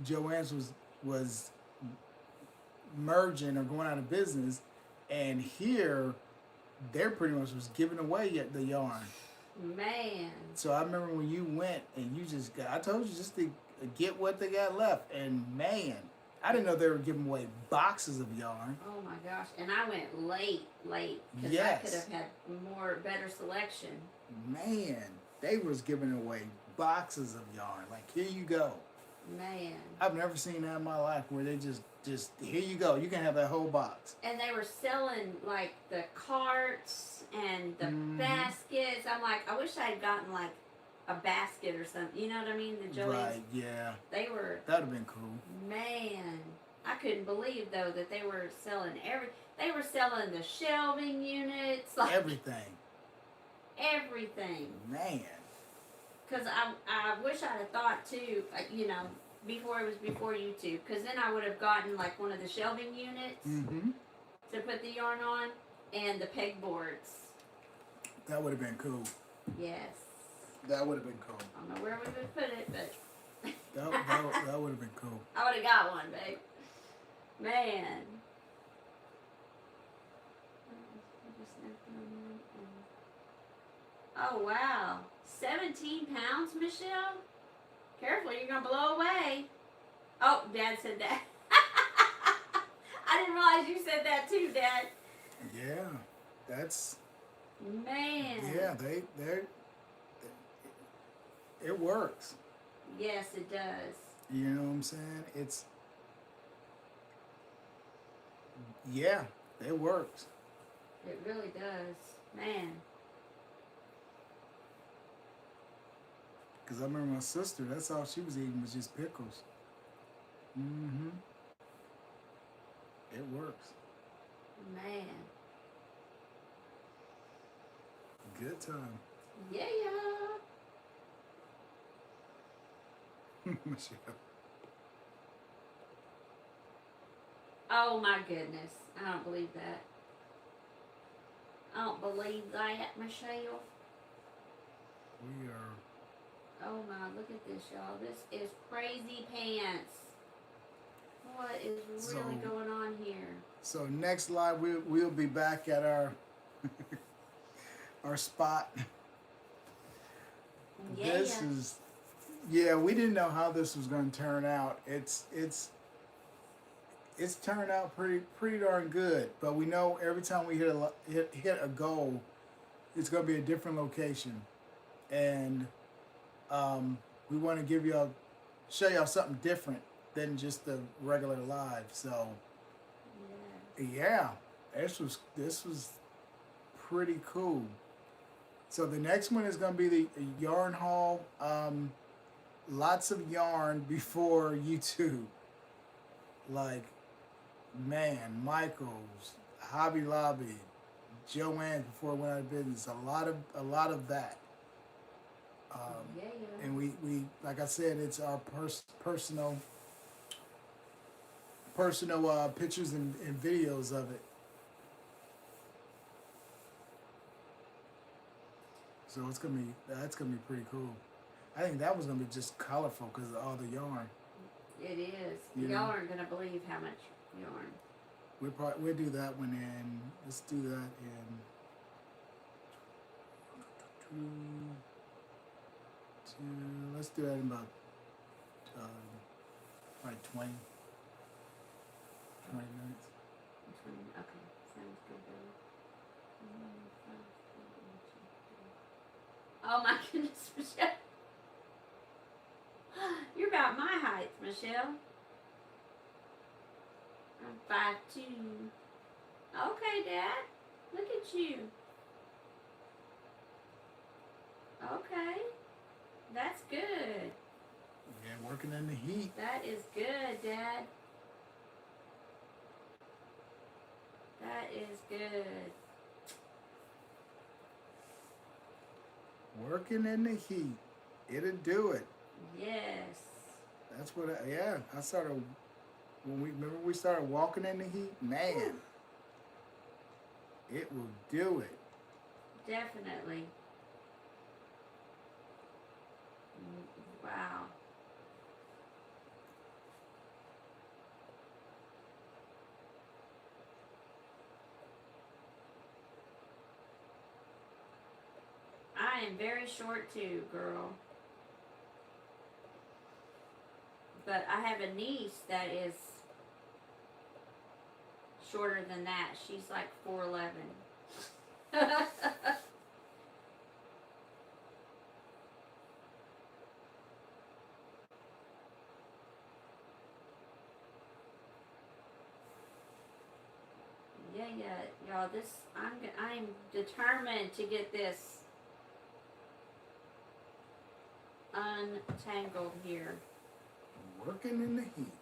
Joann's was merging or going out of business, and here they're pretty much was giving away the yarn. Man. So I remember when you went and you just I told you just to get what they got left, and man, I didn't know they were giving away boxes of yarn. Oh my gosh! And I went late because yes. I could have had better selection. Man, they was giving away boxes of yarn. Like, here you go. Man. I've never seen that in my life where they just here you go. You can have that whole box. And they were selling like the carts and the baskets. I'm like, I wish I had gotten like a basket or something. You know what I mean? The Joann's. Right, yeah. They were. That'd have been cool. Man. I couldn't believe though that they were selling they were selling the shelving units. Like, everything. Everything. Man. Because I wish I'd have thought too, you know, before it was before YouTube. Because then I would have gotten like one of the shelving units to put the yarn on and the pegboards. That would have been cool. Yes. That would have been cool. I don't know where we would put it, but that would have been cool. I would have got one, babe. Man. Oh wow. 17 pounds, Michelle? Careful, you're gonna blow away. Oh, Dad said that. I didn't realize you said that too, Dad. Yeah, that's Man. yeah. It works. Yes, it does. You know what I'm saying? Yeah, it works. It really does. Man. Cause I remember my sister. That's all she was eating was just pickles. Mm-hmm. It works. Man. Good time. Yeah. Michelle. Oh my goodness. I don't believe that. I don't believe that, Michelle. We are. Oh my, look at this, y'all. This is crazy pants. What is really going on here? So next live we'll be back at our our spot. Yeah. This is we didn't know how this was going to turn out. It's turned out pretty darn good, but we know every time we hit a goal, it's going to be a different location, and we want to show y'all something different than just the regular live. So yeah, this was pretty cool. So the next one is going to be the yarn haul. Lots of yarn before YouTube. Like, man, Michael's, Hobby Lobby, Joann's before it went out of business. A lot of that. And we like I said, it's our personal pictures and videos of it. So that's gonna be pretty cool. I think that was gonna be just colorful because of all the yarn. It is. Y'all aren't gonna believe how much yarn. We'll do that one in. Let's do that in. Let's do that in about like 20 minutes. Okay, sounds good. Oh my goodness, Michelle. You're about my height, Michelle. I'm 5'2". Okay, Dad. Look at you. Okay. That's good. Yeah, working in the heat. That is good, Dad. That is good. Working in the heat. It'll do it. Yes. That's what I started when we started walking in the heat, man. It will do it. Definitely. Wow. I am very short too, girl. But I have a niece that is shorter than that. She's like 4'11". Y'all. I'm determined to get this untangled here. Working in the heat.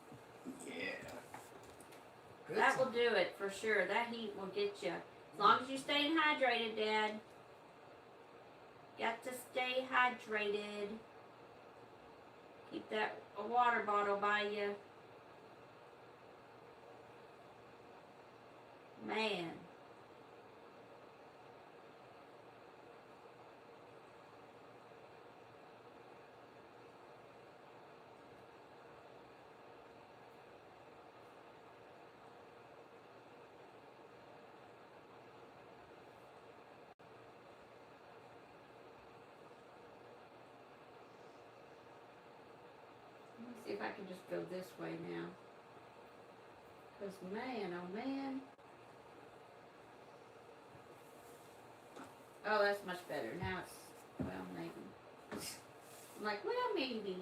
Yeah. Good That time. will do it for sure. That heat will get you. As long as you stay hydrated, Dad. Got to stay hydrated. Keep that water bottle by you. Man. Let me see if I can just go this way now. Because man, oh man. Oh, that's much better. Now it's, well, maybe. I'm like, well, maybe.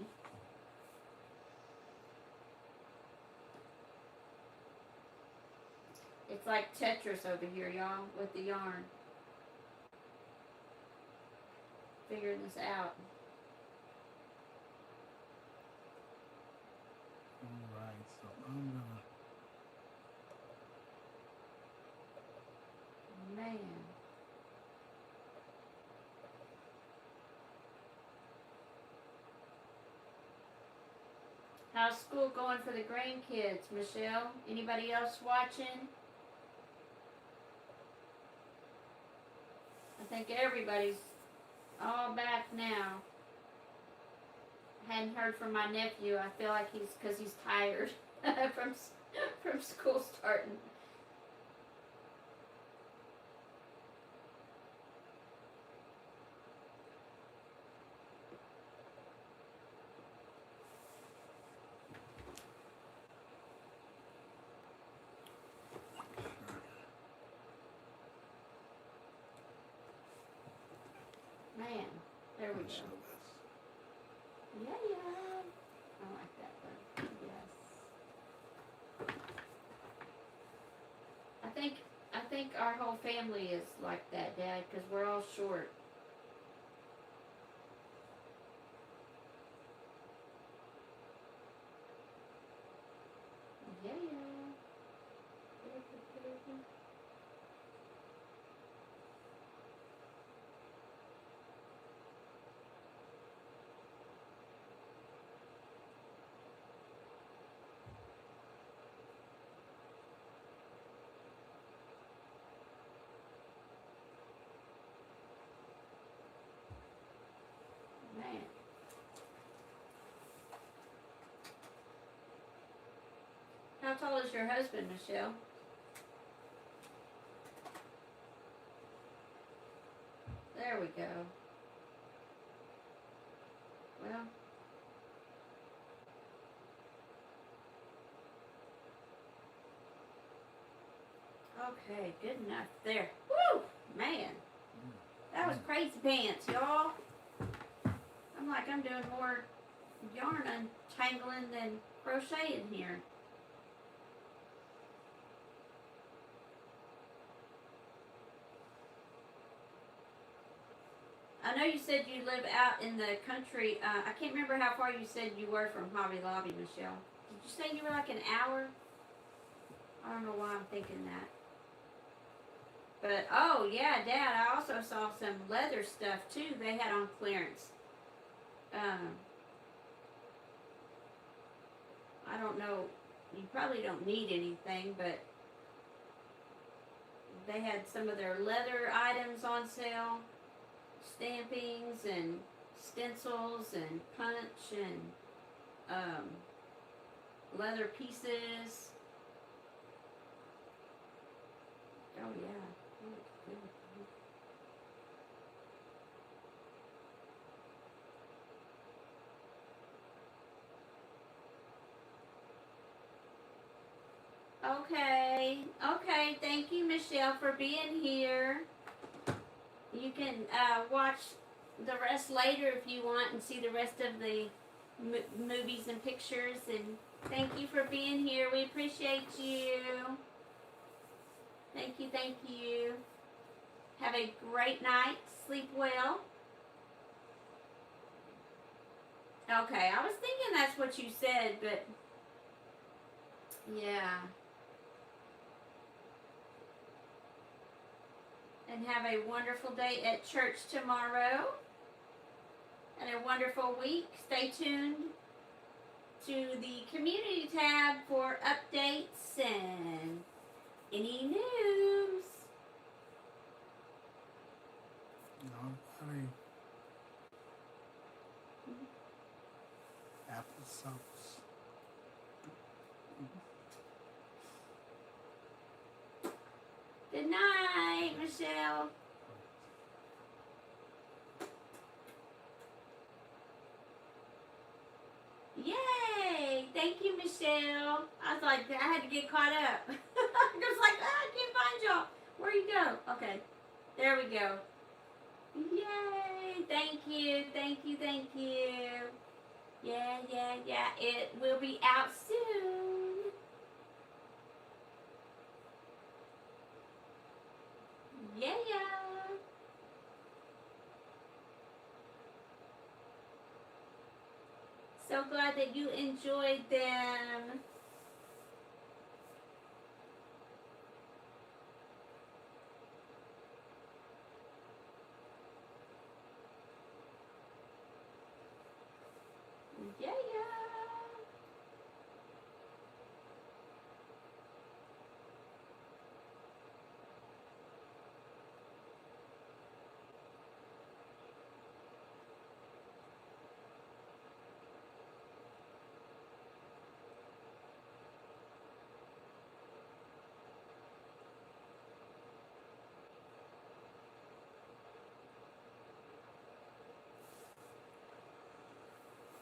It's like Tetris over here, y'all, with the yarn. Figuring this out. Alright, so I'm gonna... Man. How's school going for the grandkids, Michelle? Anybody else watching? I think everybody's all back now. Hadn't heard from my nephew. I feel like because he's tired from school starting. Man, there we go. Yeah, yeah. I like that one. Yes. I think our whole family is like that, Dad, because we're all short. Yeah, yeah. Man. How tall is your husband, Michelle? There we go. Well. Okay, good enough. There. Woo! Man. That was crazy pants, y'all. I'm like, I'm doing more yarn untangling than crocheting here. I know you said you live out in the country. I can't remember how far you said you were from Hobby Lobby, Michelle. Did you say you were like an hour? I don't know why I'm thinking that. But, oh, yeah, Dad, I also saw some leather stuff, too, they had on clearance. I don't know, you probably don't need anything, but they had some of their leather items on sale. Stampings and stencils and punch and leather pieces. Oh, yeah. Okay, thank you, Michelle, for being here. You can watch the rest later if you want and see the rest of the movies and pictures. And thank you for being here. We appreciate you. Thank you, thank you. Have a great night. Sleep well. Okay, I was thinking that's what you said, but yeah. And have a wonderful day at church tomorrow. And a wonderful week. Stay tuned to the community tab for updates and any news. Nobody. Applesauce. Good night, Michelle. Yay! Thank you, Michelle. Michelle. I was like, I had to get caught up. I was like, I can't find y'all. Where you go? Okay, there we go. Yay! Thank you, thank you, thank you. Yeah, yeah, yeah. It will be out soon. Yeah, yeah. So glad that you enjoyed them. Yeah, yeah.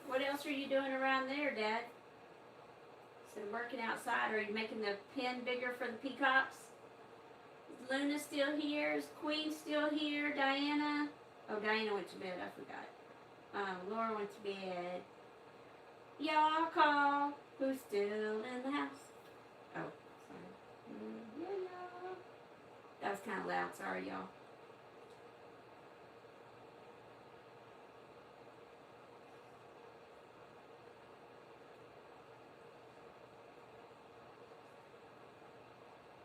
What else are you doing around there, Dad? So working outside, are you making the pen bigger for the peacocks? Is Luna still here? Is Queen still here? Diana? Oh, Diana went to bed. I forgot. Laura went to bed. Y'all call. Who's still in the house? Oh, sorry. Yeah, y'all. That was kind of loud. Sorry, y'all.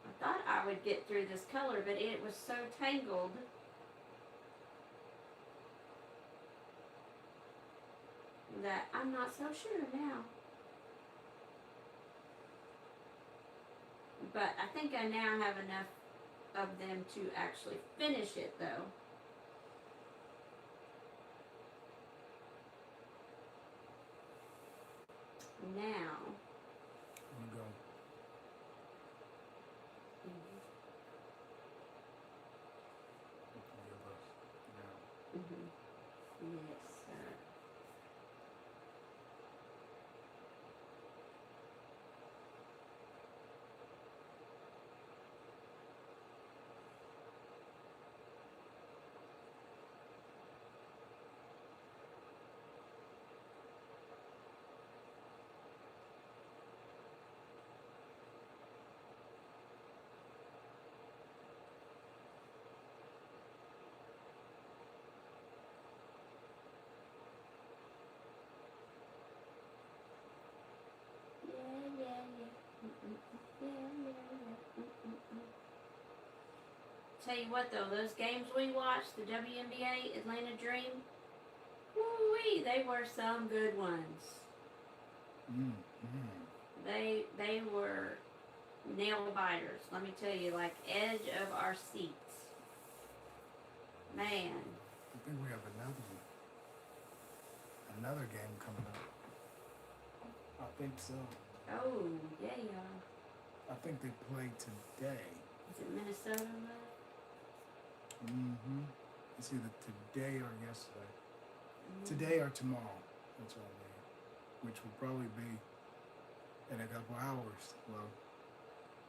I thought I would get through this color, but it was so tangled. That I'm not so sure now. But I think I now have enough of them to actually finish it though. Now. You go. Yes, sir. Tell you what though, those games we watched, the WNBA, Atlanta Dream, woo-wee, they were some good ones. They were nail biters, let me tell you, like edge of our seats. Man. I think we have another game coming up. I think so. Oh, yeah, yeah. I think they play today. Is it Minnesota left? It's either today or yesterday. Today or tomorrow. That's what I mean. Which will probably be in a couple hours. Well,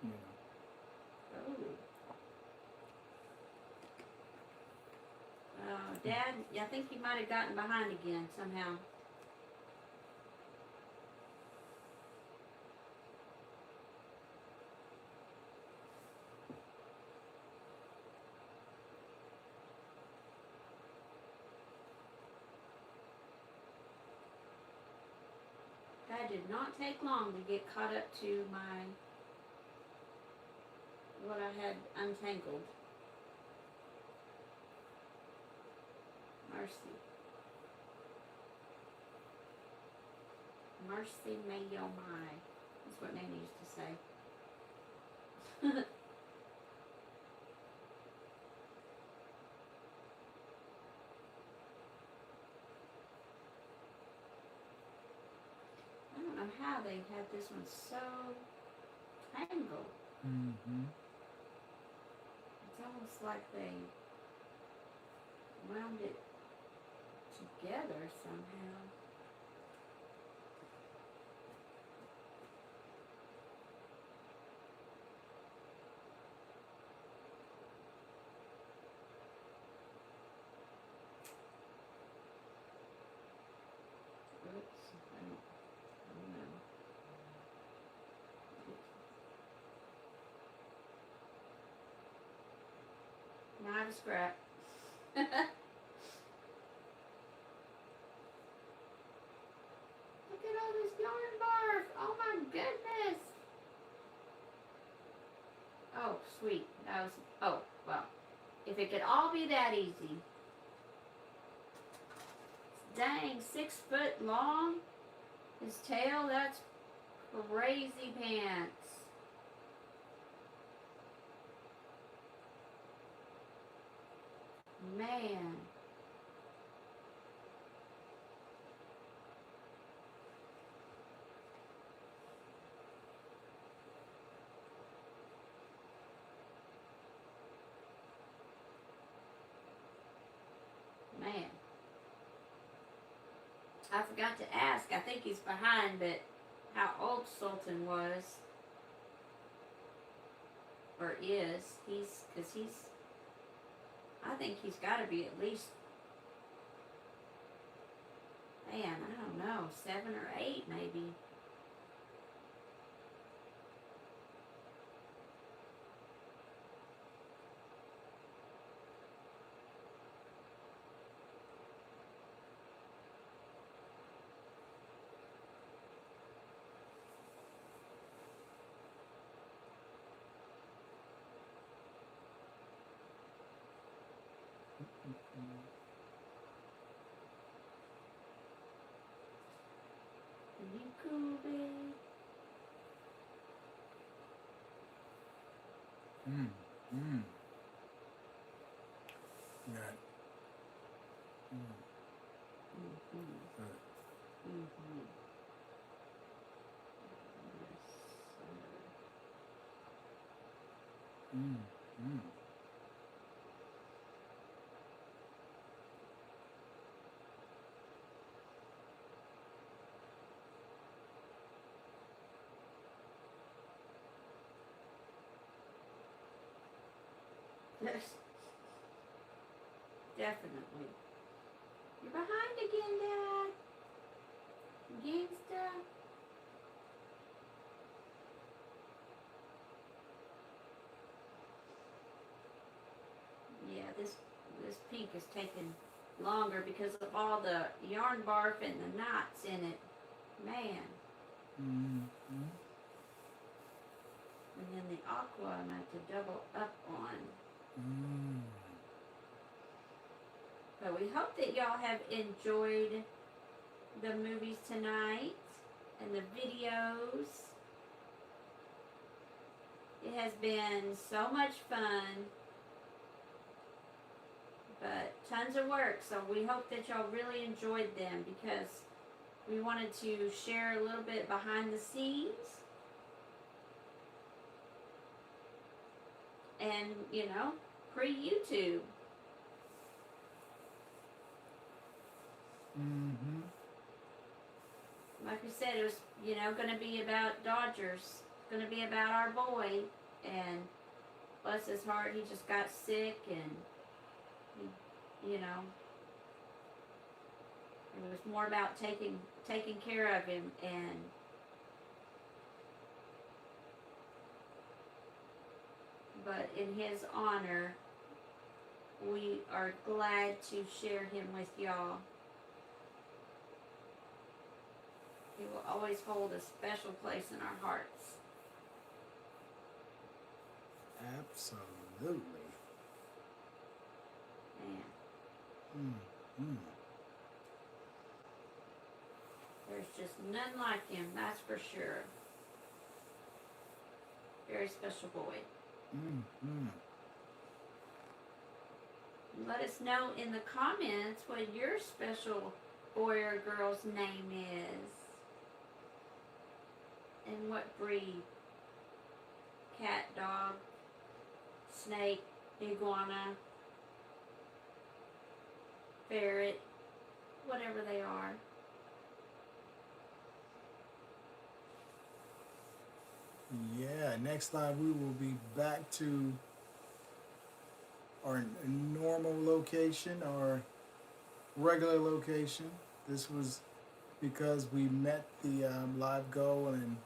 you know. Oh, Dad, I think you might have gotten behind again somehow. That did not take long to get caught up to what I had untangled. Mercy. Mercy may yo my. That's what Nana used to say. I don't know how they had this one so tangled. It's almost like they wound it together somehow. scrap. Look at all this yarn barf. Oh my goodness. Oh, sweet. That was, oh, well. If it could all be that easy. Dang, 6 foot long. His tail, that's crazy pants. Man. Man. I forgot to ask. I think he's behind, but how old Sultan was or is. Because I think he's got to be at least, man, I don't know, 7 or 8 maybe. You cool, babe? Yeah. Yes. Definitely. You're behind again, Dad. Gangsta. Yeah, this pink is taking longer because of all the yarn barf and the knots in it. Man. And then the aqua I'm going to have to double up on. But we hope that y'all have enjoyed the movies tonight and the videos. It has been so much fun, but tons of work. So we hope that y'all really enjoyed them because we wanted to share a little bit behind the scenes. And, you know, pre-YouTube. Like we said, it was, you know, going to be about Dodgers. It's going to be about our boy. And bless his heart, he just got sick and, he, you know, it was more about taking care of him. And but in his honor, we are glad to share him with y'all. He will always hold a special place in our hearts. Absolutely. Man. There's just none like him, that's for sure. Very special boy. Let us know in the comments what your special boy or girl's name is. And what breed. Cat, dog, snake, iguana, ferret, whatever they are. Yeah, next time we will be back to our normal location, our regular location. This was because we met the live goal, and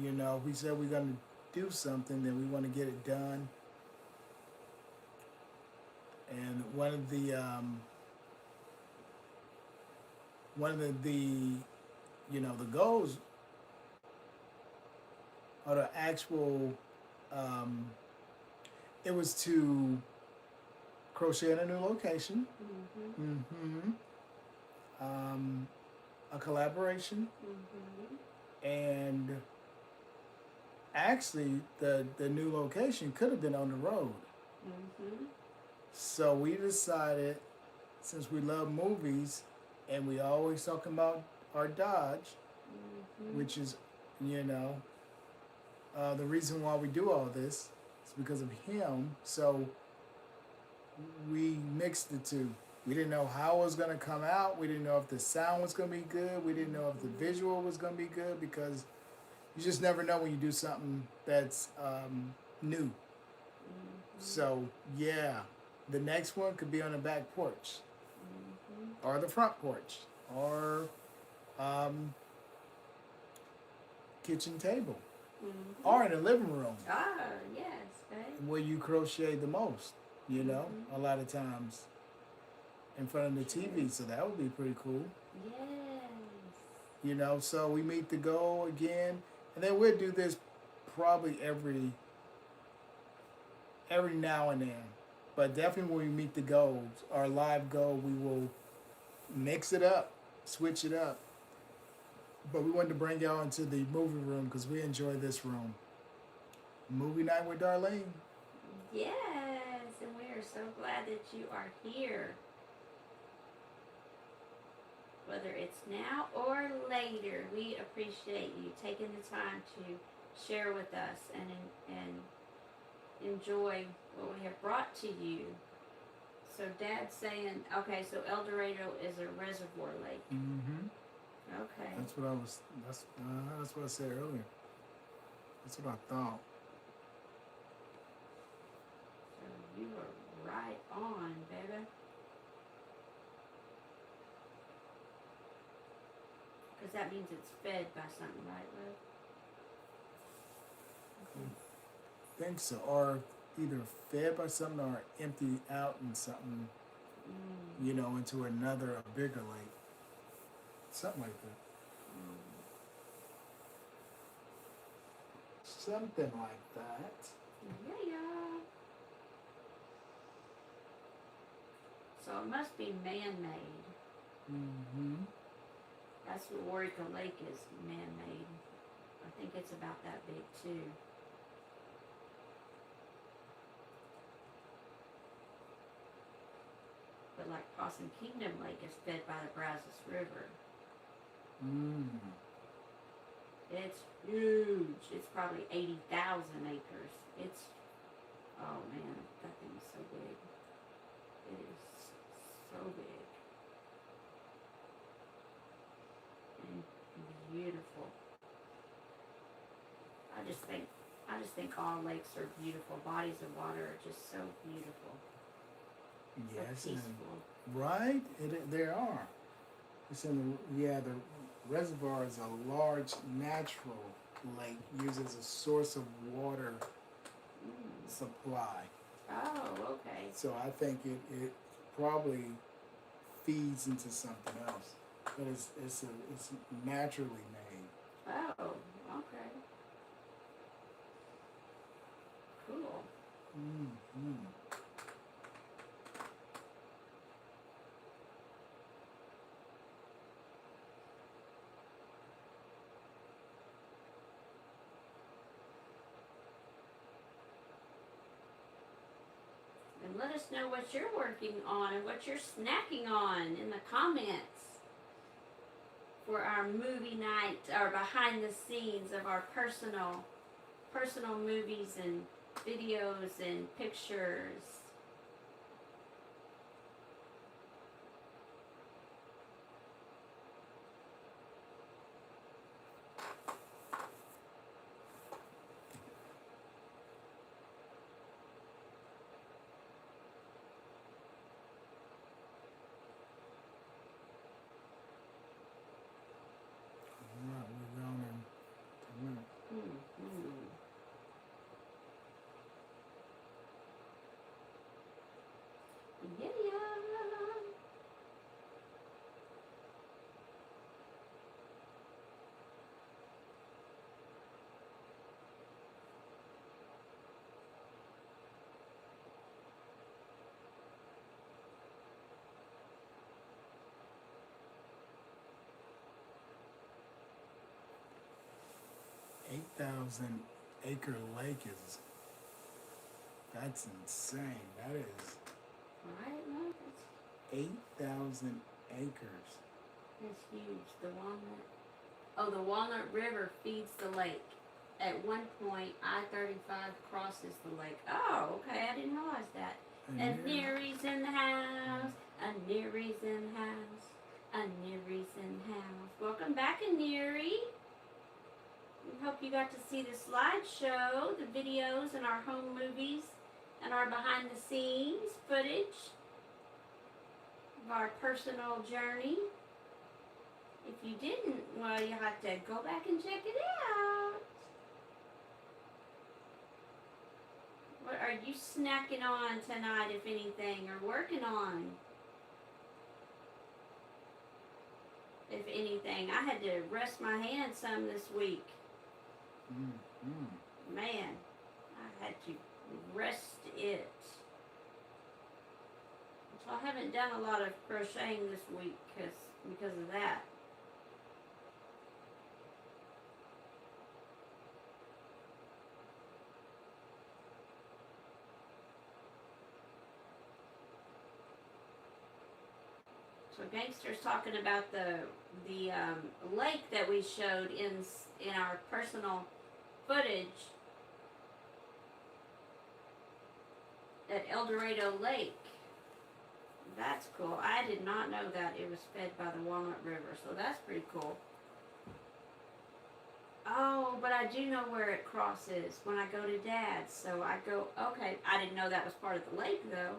you know, we said we're going to do something, then we want to get it done. one of the the goals or the actual it was to crochet in a new location. A collaboration. And actually the new location could have been on the road. So we decided, since we love movies and we always talking about our Dodge, which is, the reason why we do all this is because of him. So we mixed the two. We didn't know how it was going to come out. We didn't know if the sound was going to be good. We didn't know if the visual was going to be good, because you just never know when you do something that's new. So, yeah, the next one could be on the back porch or the front porch or kitchen table or in the living room. Ah, yes, babe. Where you crochet the most, a lot of times. In front of the TV, so that would be pretty cool. Yes. So we meet the goal again, and then we'll do this probably every now and then. But definitely when we meet the goals, our live goal, we will mix it up, switch it up. But we wanted to bring y'all into the movie room because we enjoy this room. Movie night with Darlene. Yes, and we are so glad that you are here. Whether it's now or later, we appreciate you taking the time to share with us and enjoy what we have brought to you. So Dad's saying, okay, so El Dorado is a reservoir lake. Okay. That's what that's what I said earlier. That's what I thought. So you are right on, baby. Because that means it's fed by something, right, love? I think so. Or either fed by something or emptied out in something, into another, a bigger lake. Something like that. Something like that. Yeah. So it must be man-made. That's what Warwick Lake is, man-made. I think it's about that big too. But like Possum Kingdom Lake is fed by the Brazos River. It's huge. It's probably 80,000 acres. It's, oh man, that thing is so big. It is so big. And beautiful. I just think all lakes are beautiful. Bodies of water are just so beautiful. Yes, so peaceful. Right? They are. It's in the reservoir is a large natural lake used as a source of water supply. Oh, okay. So I think it probably feeds into something else, but it's naturally made. Oh, okay. Cool. And let us know what you're working on and what you're snacking on in the comments for our movie night, our behind the scenes of our personal movies and videos and pictures. 8,000 acre lake is, that's insane. That is Right? Look, 8,000 acres. it's huge. The Walnut River feeds the lake. At one point, I-35 crosses the lake. Oh, okay, I didn't realize that. And Neary's in the house. And Neary's in the house. And Neary's in the house. Welcome back, Neary. We hope you got to see the slideshow, the videos, and our home movies, and our behind-the-scenes footage of our personal journey. If you didn't, well, you have to go back and check it out. What are you snacking on tonight, if anything, or working on? If anything, I had to rest my hands some this week. Man, I had to rest it. So I haven't done a lot of crocheting this week because of that. So Gangster's talking about the lake that we showed in our personal footage at El Dorado Lake. That's cool. I did not know that it was fed by the Walnut River, so that's pretty cool. Oh, but I do know where it crosses when I go to Dad's. So I go, okay, I didn't know that was part of the lake, though.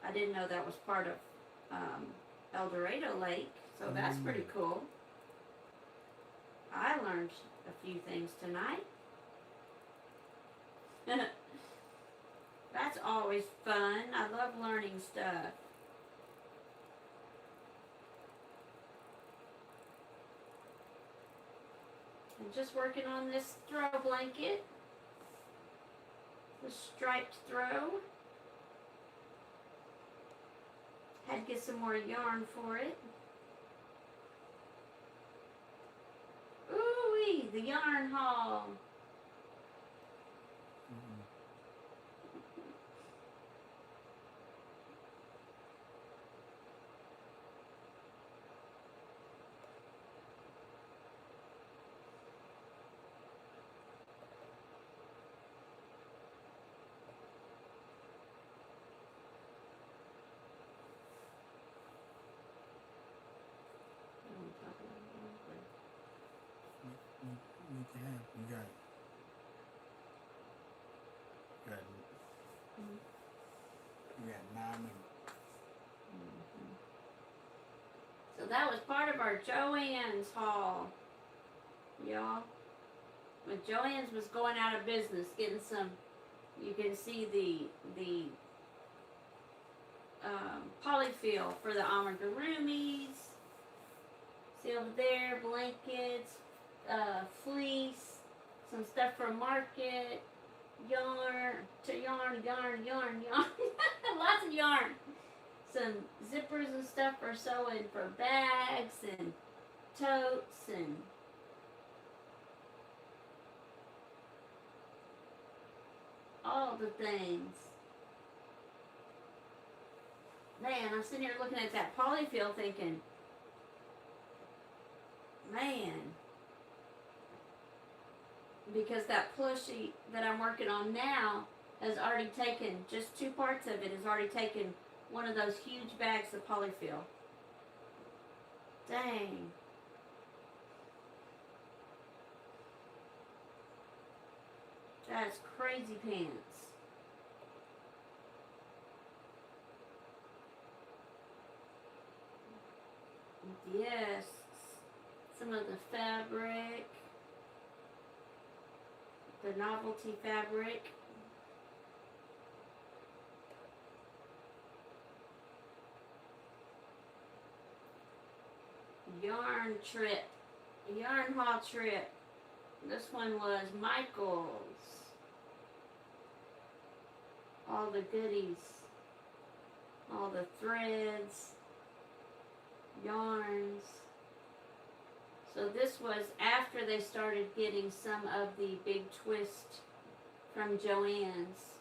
I didn't know that was part of El Dorado Lake, so that's pretty cool. I learned a few things tonight. That's always fun. I love learning stuff. I'm just working on this throw blanket. The striped throw. Had to get some more yarn for it. Ooh-wee, the yarn haul. You got 9 So that was part of our Joann's haul, y'all. When Joann's was going out of business, getting some, you can see the polyfill for the amigurumis. See over there, blankets, fleece, some stuff for market, yarn, lots of yarn. Some zippers and stuff for sewing for bags and totes and all the things. Man, I'm sitting here looking at that polyfill thinking, man, because that plushie that I'm working on now has already taken, just 2 parts of it has already taken one of those huge bags of polyfill. Dang. That's crazy pants. Yes. Some of the fabric. The novelty fabric. Yarn trip. Yarn haul trip. This one was Michael's. All the goodies. All the threads. Yarns. So this was after they started getting some of the big twist from Joann's.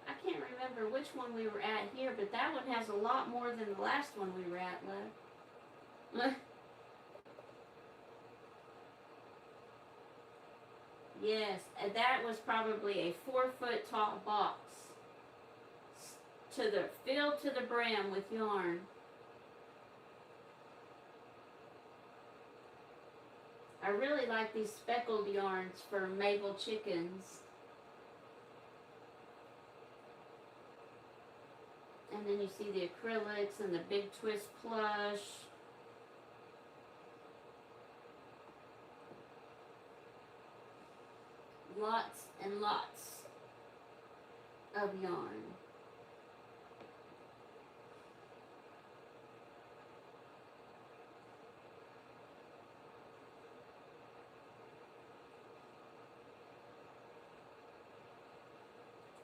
I can't remember which one we were at here, but that one has a lot more than the last one we were at, love. Yes, and that was probably a 4-foot tall box. Filled to the brim with yarn. I really like these speckled yarns for Mabel chickens. And then you see the acrylics and the big twist plush. Lots and lots of yarn.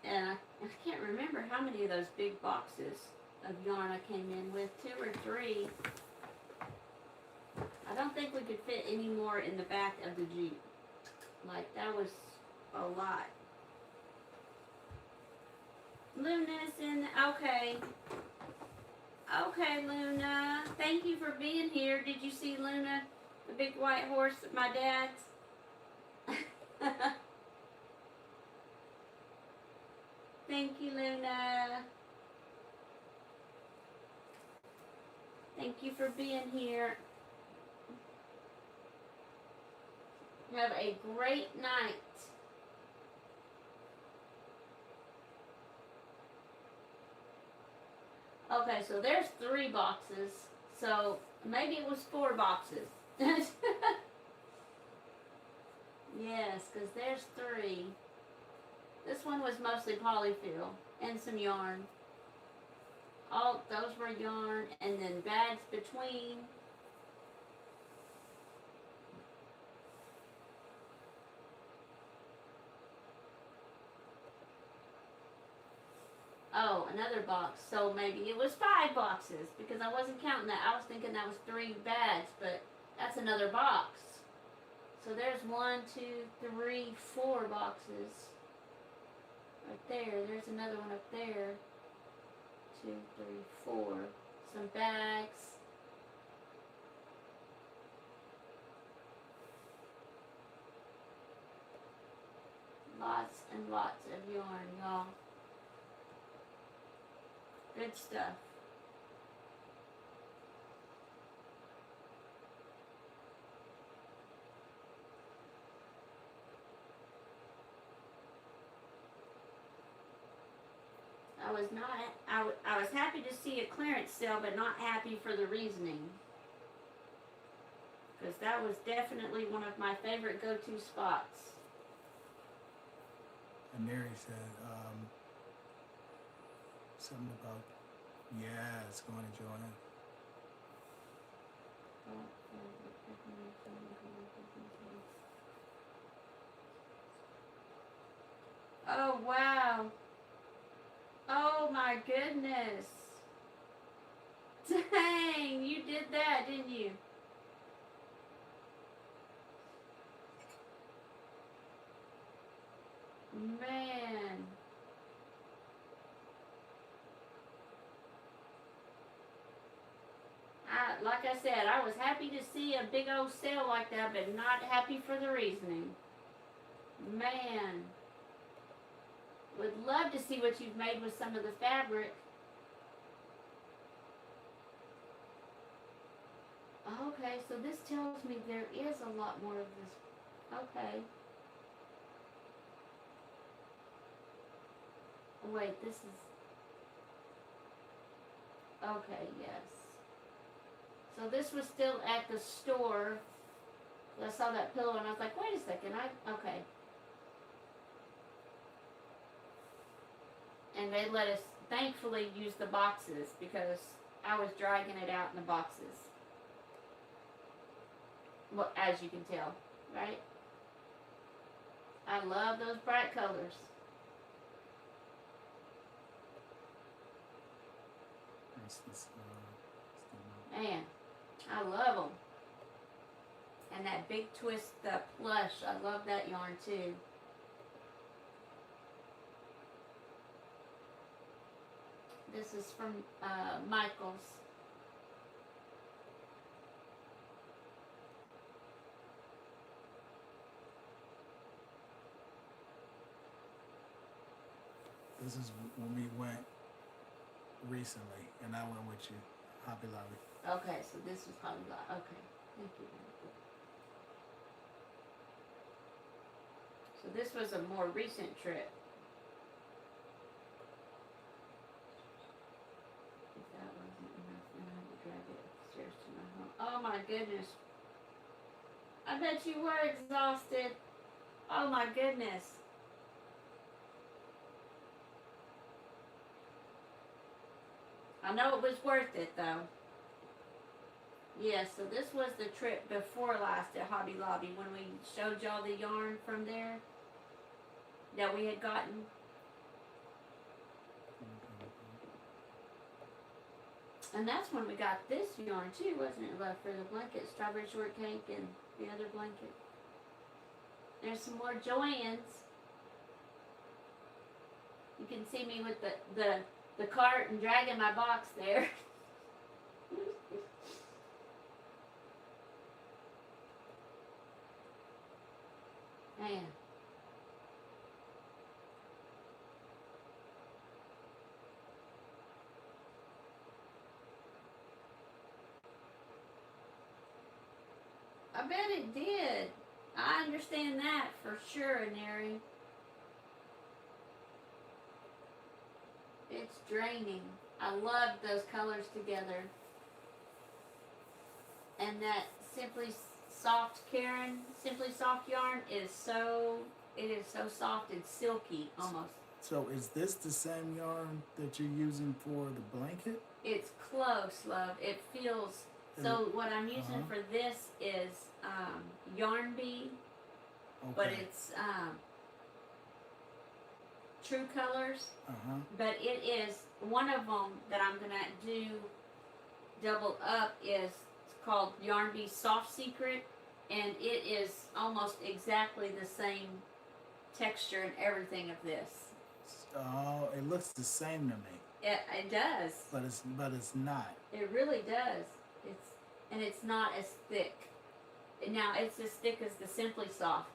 And I can't remember how many of those big boxes of yarn I came in with, 2 or 3. I don't think we could fit any more in the back of the Jeep. Like, that was a lot. Luna's in, okay. Okay, Luna. Thank you for being here. Did you see Luna, the big white horse at my dad's? Thank you, Luna. Thank you for being here. Have a great night. Okay, so there's 3 boxes. So maybe it was 4 boxes. Yes, because there's 3. This one was mostly polyfill and some yarn. All those were yarn, and then bags between. Oh, another box. So maybe it was 5 boxes because I wasn't counting that. I was thinking that was 3 bags, but that's another box. So there's 1, 2, 3, 4 boxes. Right there. There's another one up there. 2, 3, 4. Some bags. Lots and lots of yarn, y'all. Good stuff. I was happy to see a clearance sale, but not happy for the reasoning. Because that was definitely one of my favorite go-to spots. And Mary said something about, yeah, it's going to Joanne. Oh, wow. Oh, my goodness. Dang, you did that, didn't you? Man. Like I said, I was happy to see a big old sale like that, but not happy for the reasoning. Man. Would love to see what you've made with some of the fabric. Okay, so this tells me there is a lot more of this. Okay. Wait, this is... Okay, yes. So this was still at the store. I saw that pillow and I was like, wait a second, okay. And they let us, thankfully, use the boxes because I was dragging it out in the boxes. Well, as you can tell, right? I love those bright colors. Man, I love them. And that big twist, the plush, I love that yarn too. This is from Michael's. This is when we went recently, and I went with you, Hobby Lobby. Okay, so this was Hobby Lobby. Okay, thank you. So this was a more recent trip. If that wasn't enough, then I had to drag it upstairs to my home. Oh my goodness. I bet you were exhausted. Oh my goodness. I know it was worth it though. Yes, so this was the trip before last at Hobby Lobby when we showed y'all the yarn from there that we had gotten. And that's when we got this yarn too, wasn't it, love, for the blanket, strawberry shortcake and the other blanket. There's some more Joann's. You can see me with the cart and dragging my box there. Man. I bet it did. I understand that for sure, Neri. It's draining. I love those colors together. And that Simply Soft Karen, Simply Soft yarn is so soft and silky almost. So is this the same yarn that you're using for the blanket? It's close, love. It feels, so what I'm using for this is Yarn Bee, but it's True Colors. But it is, one of them that I'm going to do double up is called Yarn Bee Soft Secret, and it is almost exactly the same texture and everything of this. Oh, it looks the same to me. It does. But it's not. It really does. It's not as thick. Now it's as thick as the Simply Soft,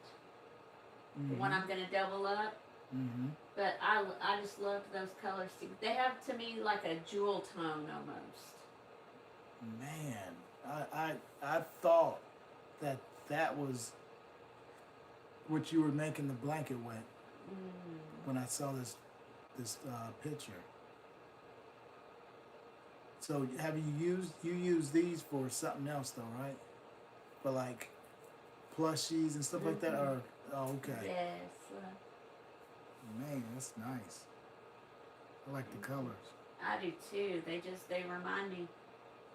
the one I'm going to double up. But I just love those colors too. They have to me like a jewel tone almost. Man, I thought that was what you were making the blanket with when I saw this picture. So have you used these for something else though, right? For like plushies and stuff like that, or okay. Yes. Man, that's nice. I like the colors. I do too. They remind me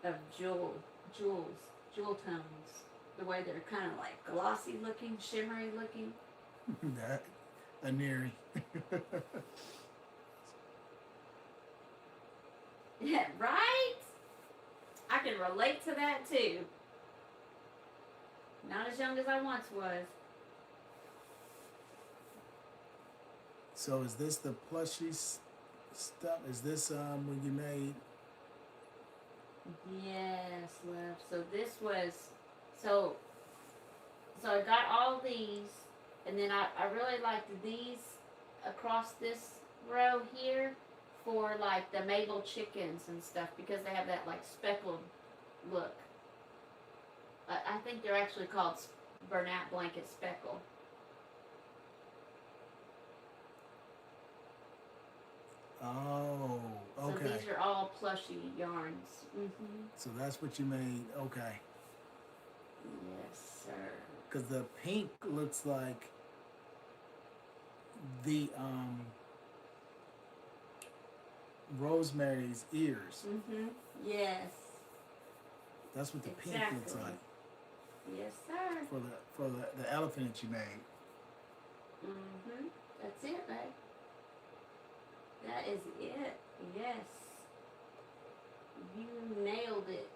of jewel tones. The way they're kind of like glossy looking, shimmery looking. That a Neri. Yeah, right? I can relate to that too. Not as young as I once was. So is this the plushy stuff? Is this when you made? Yes, love. So this was, so I got all these, and then I really liked these across this row here for like the Mabel chickens and stuff, because they have that like speckled look. I think they're actually called Bernat Blanket Speckle. Oh, okay. So these are all plushy yarns. So that's what you made, okay. Yes, sir. Because the pink looks like the Rosemary's ears. Yes. That's what the pink looks like. Yes, sir. For the elephant that you made. Mm-hmm. That's it, babe. That is it. Yes. You nailed it,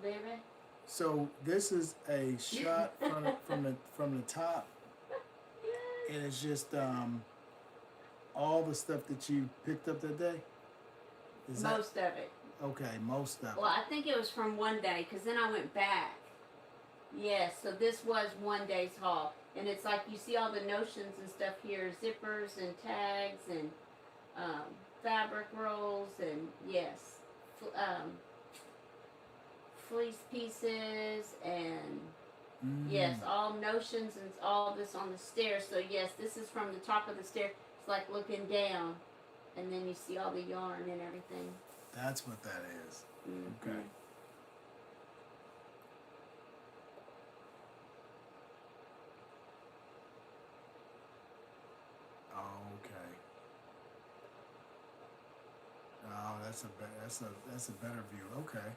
baby. So this is a shot from the top, and it's just all the stuff that you picked up that day. Most of it. Okay, most of it. Well, I think it was from one day, because then I went back. Yes, so this was one day's haul. And it's like you see all the notions and stuff here, zippers and tags and fabric rolls and, yes, fleece pieces and, yes, all notions and all this on the stairs. So, yes, this is from the top of the stair. It's like looking down, and then you see all the yarn and everything. That's what that is. Mm-hmm. Okay. Okay. Oh, that's a better view. Okay.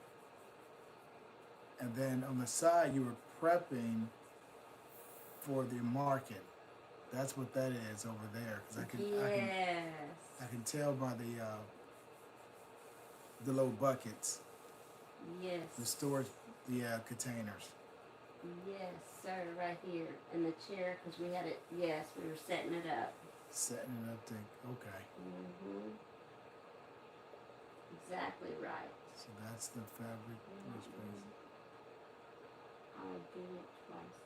And then on the side, you were prepping for the market. That's what that is over there, because I can tell by the little buckets. Yes. The storage, the containers. Yes, sir, right here. And the chair, because we had it, yes, we were setting it up. Setting it up to, okay. Mm-hmm. Exactly right. So that's the fabric. Mm-hmm. I'll do it twice.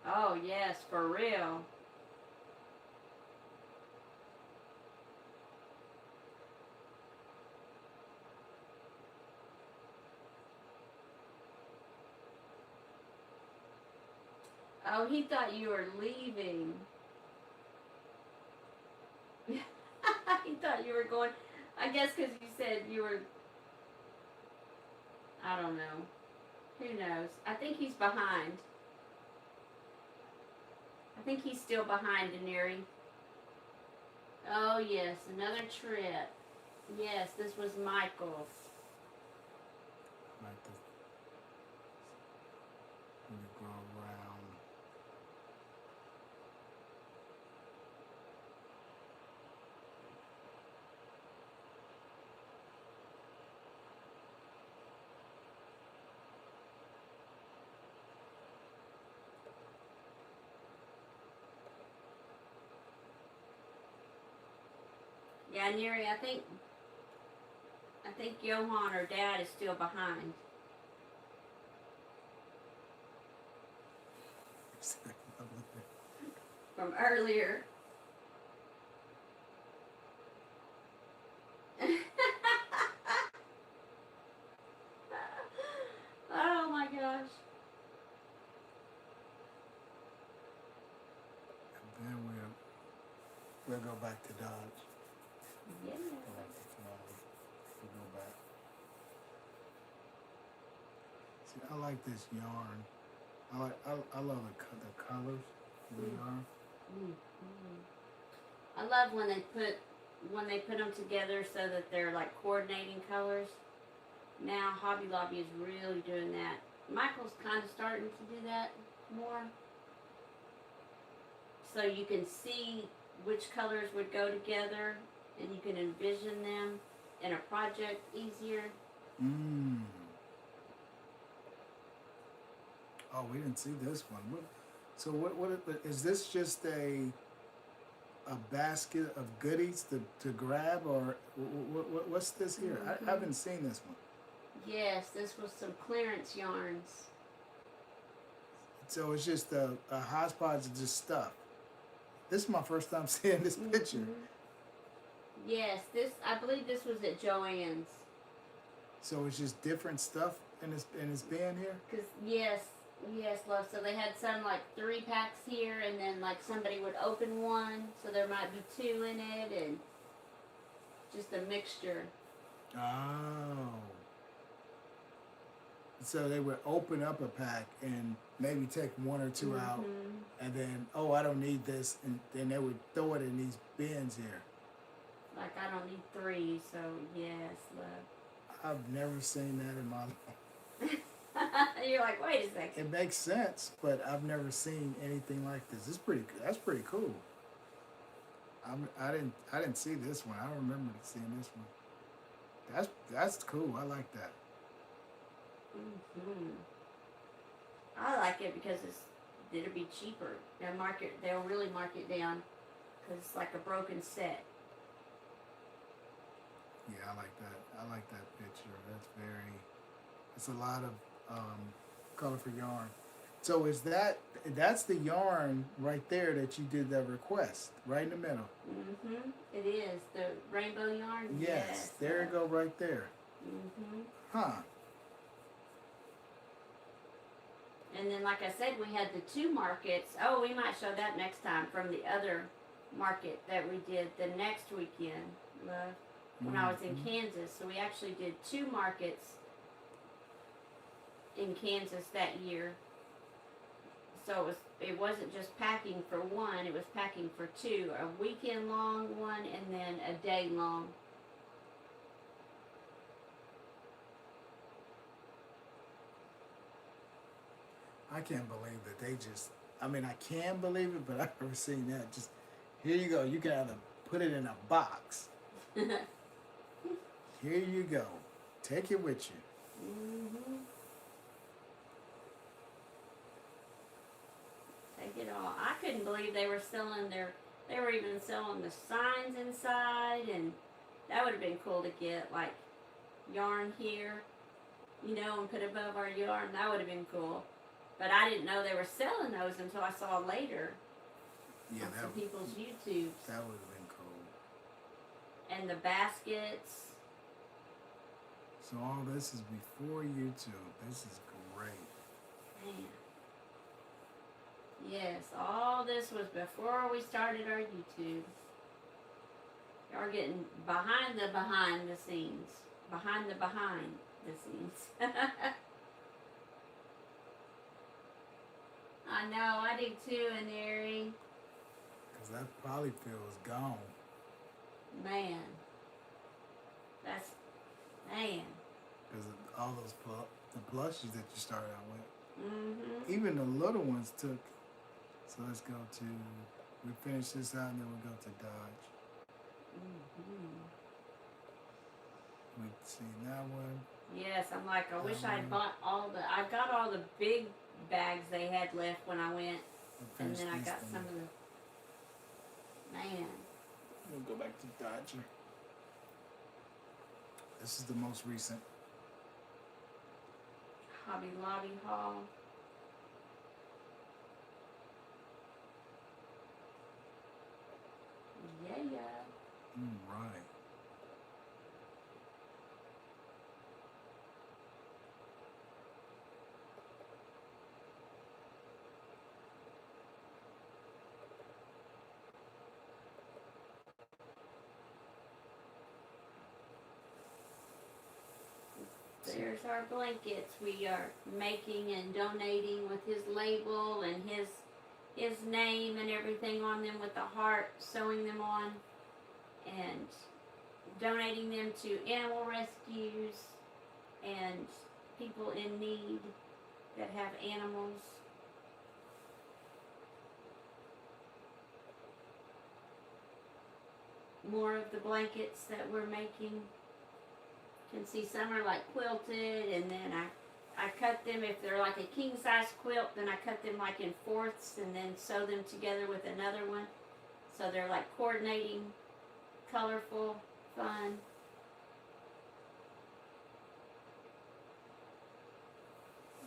Oh, yes, for real. Oh, he thought you were leaving. He thought you were going. I guess because you said you were. I don't know. Who knows? I think he's behind. I think he's still behind, Daenerys. Oh, yes, another trip. Yes, this was Michael's. Like this. When you go around. Yeah, Neri, I think Johan or Dad is still behind. From earlier. Oh my gosh. And then we'll go back to Dodge. Yeah. We'll go back. See, I like this yarn. I love the colors of the yarn. I love when they put them together so that they're like coordinating colors. Now Hobby Lobby is really doing that. Michael's kind of starting to do that more. So you can see which colors would go together and you can envision them in a project easier. Oh, we didn't see this one. So what is this? Just a basket of goodies to grab, or what's this here? I haven't seen this one. Yes, this was some clearance yarns. So it's just a hodgepodge of just stuff. This is my first time seeing this picture. Yes, I believe this was at Joann's. So it's just different stuff in this bin here? Cause yes, love. So they had some like 3 packs here, and then like somebody would open one, so there might be 2 in it, and just a mixture. Oh. So they would open up a pack and maybe take 1 or 2 out, and then, oh, I don't need this, and then they would throw it in these bins here. Like, I don't need 3, so yes, love. I've never seen that in my life. You're like, wait a second. It makes sense, but I've never seen anything like this. It's pretty. That's pretty cool. I didn't see this one. I don't remember seeing this one. That's cool. I like that. Hmm. I like it because it'll be cheaper. They'll really mark it down because it's like a broken set. Yeah, I like that. I like that picture. It's a lot of colorful yarn. So that's the yarn right there that you did that request, right in the middle. Mm-hmm. It is. The rainbow yarn? Yes. There you go right there. Mm-hmm. Huh. And then, like I said, we had the 2 markets. Oh, we might show that next time from the other market that we did the next weekend, when I was in Kansas. So we actually did 2 markets in Kansas that year. So it wasn't just packing for one, it was packing for 2. A weekend long one and then a day long. I can't believe that they just. I mean, I can believe it, but I've never seen that. Just here you go. You can either put it in a box. Here you go. Take it with you. Mm-hmm. Take it all. I couldn't believe they were selling they were even selling the signs inside, and that would have been cool to get, like, yarn here, and put above our yarn. That would have been cool. But I didn't know they were selling those until I saw later Yeah, on some people's YouTubes. That would have been cool. And the baskets. So all this is before YouTube. This is great. Man. Yes, all this was before we started our YouTube. Y'all getting behind the scenes. Behind the scenes. I know, I do too, Aneri. Because that polyfill is gone. Man. Man. Because of all those the plushies that you started out with. Mm-hmm. Even the little ones took. So let's go to, we finish this out and then we'll go to Dodge. Mm-hmm. We see that one. Yes, I'm like, I wish I'd bought I got all the big bags they had left when I went. And then I got some of the, man. We'll go back to Dodger. This is the most recent. Hobby Lobby haul. Yeah. Right. There's our blankets. We are making and donating with his label and his name and everything on them with the heart, sewing them on, and donating them to animal rescues and people in need that have animals. More of the blankets that we're making. You can see some are like quilted, and then I cut them. If they're like a king size quilt, then I cut them like in fourths and then sew them together with another one. So they're like coordinating, colorful, fun.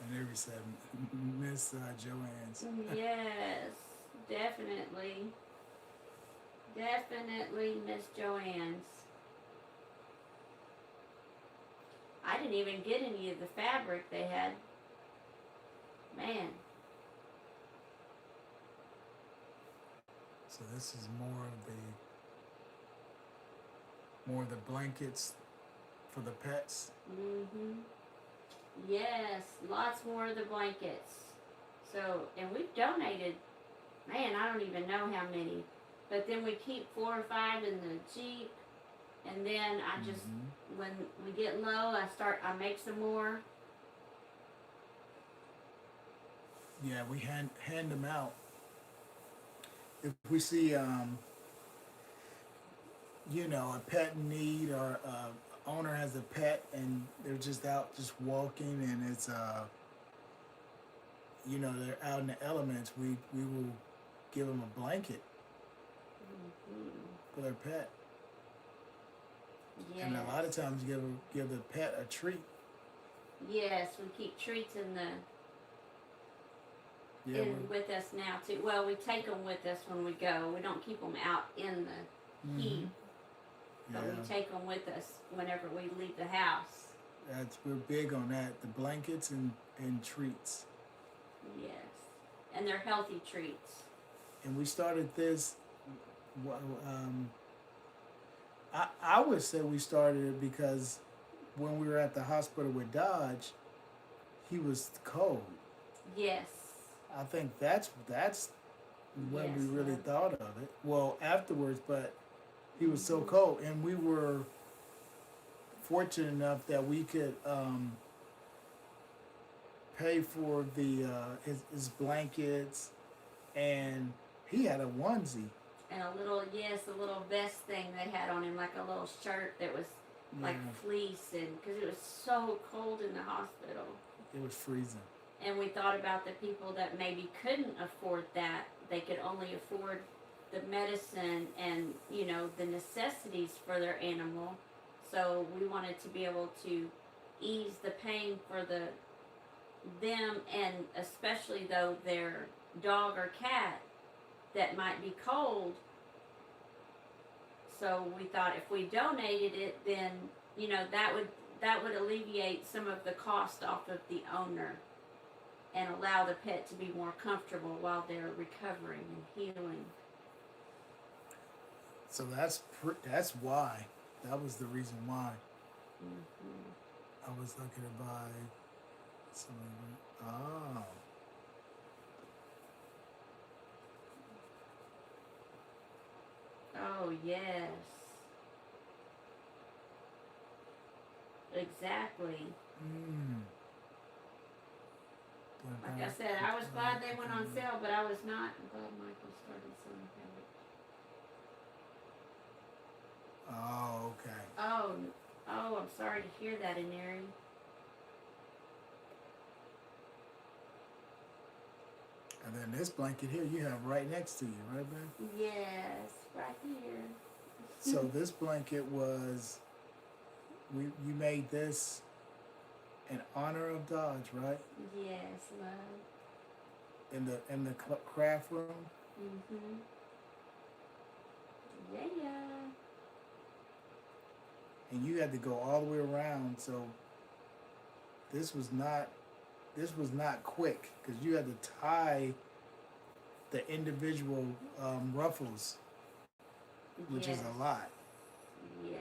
And every said, Miss Joanne's. Yes, definitely. Definitely Miss Joanne's. I didn't even get any of the fabric they had. Man. So this is more of the blankets for the pets. Mm-hmm. Yes, lots more of the blankets. So, and we've donated, man, I don't even know how many. But then we keep 4 or 5 in the Jeep. And then I just, when we get low, I make some more. Yeah, we hand them out. If we see a pet in need, or owner has a pet and they're just out just walking, and it's they're out in the elements, we will give them a blanket for their pet. Yes. And a lot of times give the pet a treat. Yes, we keep treats in Yeah, with us now too. Well, we take them with us when we go. We don't keep them out in the heat, but we take them with us whenever we leave the house. We're big on that. The blankets and treats. Yes, and they're healthy treats. And we started this. I would say we started it because when we were at the hospital with Dodge, he was cold. Yes. I think that's when we really thought of it. Well, afterwards, but he was so cold, and we were fortunate enough that we could pay for his blankets, and he had a onesie. And a little vest thing they had on him, like a little shirt that was like fleece, and because it was so cold in the hospital. It was freezing. And we thought about the people that maybe couldn't afford that. They could only afford the medicine and, the necessities for their animal. So we wanted to be able to ease the pain for them, and especially though their dog or cat that might be cold. So we thought if we donated it, then, that would alleviate some of the cost off of the owner, and allow the pet to be more comfortable while they're recovering and healing. So that's why. That was the reason why. I was looking to buy some. Oh. Oh, yes. Exactly. Like I said, I was glad they went on sale, but I was not glad Michael started selling fabric. Oh, okay. Oh, I'm sorry to hear that, Ineri. And then this blanket here you have right next to you, right, babe? Yes, right here. So this blanket was, you made this in honor of Dodge, right? Yes, love. In the craft room. Yeah. And you had to go all the way around, so this was not quick, because you had to tie the individual ruffles, which is a lot. Yes.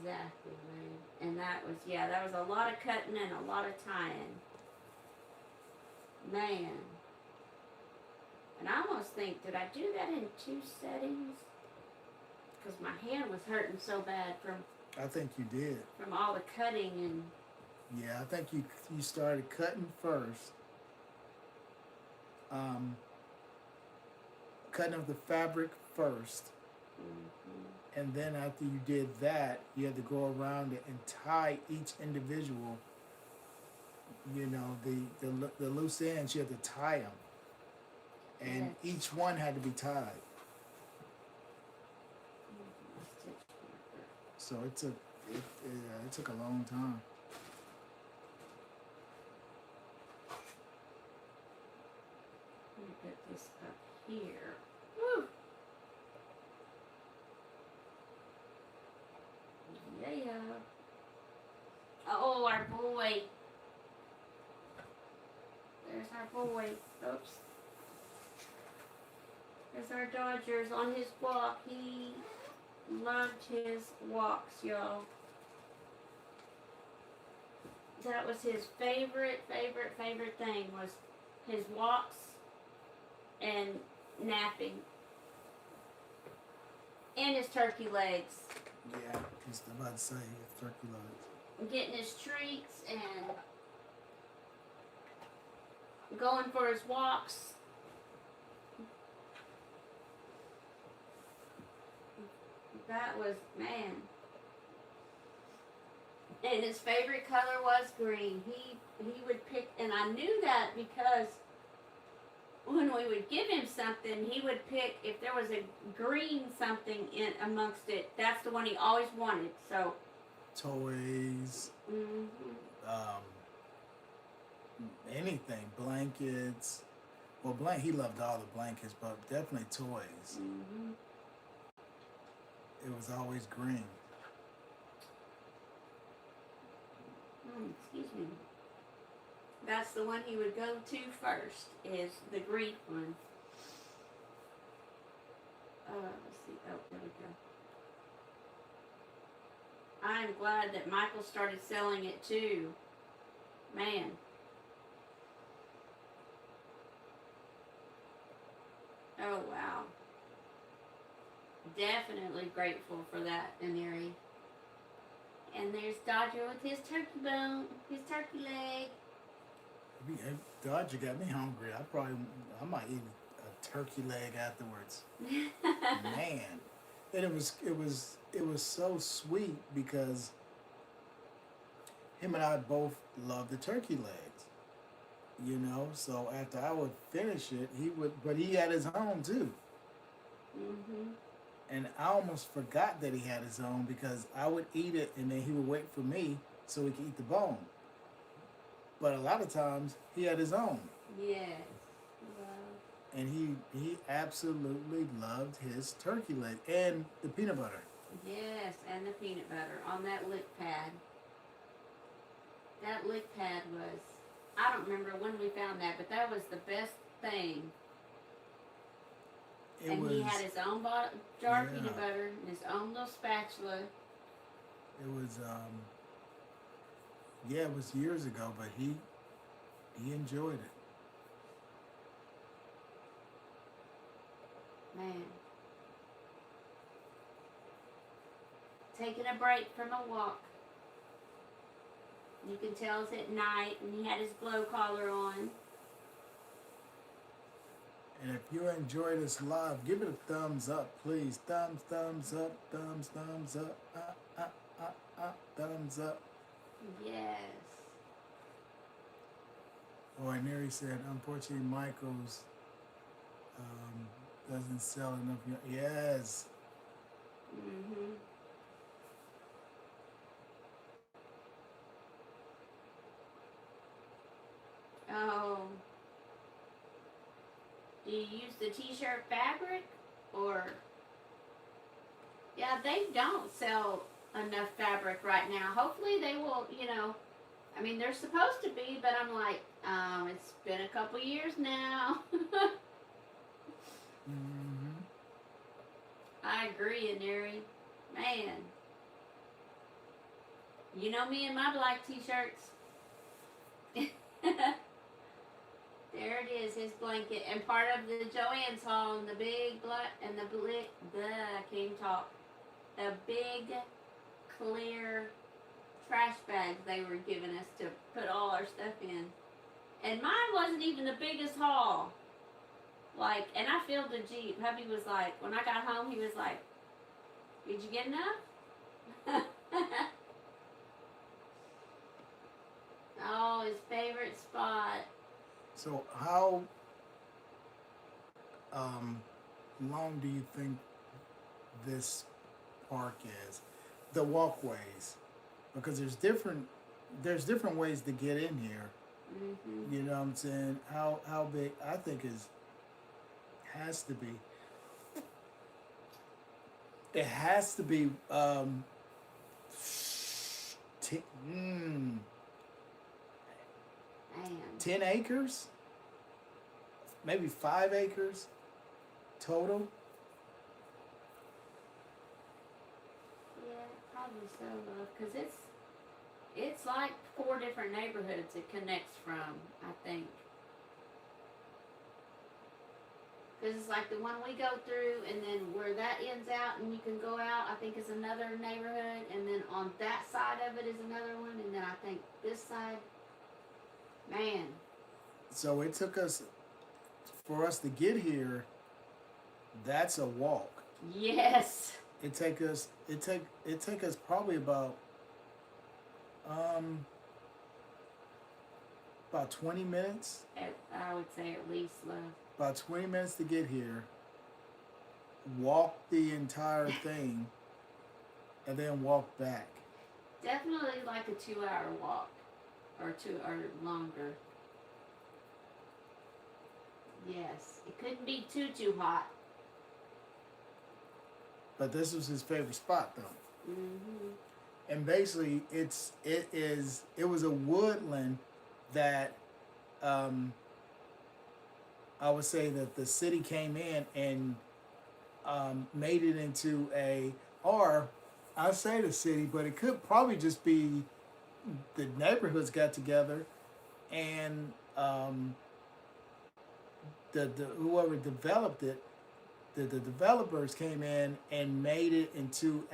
Exactly, man. And that was a lot of cutting and a lot of tying. Man. And I almost think, did I do that in 2 settings? Because my hand was hurting so bad I think you did. From all the cutting and... Yeah, I think you started cutting first. Cutting of the fabric first. And then after you did that, you had to go around it and tie each individual, the loose ends, you had to tie them. And each one had to be tied. So it took a long time. Let me put this up here. Woo! Yeah. Oh, our boy. There's our boy. Oops. There's our Dodgers on his walk. He loved his walks, y'all. That was his favorite thing, was his walks and napping. And his turkey legs. Yeah, just about to say his turkey legs. Getting his treats and going for his walks. That was, man. And his favorite color was green. He would pick, and I knew that because when we would give him something, he would pick, if there was a green something in amongst it, that's the one he always wanted. So Toys, anything, blankets. Well, he loved all the blankets, but definitely toys. It was always green. Excuse me. That's the one he would go to first, is the green one. Let's see. Oh, there we go. I'm glad that Michael started selling it too. Man. Oh, wow. Definitely grateful for that, Aneri. And there's Dodger with his turkey bone, his turkey leg. Dodger got me hungry. I might eat a turkey leg afterwards. Man. And it was so sweet because him and I both love the turkey legs. You know, so after I would finish it, but he had his own too. And I almost forgot that he had his own because I would eat it and then he would wait for me so he could eat the bone. But a lot of times he had his own. Yes. Wow. And he absolutely loved his turkey leg and the peanut butter. Yes, and the peanut butter on that lick pad. That lick pad was, I don't remember when we found that, but that was the best thing. He had his own jar of peanut butter and his own little spatula. It was, it was years ago, but he enjoyed it. Man. Taking a break from a walk. You can tell it's at night, and he had his glow collar on. And if you enjoy this live, give it a thumbs up, please. Thumbs up, thumbs up, thumbs up. Yes. Oh, and Neri said, unfortunately, Michael's doesn't sell enough. Yes. Oh. Do you use the t-shirt fabric or? Yeah, they don't sell enough fabric right now. Hopefully they will, I mean, they're supposed to be, but I'm like, it's been a couple years now. I agree, Aneri. Man. You know me and my black t-shirts. There it is, his blanket, and part of the Joann's haul, and the big black, and the I can't even talk. The big, clear trash bags they were giving us to put all our stuff in. And mine wasn't even the biggest haul. Like, and I filled the Jeep. Hubby was like, when I got home, he was like, did you get enough? Oh, his favorite spot. So how long do you think this park is? The walkways, because there's different ways to get in here. You know what I'm saying? How big? I think has to be. It has to be 10 acres, maybe 5 acres total. Yeah, probably so, love, because it's like 4 different neighborhoods it connects from, I think. Because it's like the one we go through, and then where that ends out and you can go out, I think is another neighborhood, and then on that side of it is another one, and then I think this side, man. So it took us, for us to get here, that's a walk. Yes. It take us probably um about 20 minutes. I would say at least, love. About 20 minutes to get here. Walk the entire thing, and then walk back. Definitely like a 2-hour walk, or longer. Yes, it couldn't be too hot. But this was his favorite spot, though. Mm-hmm. And basically, it was a woodland that I would say that the city came in and made it into or I say the city, but it could probably just be the neighborhoods got together and the whoever developed it, the developers came in and made it into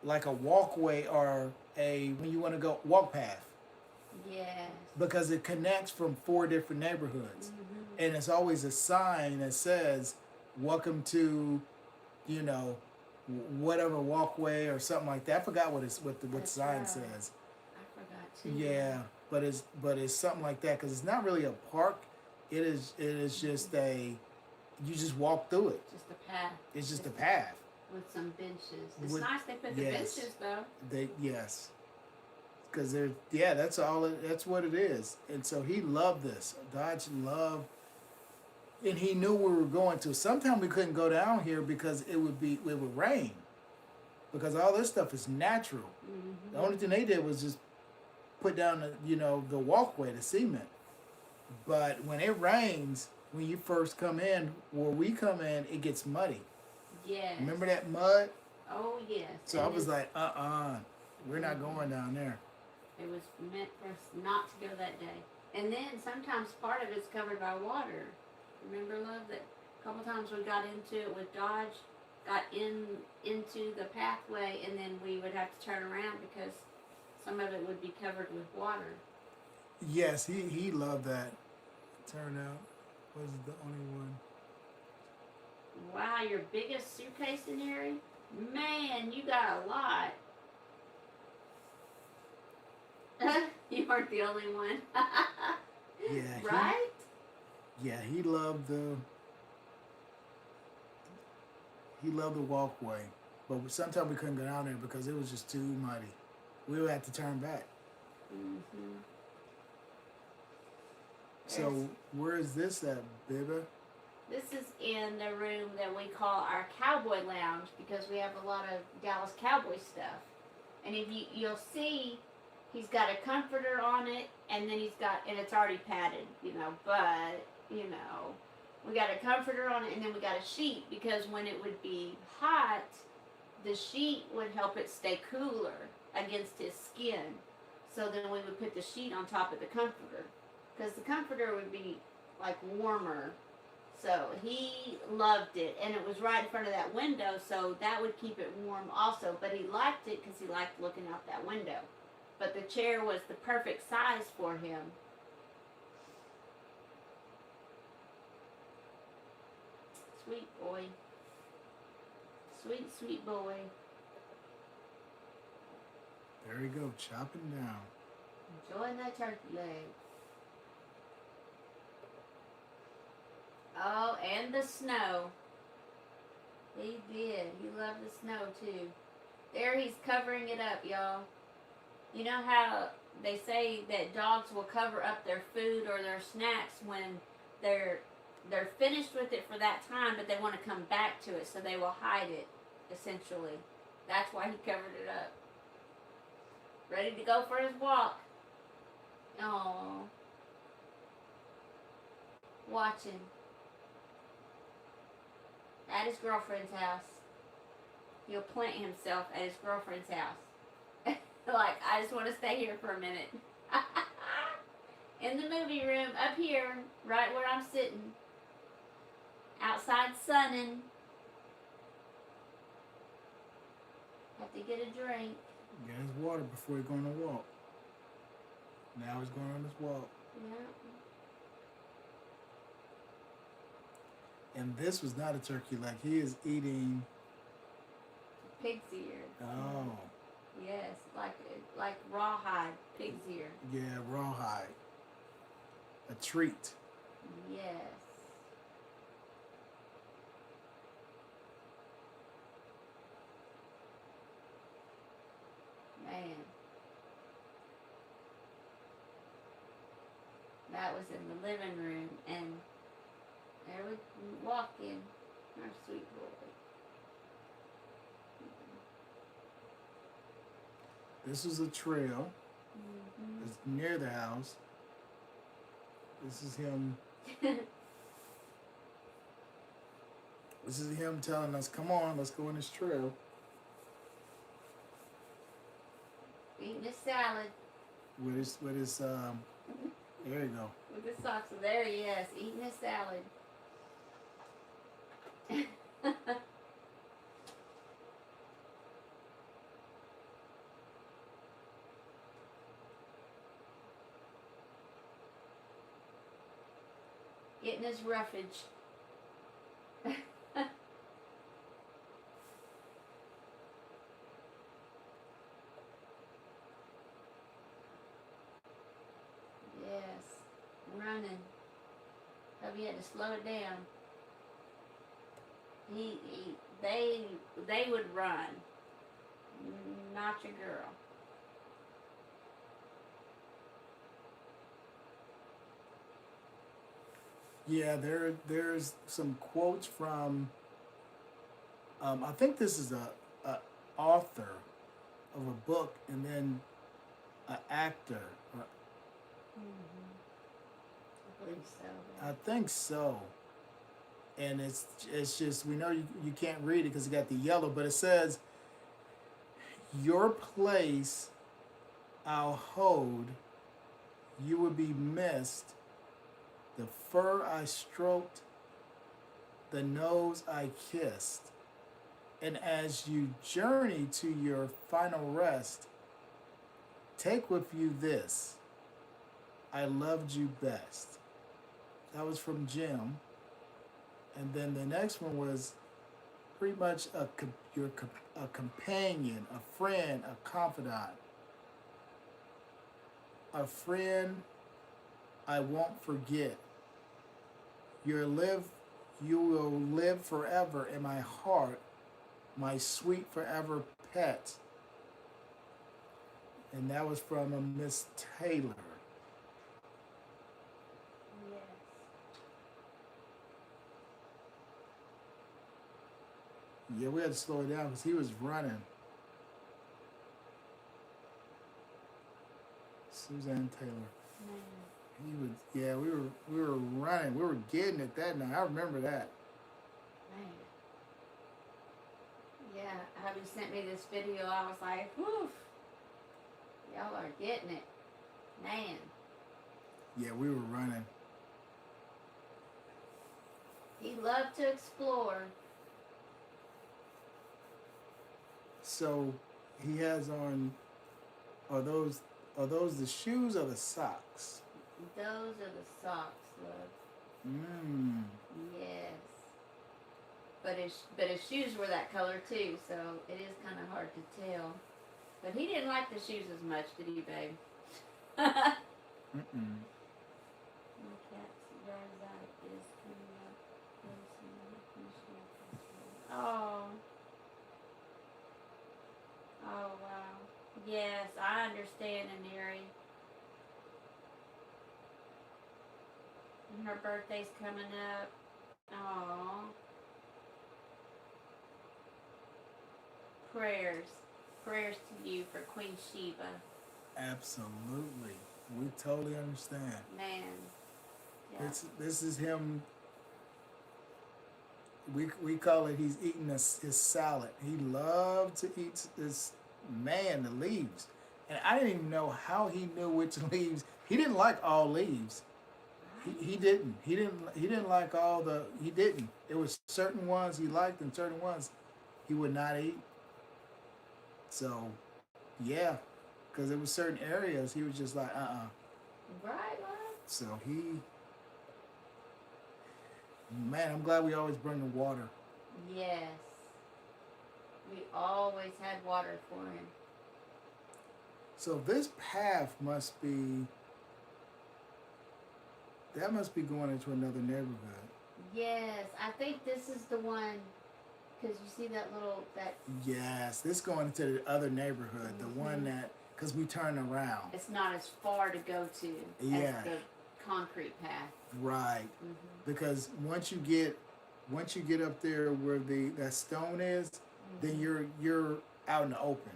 like a walkway or when you want to go walk path. Yes. Because it connects from 4 different neighborhoods. Mm-hmm. And it's always a sign that says, welcome to, whatever walkway or something like that. I forgot what the sign right. says. I forgot too. Yeah, but it's something like that because it's not really a park. It is just you just walk through it. Just a path. It's just a path. With some benches. It's nice they put the benches though. Yes. Because that's what it is. And so he loved this. Dodge loved, and he knew we were going to. Sometimes we couldn't go down here because it would rain. Because all this stuff is natural. Mm-hmm. The only thing they did was just put down the walkway, the cement. But when it rains, when you first come in, where we come in, it gets muddy. Yes. Remember that mud? Oh yes. So I was like, we're not going down there. It was meant for us not to go that day. And then sometimes part of it's covered by water. Remember, love, that a couple times we got into it with Dodge, got into the pathway, and then we would have to turn around because some of it would be covered with water. Yes, he loved that. Turned out wasn't the only one. Wow, your biggest suitcase in here? Man, you got a lot. You weren't the only one. Yeah. Right? He loved the walkway, but sometimes we couldn't go down there because it was just too muddy. We would have to turn back. Mm-hmm. So where is this at, baby? This is in the room that we call our cowboy lounge because we have a lot of Dallas Cowboy stuff. And if you'll see, he's got a comforter on it, and then and it's already padded, but, we got a comforter on it, and then we got a sheet because when it would be hot, the sheet would help it stay cooler against his skin. So then we would put the sheet on top of the comforter because the comforter would be like warmer. So he loved it, and it was right in front of that window, so that would keep it warm also. But he liked it because he liked looking out that window. But the chair was the perfect size for him. Sweet boy. Sweet, sweet boy. There you go, chopping down. Enjoying that turkey leg. Oh, and the snow. He did. He loved the snow too. There he's covering it up, y'all. You know how they say that dogs will cover up their food or their snacks when they're finished with it for that time, but they want to come back to it, so they will hide it, essentially. That's why he covered it up. Ready to go for his walk. Oh. Watching. At his girlfriend's house. He'll plant himself at his girlfriend's house. Like, I just want to stay here for a minute. In the movie room, up here, right where I'm sitting. Outside sunning. Have to get a drink. Get his water before he go on a walk. Now he's going on his walk. Yeah. And this was not a turkey leg. He is eating. Pig's ear. Oh. Yes, like rawhide pig's ear. Yeah, rawhide. A treat. Yes. Man. That was in the living room, and there we walk in, our sweet boy. This is a trail. Mm-hmm. It's near the house. This is him. This is him telling us, "Come on, let's go on this trail." Eating a salad. With his there you go. With the socks. There he is, eating a salad. Getting his roughage. Yes, running. Hubby had to slow it down. They would run, not your girl. Yeah, there's some quotes from. I think this is a author of a book, and then an actor. Mm-hmm. I believe so. I think so. And it's just we know you can't read it because it got the yellow, but it says, "Your place I'll hold, you would be missed. The fur I stroked, the nose I kissed, and as you journey to your final rest, take with you this. I loved you best." That was from Jim. And then the next one was pretty much a companion, a friend, a confidant. A friend I won't forget. You will live forever in my heart, my sweet forever pet. And that was from a Miss Taylor. Yeah, we had to slow it down because he was running. Suzanne Taylor. Man. He was. Yeah, we were running. We were getting it that night. I remember that. Man. Yeah, hubby sent me this video. I was like, whew. Y'all are getting it. Man. Yeah, we were running. He loved to explore. So he has on. Are those the shoes or the socks? Those are the socks, love. Mmm. Yes. But his shoes were that color too, so it is kind of hard to tell. But he didn't like the shoes as much, did he, babe? Mm-mm. My cat's dry's eye is coming up. Oh. Oh, wow. Yes, I understand, Aneri. And her birthday's coming up. Oh. Prayers. Prayers to you for Queen Sheba. Absolutely. We totally understand. Man. Yeah. This is him. We call it he's eating his salad. He loved to eat the leaves. And I didn't even know how he knew which leaves. He didn't like all leaves. He didn't. He didn't like all the. He didn't. It was certain ones he liked and certain ones he would not eat. So, yeah, because it was certain areas he was just like, Right, love? So man, I'm glad we always bring the water. Yes. We always had water for him. So this path must be going into another neighborhood. Yes, I think this is the one, because you see that little, that... Yes, this going into the other neighborhood, the one that, because we turn around. It's not as far to go to as the concrete path. Right. Because once you get up there where that stone is, then you're out in the open.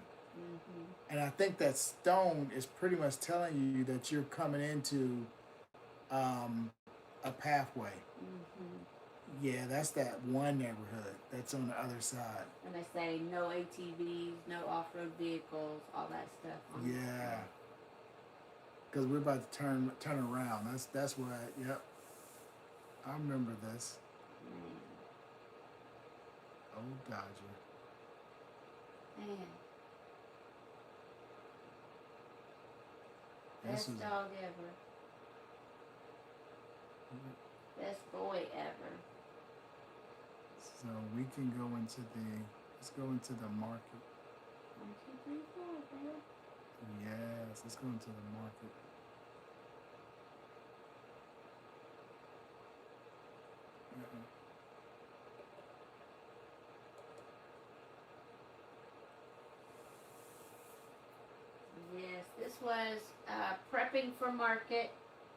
And I think that stone is pretty much telling you that you're coming into a pathway. Yeah, that's that one neighborhood that's on the other side. And they say no ATVs, no off-road vehicles, all that stuff. Yeah. Because we're about to turn around. That's where yep. I remember this. Old Dodger. Man. Best dog ever. Best boy ever. So we can go into let's go into the market. 1, 2, 3, 4, baby. Yes, let's go into the market. Yes, this was prepping for market,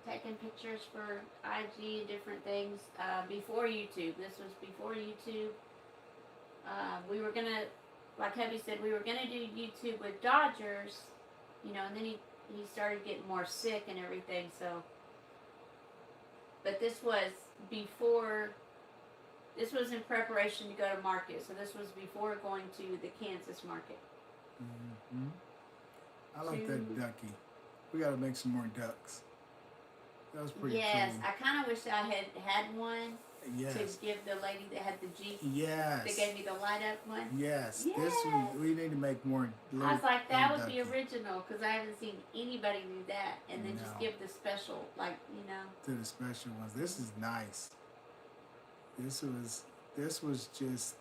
taking pictures for IG and different things before YouTube. This was before YouTube. We were gonna, like hubby said, we were gonna do YouTube with Dodgers, and then he started getting more sick and everything. So, but this was before. This was in preparation to go to market. So this was before going to the Kansas market. I like that ducky. We got to make some more ducks. That was pretty cool. Yes, I kind of wish I had one to give the lady that had the Jeep. Yes. They gave me the light up one. Yes. This we need to make more. I was like, that would be original because I haven't seen anybody do that. And then just give the special, to the special ones. This is nice. This was just,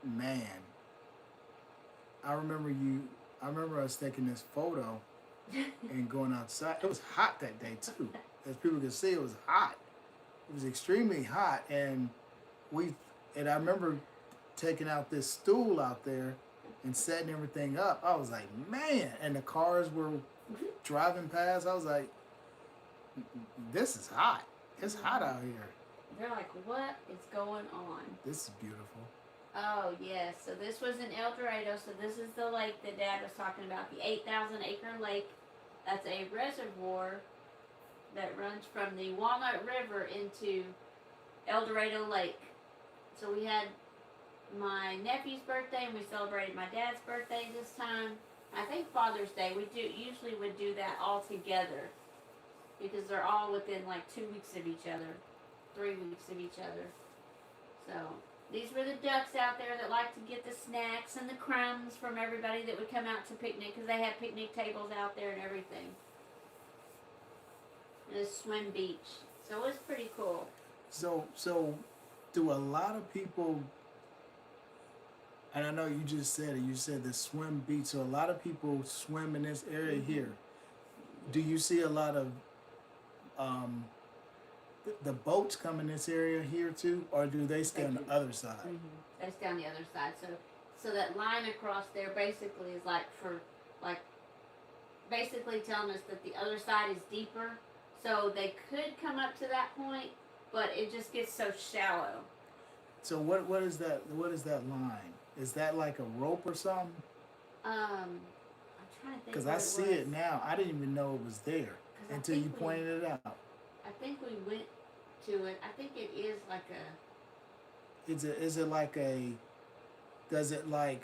man. I remember us taking this photo and going outside. It was hot that day too. As people could see, it was hot. It was extremely hot, and I remember taking out this stool out there and setting everything up. I was like, man, and the cars were driving past. I was like, this is hot. It's hot out here. They're like, what is going on? This is beautiful. Oh, yes. So this was in El Dorado. So this is the lake that Dad was talking about, the 8,000-acre lake. That's a reservoir that runs from the Walnut River into El Dorado Lake. So we had my nephew's birthday, and we celebrated my dad's birthday this time. I think Father's Day, we usually would do that all together because they're all within like 2 weeks of each other, 3 weeks of each other. So these were the ducks out there that like to get the snacks and the crumbs from everybody that would come out to picnic because they had picnic tables out there and everything. And a swim beach. So it was pretty cool. So do a lot of people, and I know you just said it, you said the swim beach, so a lot of people swim in this area here. Do you see a lot of the boats come in this area here too, or do they stay on the other side? They stay on the other side. So that line across there basically is basically telling us that the other side is deeper. So they could come up to that point, but it just gets so shallow. So what is that? What is that line? Is that like a rope or something? I'm trying to think. Because I see it now. I didn't even know it was there until you pointed it out. I think we went to it. I think it is like a. Is it like a? Does it like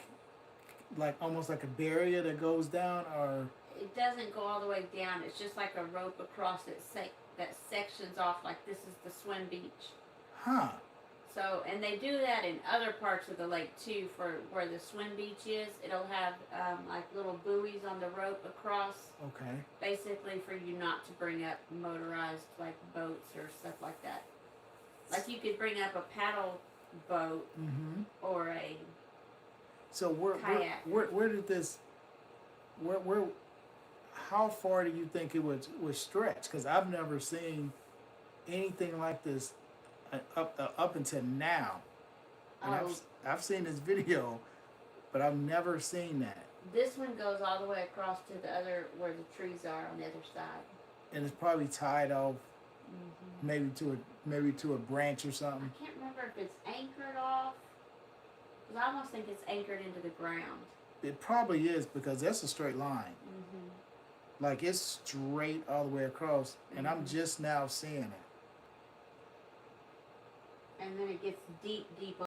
almost like a barrier that goes down, or? It doesn't go all the way down. It's just like a rope across it that sections off like this is the swim beach. Huh. So, and they do that in other parts of the lake too, for where the swim beach is. It'll have like little buoys on the rope across, Okay. basically for you not to bring up motorized like boats or stuff like that. Like you could bring up a paddle boat Mm-hmm. or a So kayak. where did this where how far do you think it would stretch? Because I've never seen anything like this up until now. And Oh, I've seen this video, but I've never seen that. this one goes all the way across to the other where the trees are on the other side. And it's probably tied off Mm-hmm. maybe to a branch or something. I can't remember if it's anchored off. 'Cause I almost think it's anchored into the ground. It probably is because that's a straight line. Mm-hmm. Like it's straight all the way across, and I'm just now seeing it. And then it gets deep, deep